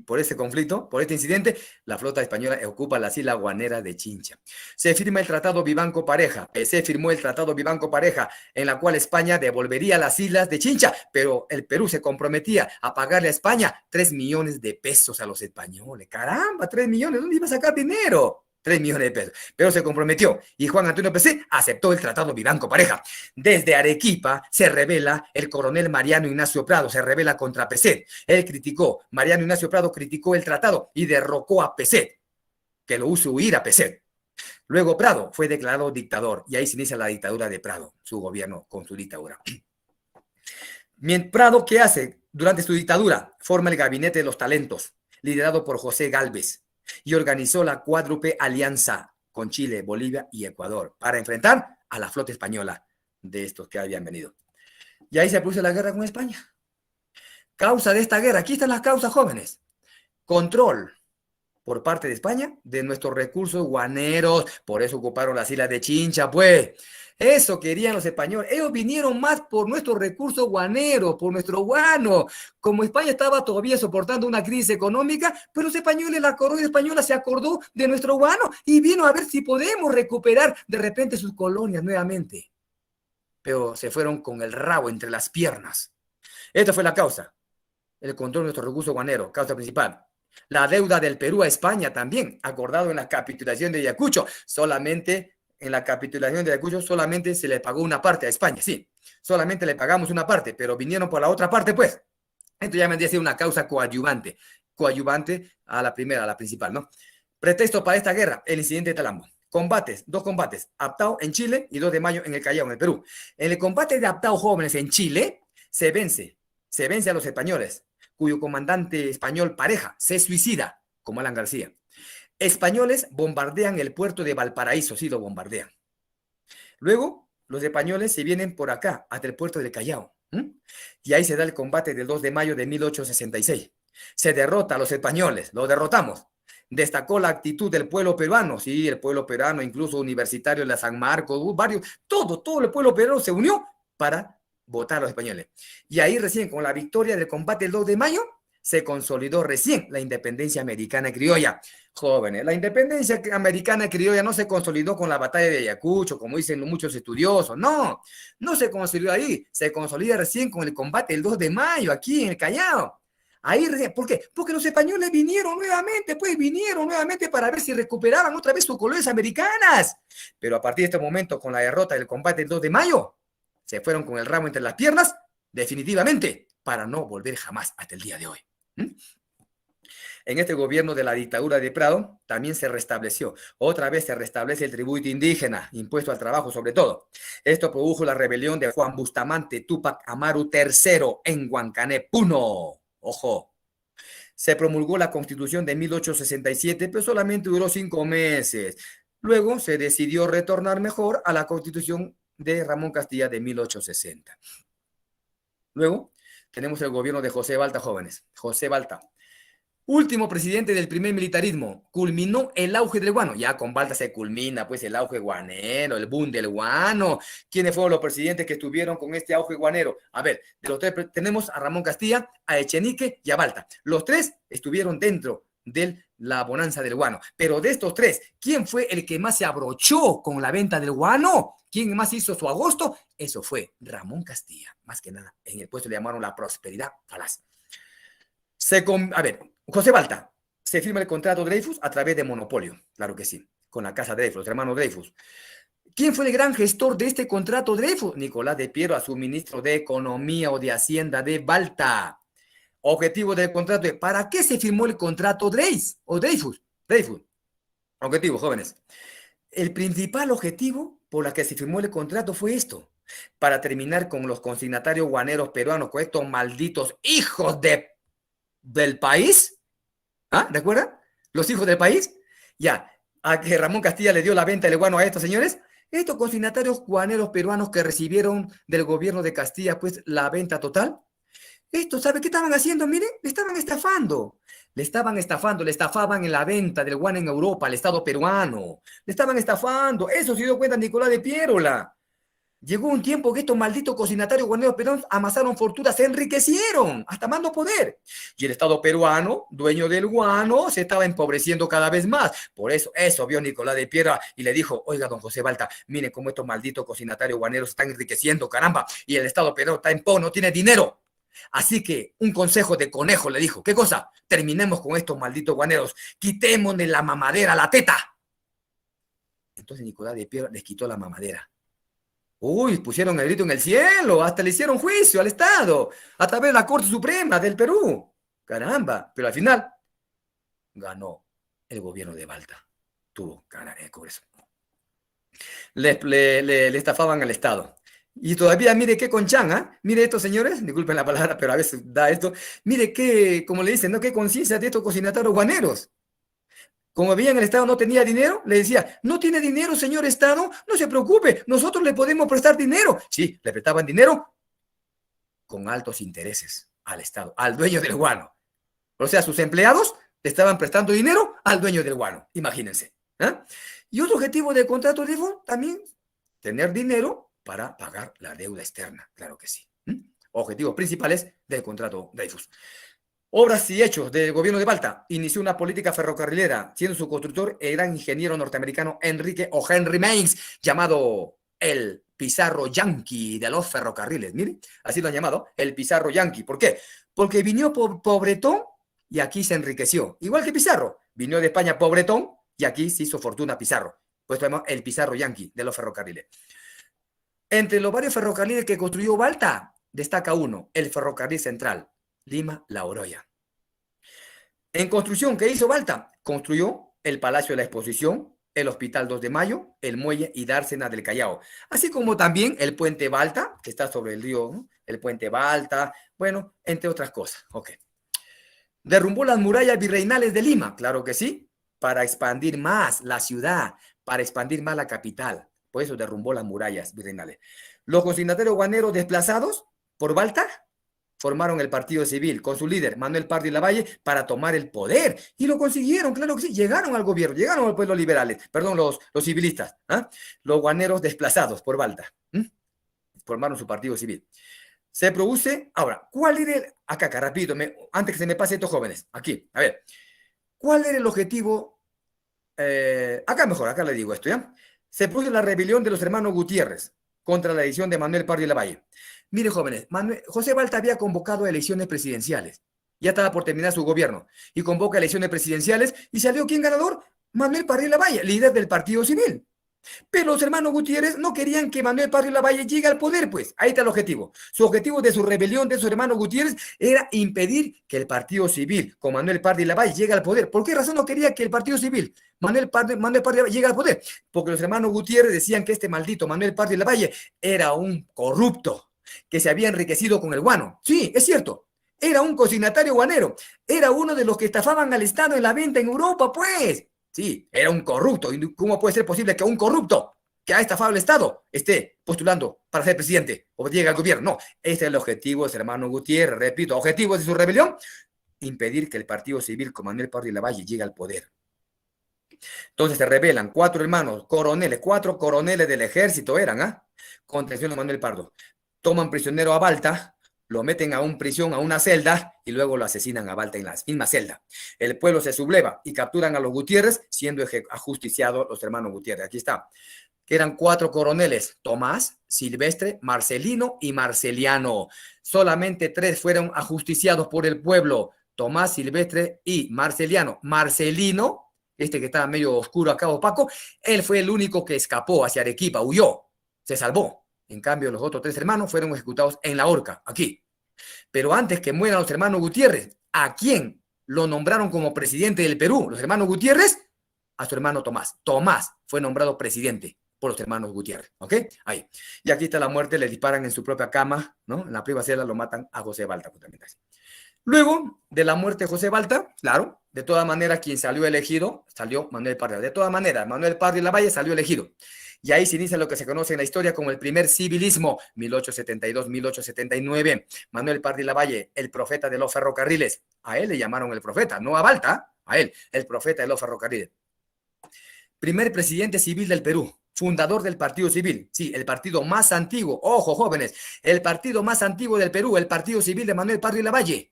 S1: Por este conflicto, por este incidente, la flota española ocupa las islas guaneras de Chincha. Se firma el Tratado Vivanco-Pareja. Se firmó el Tratado Vivanco-Pareja, en la cual España devolvería las islas de Chincha, pero el Perú se comprometía a pagarle a España 3 millones de pesos a los españoles. ¡Caramba! 3 millones, ¿dónde iba a sacar dinero? 3 millones de pesos, pero se comprometió y Juan Antonio Pezet aceptó el Tratado Vivanco-Pareja. Desde Arequipa se revela el coronel Mariano Ignacio Prado, se revela contra Pezet. Mariano Ignacio Prado criticó el tratado y derrocó a Pezet, que lo hizo huir a Pezet. Luego Prado fue declarado dictador y ahí se inicia la dictadura de Prado, su gobierno con su dictadura. Prado, ¿qué hace? Durante su dictadura forma el Gabinete de los Talentos, liderado por José Gálvez, y organizó la cuádruple alianza con Chile, Bolivia y Ecuador para enfrentar a la flota española de estos que habían venido. Y ahí se produce la guerra con España. Causa de esta guerra, aquí están las causas, jóvenes. Control por parte de España de nuestros recursos guaneros, por eso ocuparon las islas de Chincha, pues. Eso querían los españoles. Ellos vinieron más por nuestros recursos guaneros, por nuestro guano. Como España estaba todavía soportando una crisis económica, pues los españoles, la corona española se acordó de nuestro guano y vino a ver si podemos recuperar de repente sus colonias nuevamente. Pero se fueron con el rabo entre las piernas. Esta fue la causa. El control de nuestros recursos guaneros, causa principal. La deuda del Perú a España también, acordado en la capitulación de Ayacucho. En la capitulación de Ayacucho solamente se le pagó una parte a España, sí. Solamente le pagamos una parte, pero vinieron por la otra parte, pues. Esto ya vendría a ser una causa coadyuvante a la primera, a la principal, ¿no? Pretexto para esta guerra, el incidente de Talambo. Dos combates, Aptao en Chile y 2 de mayo en el Callao, en el Perú. En el combate de Aptao jóvenes en Chile, se vence a los españoles, cuyo comandante español Pareja se suicida, como Alan García. Españoles bombardean el puerto de Valparaíso, sí lo bombardean. Luego, los españoles se vienen por acá, hasta el puerto del Callao. ¿Mm? Y ahí se da el combate del 2 de mayo de 1866. Se derrota a los españoles, lo derrotamos. Destacó la actitud del pueblo peruano, sí, el pueblo peruano, incluso universitario de la San Marcos, varios, todo el pueblo peruano se unió para votar a los españoles. Y ahí recién, con la victoria del combate del 2 de mayo, se consolidó recién la independencia americana y criolla. Jóvenes, la independencia americana y criolla no se consolidó con la batalla de Ayacucho, como dicen muchos estudiosos, no se consolidó ahí, se consolida recién con el combate del 2 de mayo, aquí en el Callao. Ahí, ¿por qué? Porque los españoles vinieron nuevamente para ver si recuperaban otra vez sus colonias americanas. Pero a partir de este momento, con la derrota del combate del 2 de mayo, se fueron con el ramo entre las piernas, definitivamente, para no volver jamás hasta el día de hoy. ¿Mm? En este gobierno de la dictadura de Prado también se restableció. Otra vez se restablece el tributo indígena, impuesto al trabajo sobre todo. Esto produjo la rebelión de Juan Bustamante Tupac Amaru III en Huancané, Puno. Ojo. Se promulgó la Constitución de 1867, pero solamente duró 5 meses. Luego se decidió retornar mejor a la Constitución de Ramón Castilla de 1860. Luego tenemos el gobierno de José Balta, jóvenes. José Balta, último presidente del primer militarismo, culminó el auge del guano. Ya con Balta se culmina pues el auge guanero, el boom del guano. ¿Quiénes fueron los presidentes que estuvieron con este auge guanero? A ver, de los tres tenemos a Ramón Castilla, a Echenique y a Balta. Los tres estuvieron dentro de la bonanza del guano. Pero de estos tres, ¿quién fue el que más se abrochó con la venta del guano? ¿Quién más hizo su agosto? Eso fue Ramón Castilla. Más que nada, en el puesto le llamaron la prosperidad falaz. A ver, José Balta, se firma el contrato Dreyfus a través de monopolio, claro que sí, con la casa Dreyfus, los hermanos Dreyfus. ¿Quién fue el gran gestor de este contrato Dreyfus? Nicolás de Piero, a su ministro de Economía o de Hacienda de Balta. Objetivo del contrato, ¿para qué se firmó el contrato Dreyfus? Dreyfus. Objetivo, jóvenes. El principal objetivo por el que se firmó el contrato fue esto, para terminar con los consignatarios guaneros peruanos, con estos malditos hijos del país. ¿Ah? ¿De acuerdo? Los hijos del país. Ya, a que Ramón Castilla le dio la venta del guano a estos señores. Estos consignatarios guaneros peruanos que recibieron del gobierno de Castilla, pues, la venta total. Estos, ¿sabe qué estaban haciendo? Mire, le estaban estafando. Le estafaban en la venta del guano en Europa, al Estado peruano. Le estaban estafando. Eso se dio cuenta Nicolás de Piérola. Llegó un tiempo que estos malditos cocinatarios guaneros peruanos amasaron fortunas, se enriquecieron, hasta más no poder. Y el Estado peruano, dueño del guano, se estaba empobreciendo cada vez más. Por eso vio Nicolás de Piedra y le dijo, oiga, don José Balta, miren cómo estos malditos cocinatarios guaneros están enriqueciendo, caramba, y el Estado peruano está en po, no tiene dinero. Así que un consejo de conejo le dijo, ¿qué cosa? Terminemos con estos malditos guaneros, quitémosle la mamadera a la teta. Entonces Nicolás de Piedra les quitó la mamadera. Uy, pusieron el grito en el cielo, hasta le hicieron juicio al Estado, a través de la Corte Suprema del Perú. Caramba, pero al final ganó el gobierno de Balta. Tuvo ganar el Congreso. Le estafaban al Estado. Y todavía, mire qué conchan, ¿ah? Mire estos señores, disculpen la palabra, pero a veces da esto. Mire qué, como le dicen, ¿no? Qué conciencia de estos cocinatarios guaneros. Como veían el Estado no tenía dinero, le decía, no tiene dinero, señor Estado, no se preocupe, nosotros le podemos prestar dinero. Sí, le prestaban dinero con altos intereses al Estado, al dueño del guano. O sea, sus empleados le estaban prestando dinero al dueño del guano, imagínense. ¿Eh? Y otro objetivo del contrato de Dreyfus también, tener dinero para pagar la deuda externa, claro que sí. Objetivos principales del contrato Dreyfus. Obras y hechos del gobierno de Balta. Inició una política ferrocarrilera, siendo su constructor el gran ingeniero norteamericano Enrique o Henry Mains, llamado el Pizarro Yankee de los ferrocarriles. Miren, así lo han llamado, el Pizarro Yankee. ¿Por qué? Porque vino pobretón y aquí se enriqueció. Igual que Pizarro, vino de España pobretón y aquí se hizo fortuna Pizarro. Pues llamamos el Pizarro Yankee de los ferrocarriles. Entre los varios ferrocarriles que construyó Balta, destaca uno, el ferrocarril central, Lima-La Oroya. En construcción, ¿qué hizo Balta? Construyó el Palacio de la Exposición, el Hospital 2 de Mayo, el Muelle y Dársena del Callao, así como también el Puente Balta, que está sobre el río, ¿no? El Puente Balta, bueno, entre otras cosas. Ok. Derrumbó las murallas virreinales de Lima, claro que sí, para expandir más la ciudad, para expandir más la capital. Por eso derrumbó las murallas virreinales. Los consignatarios guaneros desplazados por Balta, formaron el Partido Civil con su líder, Manuel Pardo y Lavalle, para tomar el poder. Y lo consiguieron, claro que sí. Llegaron al gobierno, llegaron al pueblo liberales, perdón, los civilistas, ¿ah? Los guaneros desplazados por Balta. Formaron su Partido Civil. Se produce, ahora, ¿cuál era el, acá, rapidito, antes que se me pase estos jóvenes, aquí, a ver, ¿cuál era el objetivo? Acá mejor, acá le digo esto, ¿ya? Se produce la rebelión de los hermanos Gutiérrez contra la edición de Manuel Pardo y Lavalle. Mire, jóvenes, José Balta había convocado a elecciones presidenciales. Ya estaba por terminar su gobierno. Y convoca elecciones presidenciales y salió ¿quién ganador? Manuel Pardo y Lavalle, líder del Partido Civil. Pero los hermanos Gutiérrez no querían que Manuel Pardo y Lavalle llegue al poder, pues. Ahí está el objetivo. Su objetivo de su rebelión de sus hermanos Gutiérrez era impedir que el Partido Civil con Manuel Pardo y Lavalle llegue al poder. ¿Por qué razón no quería que el Partido Civil, Manuel Pardo y Lavalle llegue al poder? Porque los hermanos Gutiérrez decían que este maldito Manuel Pardo y Lavalle era un corrupto, que se había enriquecido con el guano. Sí, es cierto. Era un consignatario guanero. Era uno de los que estafaban al Estado en la venta en Europa, pues. Sí, era un corrupto. ¿Y cómo puede ser posible que un corrupto que ha estafado al Estado esté postulando para ser presidente o llegue al gobierno? No, ese es el objetivo de ese hermano Gutiérrez. Repito, objetivo de su rebelión, impedir que el Partido Civil con Manuel Pardo y Lavalle llegue al poder. Entonces se rebelan 4 hermanos, coroneles, 4 coroneles del ejército eran, ¿ah? Contra el señor Manuel Pardo. Toman prisionero a Balta, lo meten a una prisión, a una celda, y luego lo asesinan a Balta en la misma celda. El pueblo se subleva y capturan a los Gutiérrez, siendo ajusticiados los hermanos Gutiérrez. Aquí está. Que eran 4 coroneles: Tomás, Silvestre, Marcelino y Marceliano. Solamente 3 fueron ajusticiados por el pueblo: Tomás, Silvestre y Marceliano. Marcelino, este que estaba medio oscuro acá, opaco, él fue el único que escapó hacia Arequipa, huyó, se salvó. En cambio, los otros 3 hermanos fueron ejecutados en la horca, aquí. Pero antes que mueran los hermanos Gutiérrez, ¿a quién lo nombraron como presidente del Perú? Los hermanos Gutiérrez, a su hermano Tomás. Tomás fue nombrado presidente por los hermanos Gutiérrez, ¿ok? Ahí. Y aquí está la muerte, le disparan en su propia cama, ¿no? En la privada celda lo matan a José Balta, justamente así. Luego de la muerte de José Balta, claro, de todas maneras, quien salió elegido, salió Manuel Pardo. De todas maneras, Manuel Pardo y Lavalle salió elegido. Y ahí se inicia lo que se conoce en la historia como el primer civilismo, 1872-1879. Manuel Pardo y Lavalle, el profeta de los ferrocarriles. A él le llamaron el profeta, no a Balta, a él, el profeta de los ferrocarriles. Primer presidente civil del Perú, fundador del Partido Civil. Sí, el partido más antiguo, ojo jóvenes, el partido más antiguo del Perú, el Partido Civil de Manuel Pardo y Lavalle.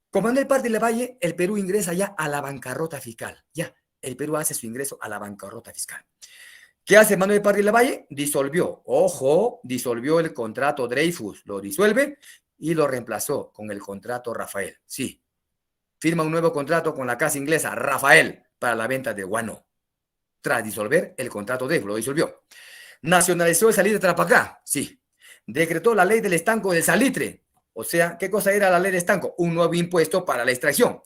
S1: Con Manuel Pardo y Lavalle, el Perú ingresa ya a la bancarrota fiscal. Ya, el Perú hace su ingreso a la bancarrota fiscal. ¿Qué hace Manuel Pardo y Lavalle? Disolvió, ojo, disolvió el contrato Dreyfus, lo disuelve y lo reemplazó con el contrato Rafael. Sí, firma un nuevo contrato con la casa inglesa Rafael para la venta de guano. Tras disolver el contrato Dreyfus, lo disolvió. Nacionalizó el salitre de Tarapacá. Sí. Decretó la ley del estanco del salitre. O sea, ¿qué cosa era la ley del estanco? Un nuevo impuesto para la extracción.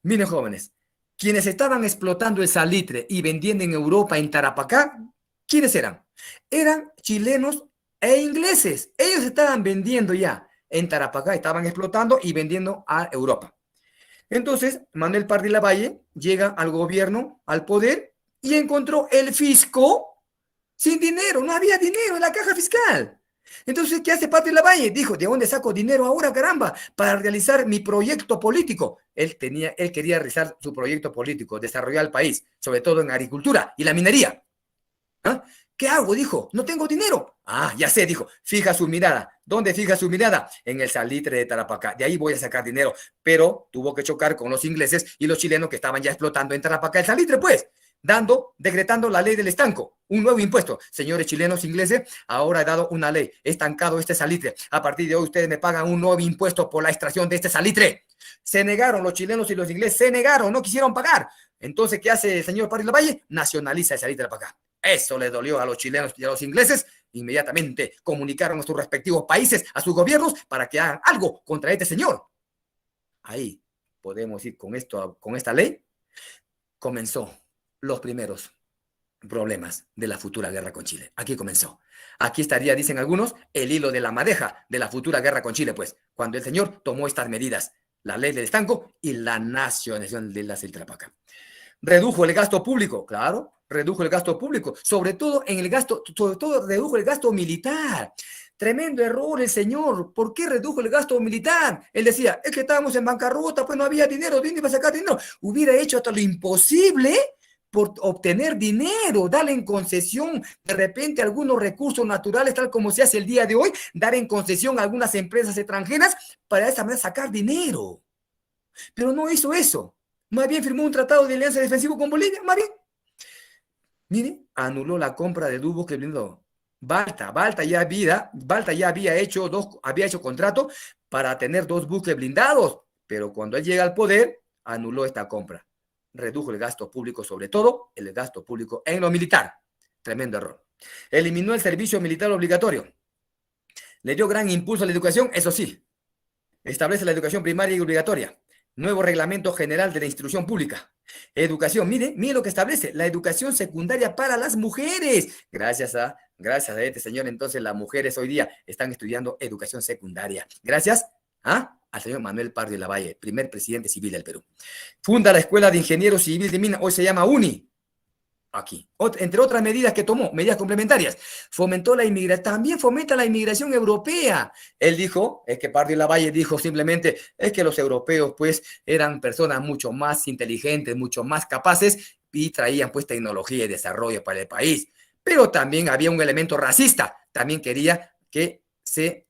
S1: Miren, jóvenes, quienes estaban explotando el salitre y vendiendo en Europa, en Tarapacá, ¿quiénes eran? Eran chilenos e ingleses. Ellos estaban vendiendo ya en Tarapacá, estaban explotando y vendiendo a Europa. Entonces, Manuel Pardo y Lavalle llega al gobierno, al poder, y encontró el fisco sin dinero. No había dinero en la caja fiscal. Entonces, ¿qué hace Pardo y Lavalle? Dijo, ¿de dónde saco dinero ahora, caramba? Para realizar mi proyecto político. Él quería realizar su proyecto político, desarrollar el país, sobre todo en agricultura y la minería. ¿Ah? ¿Qué hago? Dijo, no tengo dinero. Ah, ya sé, dijo, fija su mirada. ¿Dónde fija su mirada? En el salitre de Tarapacá. De ahí voy a sacar dinero. Pero tuvo que chocar con los ingleses y los chilenos que estaban ya explotando en Tarapacá el salitre, pues. Decretando la ley del estanco, un nuevo impuesto. Señores chilenos, ingleses, ahora he dado una ley, he estancado este salitre. A partir de hoy ustedes me pagan un nuevo impuesto por la extracción de este salitre. Se negaron los chilenos y los ingleses, se negaron, no quisieron pagar. Entonces, ¿qué hace el señor Pardo y Lavalle? Nacionaliza el salitre para acá. Eso le dolió a los chilenos y a los ingleses. Inmediatamente comunicaron a sus respectivos países, a sus gobiernos, para que hagan algo contra este señor. Ahí podemos ir con esta ley. Comenzó los primeros problemas de la futura guerra con Chile. Aquí comenzó. Aquí estaría, dicen algunos, el hilo de la madeja de la futura guerra con Chile, pues, cuando el señor tomó estas medidas, la ley del estanco y la nacionalización de la Tarapacá. Redujo el gasto público, claro, redujo el gasto público, sobre todo redujo el gasto militar. Tremendo error el señor. ¿Por qué redujo el gasto militar? Él decía, es que estábamos en bancarrota, pues no había dinero, ¿de dónde iba a sacar dinero? Hubiera hecho hasta lo imposible por obtener dinero, darle en concesión de repente algunos recursos naturales, tal como se hace el día de hoy, dar en concesión a algunas empresas extranjeras para de esa manera sacar dinero. Pero no hizo eso. Más bien firmó un tratado de alianza defensivo con Bolivia, más bien. Mire, anuló la compra de dos buques blindados. Balta ya había hecho contrato para tener 2 buques blindados, pero cuando él llega al poder, anuló esta compra. Redujo el gasto público, sobre todo el gasto público en lo militar. Tremendo error. Eliminó el servicio militar obligatorio. Le dio gran impulso a la educación, eso sí. Establece la educación primaria y obligatoria. Nuevo reglamento general de la instrucción pública. Educación, mire lo que establece, la educación secundaria para las mujeres. Gracias a este señor, entonces las mujeres hoy día están estudiando educación secundaria. Gracias al señor Manuel Pardo de Lavalle, primer presidente civil del Perú. Funda la Escuela de Ingenieros Civiles de Minas, hoy se llama UNI. Aquí, entre otras medidas que tomó, medidas complementarias, fomentó la inmigración, también fomenta la inmigración europea. Él dijo, es que Pardo de Lavalle dijo simplemente, es que los europeos pues eran personas mucho más inteligentes, mucho más capaces y traían pues tecnología y desarrollo para el país. Pero también había un elemento racista, también quería que se,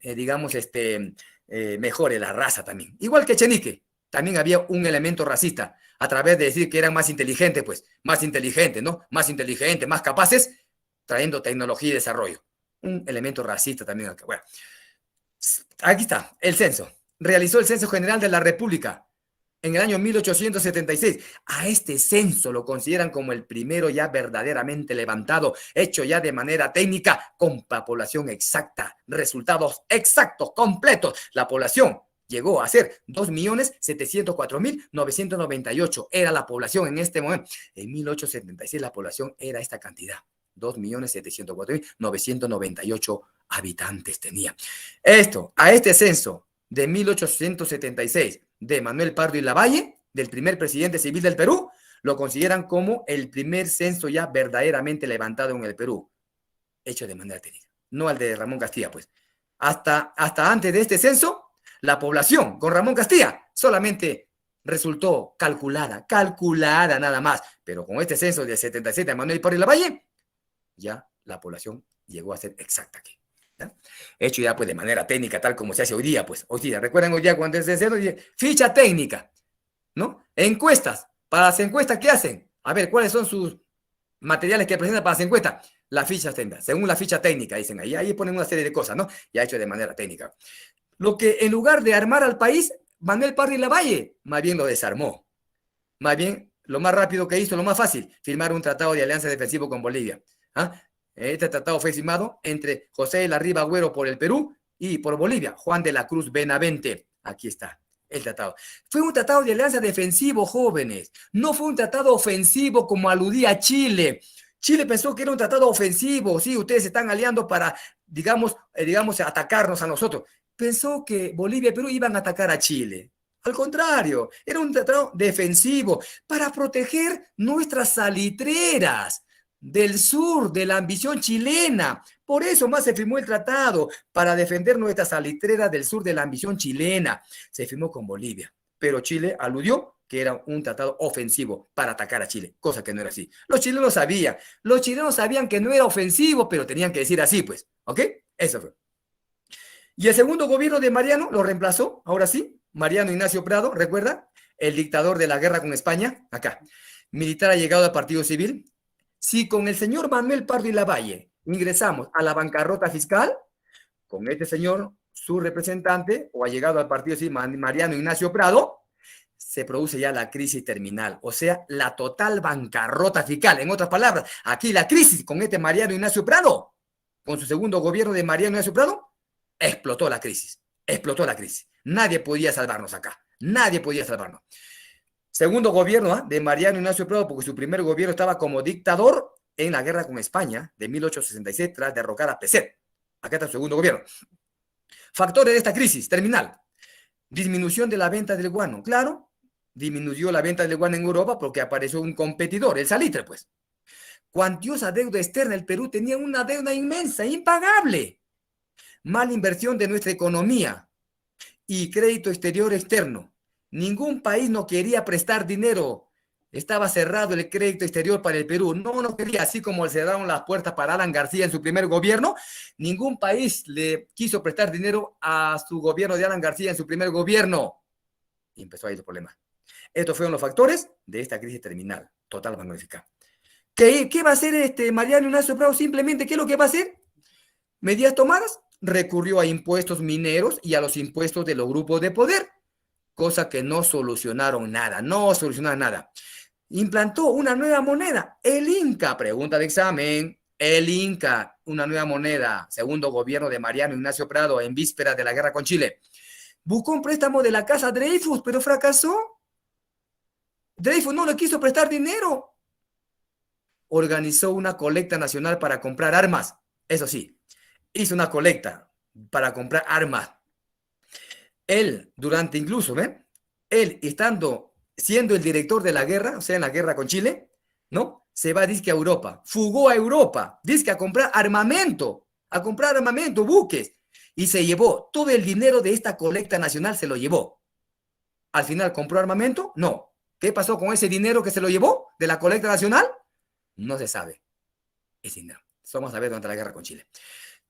S1: mejore la raza también. Igual que Echenique, también había un elemento racista, a través de decir que eran más inteligentes, pues, más inteligentes, ¿no? Más inteligentes, más capaces, trayendo tecnología y desarrollo. Un elemento racista también acá. Bueno, aquí está, el censo. Realizó el Censo General de la República en el año 1876. A este censo lo consideran como el primero ya verdaderamente levantado, hecho ya de manera técnica, con la población exacta, resultados exactos, completos. La población llegó a ser 2.704.998. Era la población en este momento. En 1876 la población era esta cantidad. 2.704.998 habitantes tenía. A este censo de 1876 de Manuel Pardo y Lavalle, del primer presidente civil del Perú, lo consideran como el primer censo ya verdaderamente levantado en el Perú, hecho de manera técnica. No al de Ramón Castilla, pues. Hasta antes de este censo, la población con Ramón Castilla solamente resultó calculada nada más, pero con este censo de 77 de Manuel Pardo y Lavalle, ya la población llegó a ser exacta aquí. ¿Ya? Hecho ya pues de manera técnica, tal como se hace hoy día, pues hoy día, recuerdan hoy día cuando es de cero, ficha técnica, ¿no? Encuestas, para las encuestas, ¿qué hacen? A ver, ¿cuáles son sus materiales que presentan para las encuestas? Las fichas técnicas, según la ficha técnica, dicen ahí ponen una serie de cosas, ¿no? Ya hecho de manera técnica. Lo que en lugar de armar al país, Manuel Pardo y Lavalle, más bien lo desarmó. Más bien, lo más rápido que hizo, lo más fácil, firmar un tratado de alianza defensivo con Bolivia. Este tratado fue firmado entre José de la Riva Agüero por el Perú y por Bolivia, Juan de la Cruz Benavente. Aquí está el tratado. Fue un tratado de alianza defensivo, jóvenes. No fue un tratado ofensivo como aludía Chile. Chile pensó que era un tratado ofensivo. Sí, ustedes se están aliando para, digamos, atacarnos a nosotros. Pensó que Bolivia y Perú iban a atacar a Chile. Al contrario, era un tratado defensivo para proteger nuestras salitreras del sur, de la ambición chilena. Por eso más se firmó el tratado, para defender nuestras salitreras del sur de la ambición chilena. Se firmó con Bolivia, pero Chile aludió que era un tratado ofensivo para atacar a Chile, cosa que no era así. Los chilenos sabían que no era ofensivo, pero tenían que decir así, pues, ¿ok? Eso fue. Y el segundo gobierno de Mariano lo reemplazó, ahora sí, Mariano Ignacio Prado, ¿recuerda? El dictador de la guerra con España, acá. Militar allegado al Partido Civil. Si con el señor Manuel Pardo y Lavalle ingresamos a la bancarrota fiscal, con este señor, su representante, o allegado al Partido Civil, Mariano Ignacio Prado, se produce ya la crisis terminal, o sea, la total bancarrota fiscal. En otras palabras, aquí la crisis con este Mariano Ignacio Prado, con su segundo gobierno de Mariano Ignacio Prado, explotó la crisis. Nadie podía salvarnos acá. Nadie podía salvarnos. Segundo gobierno de Mariano Ignacio Prado, porque su primer gobierno estaba como dictador en la guerra con España de 1866 tras derrocar a Pezet. Acá está su segundo gobierno. Factores de esta crisis terminal. Disminución de la venta del guano. Claro, disminuyó la venta del guano en Europa porque apareció un competidor, el salitre, pues. Cuantiosa deuda externa. El Perú tenía una deuda inmensa, impagable. mala inversión de nuestra economía y crédito exterior externo. Ningún país no quería prestar dinero. Estaba cerrado el crédito exterior para el Perú. No quería, así como le cerraron las puertas para Alan García en su primer gobierno. Ningún país le quiso prestar dinero a su gobierno de Alan García en su primer gobierno. Y empezó ahí el problema. Estos fueron los factores de esta crisis terminal, total magnífica. ¿Qué va a hacer Mariano Ignacio Prado? Simplemente, ¿qué es lo que va a hacer? Medidas tomadas, recurrió a impuestos mineros y a los impuestos de los grupos de poder, cosa que no solucionaron nada. Implantó una nueva moneda, el Inca, pregunta de examen, el Inca, una nueva moneda, segundo gobierno de Mariano Ignacio Prado en vísperas de la guerra con Chile. Buscó un préstamo de la casa Dreyfus, pero fracasó. Dreyfus no le quiso prestar dinero. Organizó una colecta nacional para comprar armas. Eso sí, hizo una colecta para comprar armas. Él, durante incluso, él siendo el director de la guerra, o sea, en la guerra con Chile, ¿no? Se va, dizque a Europa, fugó a Europa, dizque a comprar armamento, buques, y se llevó todo el dinero de esta colecta nacional, se lo llevó. Al final, ¿compró armamento? No. ¿Qué pasó con ese dinero que se lo llevó de la colecta nacional? No se sabe. Ese dinero. Eso vamos a ver durante la guerra con Chile.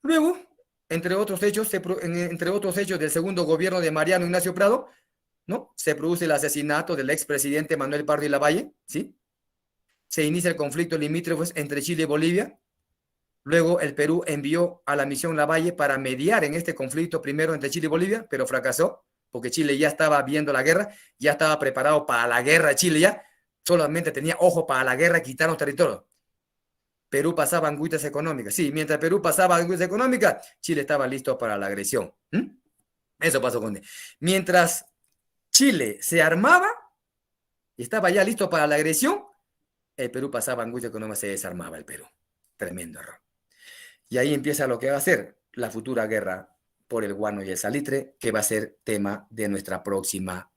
S1: Luego, entre otros hechos del segundo gobierno de Mariano Ignacio Prado, ¿no? Se produce el asesinato del expresidente Manuel Pardo y Lavalle, ¿sí? Se inicia el conflicto limítrofe entre Chile y Bolivia. Luego el Perú envió a la misión Lavalle para mediar en este conflicto primero entre Chile y Bolivia, pero fracasó, porque Chile ya estaba viendo la guerra, ya estaba preparado para la guerra. Chile ya solamente tenía ojo para la guerra, quitaron territorio. Perú pasaba anguscias económicas. Sí, mientras Perú pasaba anguscias económicas, Chile estaba listo para la agresión. Eso pasó con él. Mientras Chile se armaba y estaba ya listo para la agresión, el Perú pasaba angustia económica, se desarmaba el Perú. Tremendo error. Y ahí empieza lo que va a ser la futura guerra por el guano y el salitre, que va a ser tema de nuestra próxima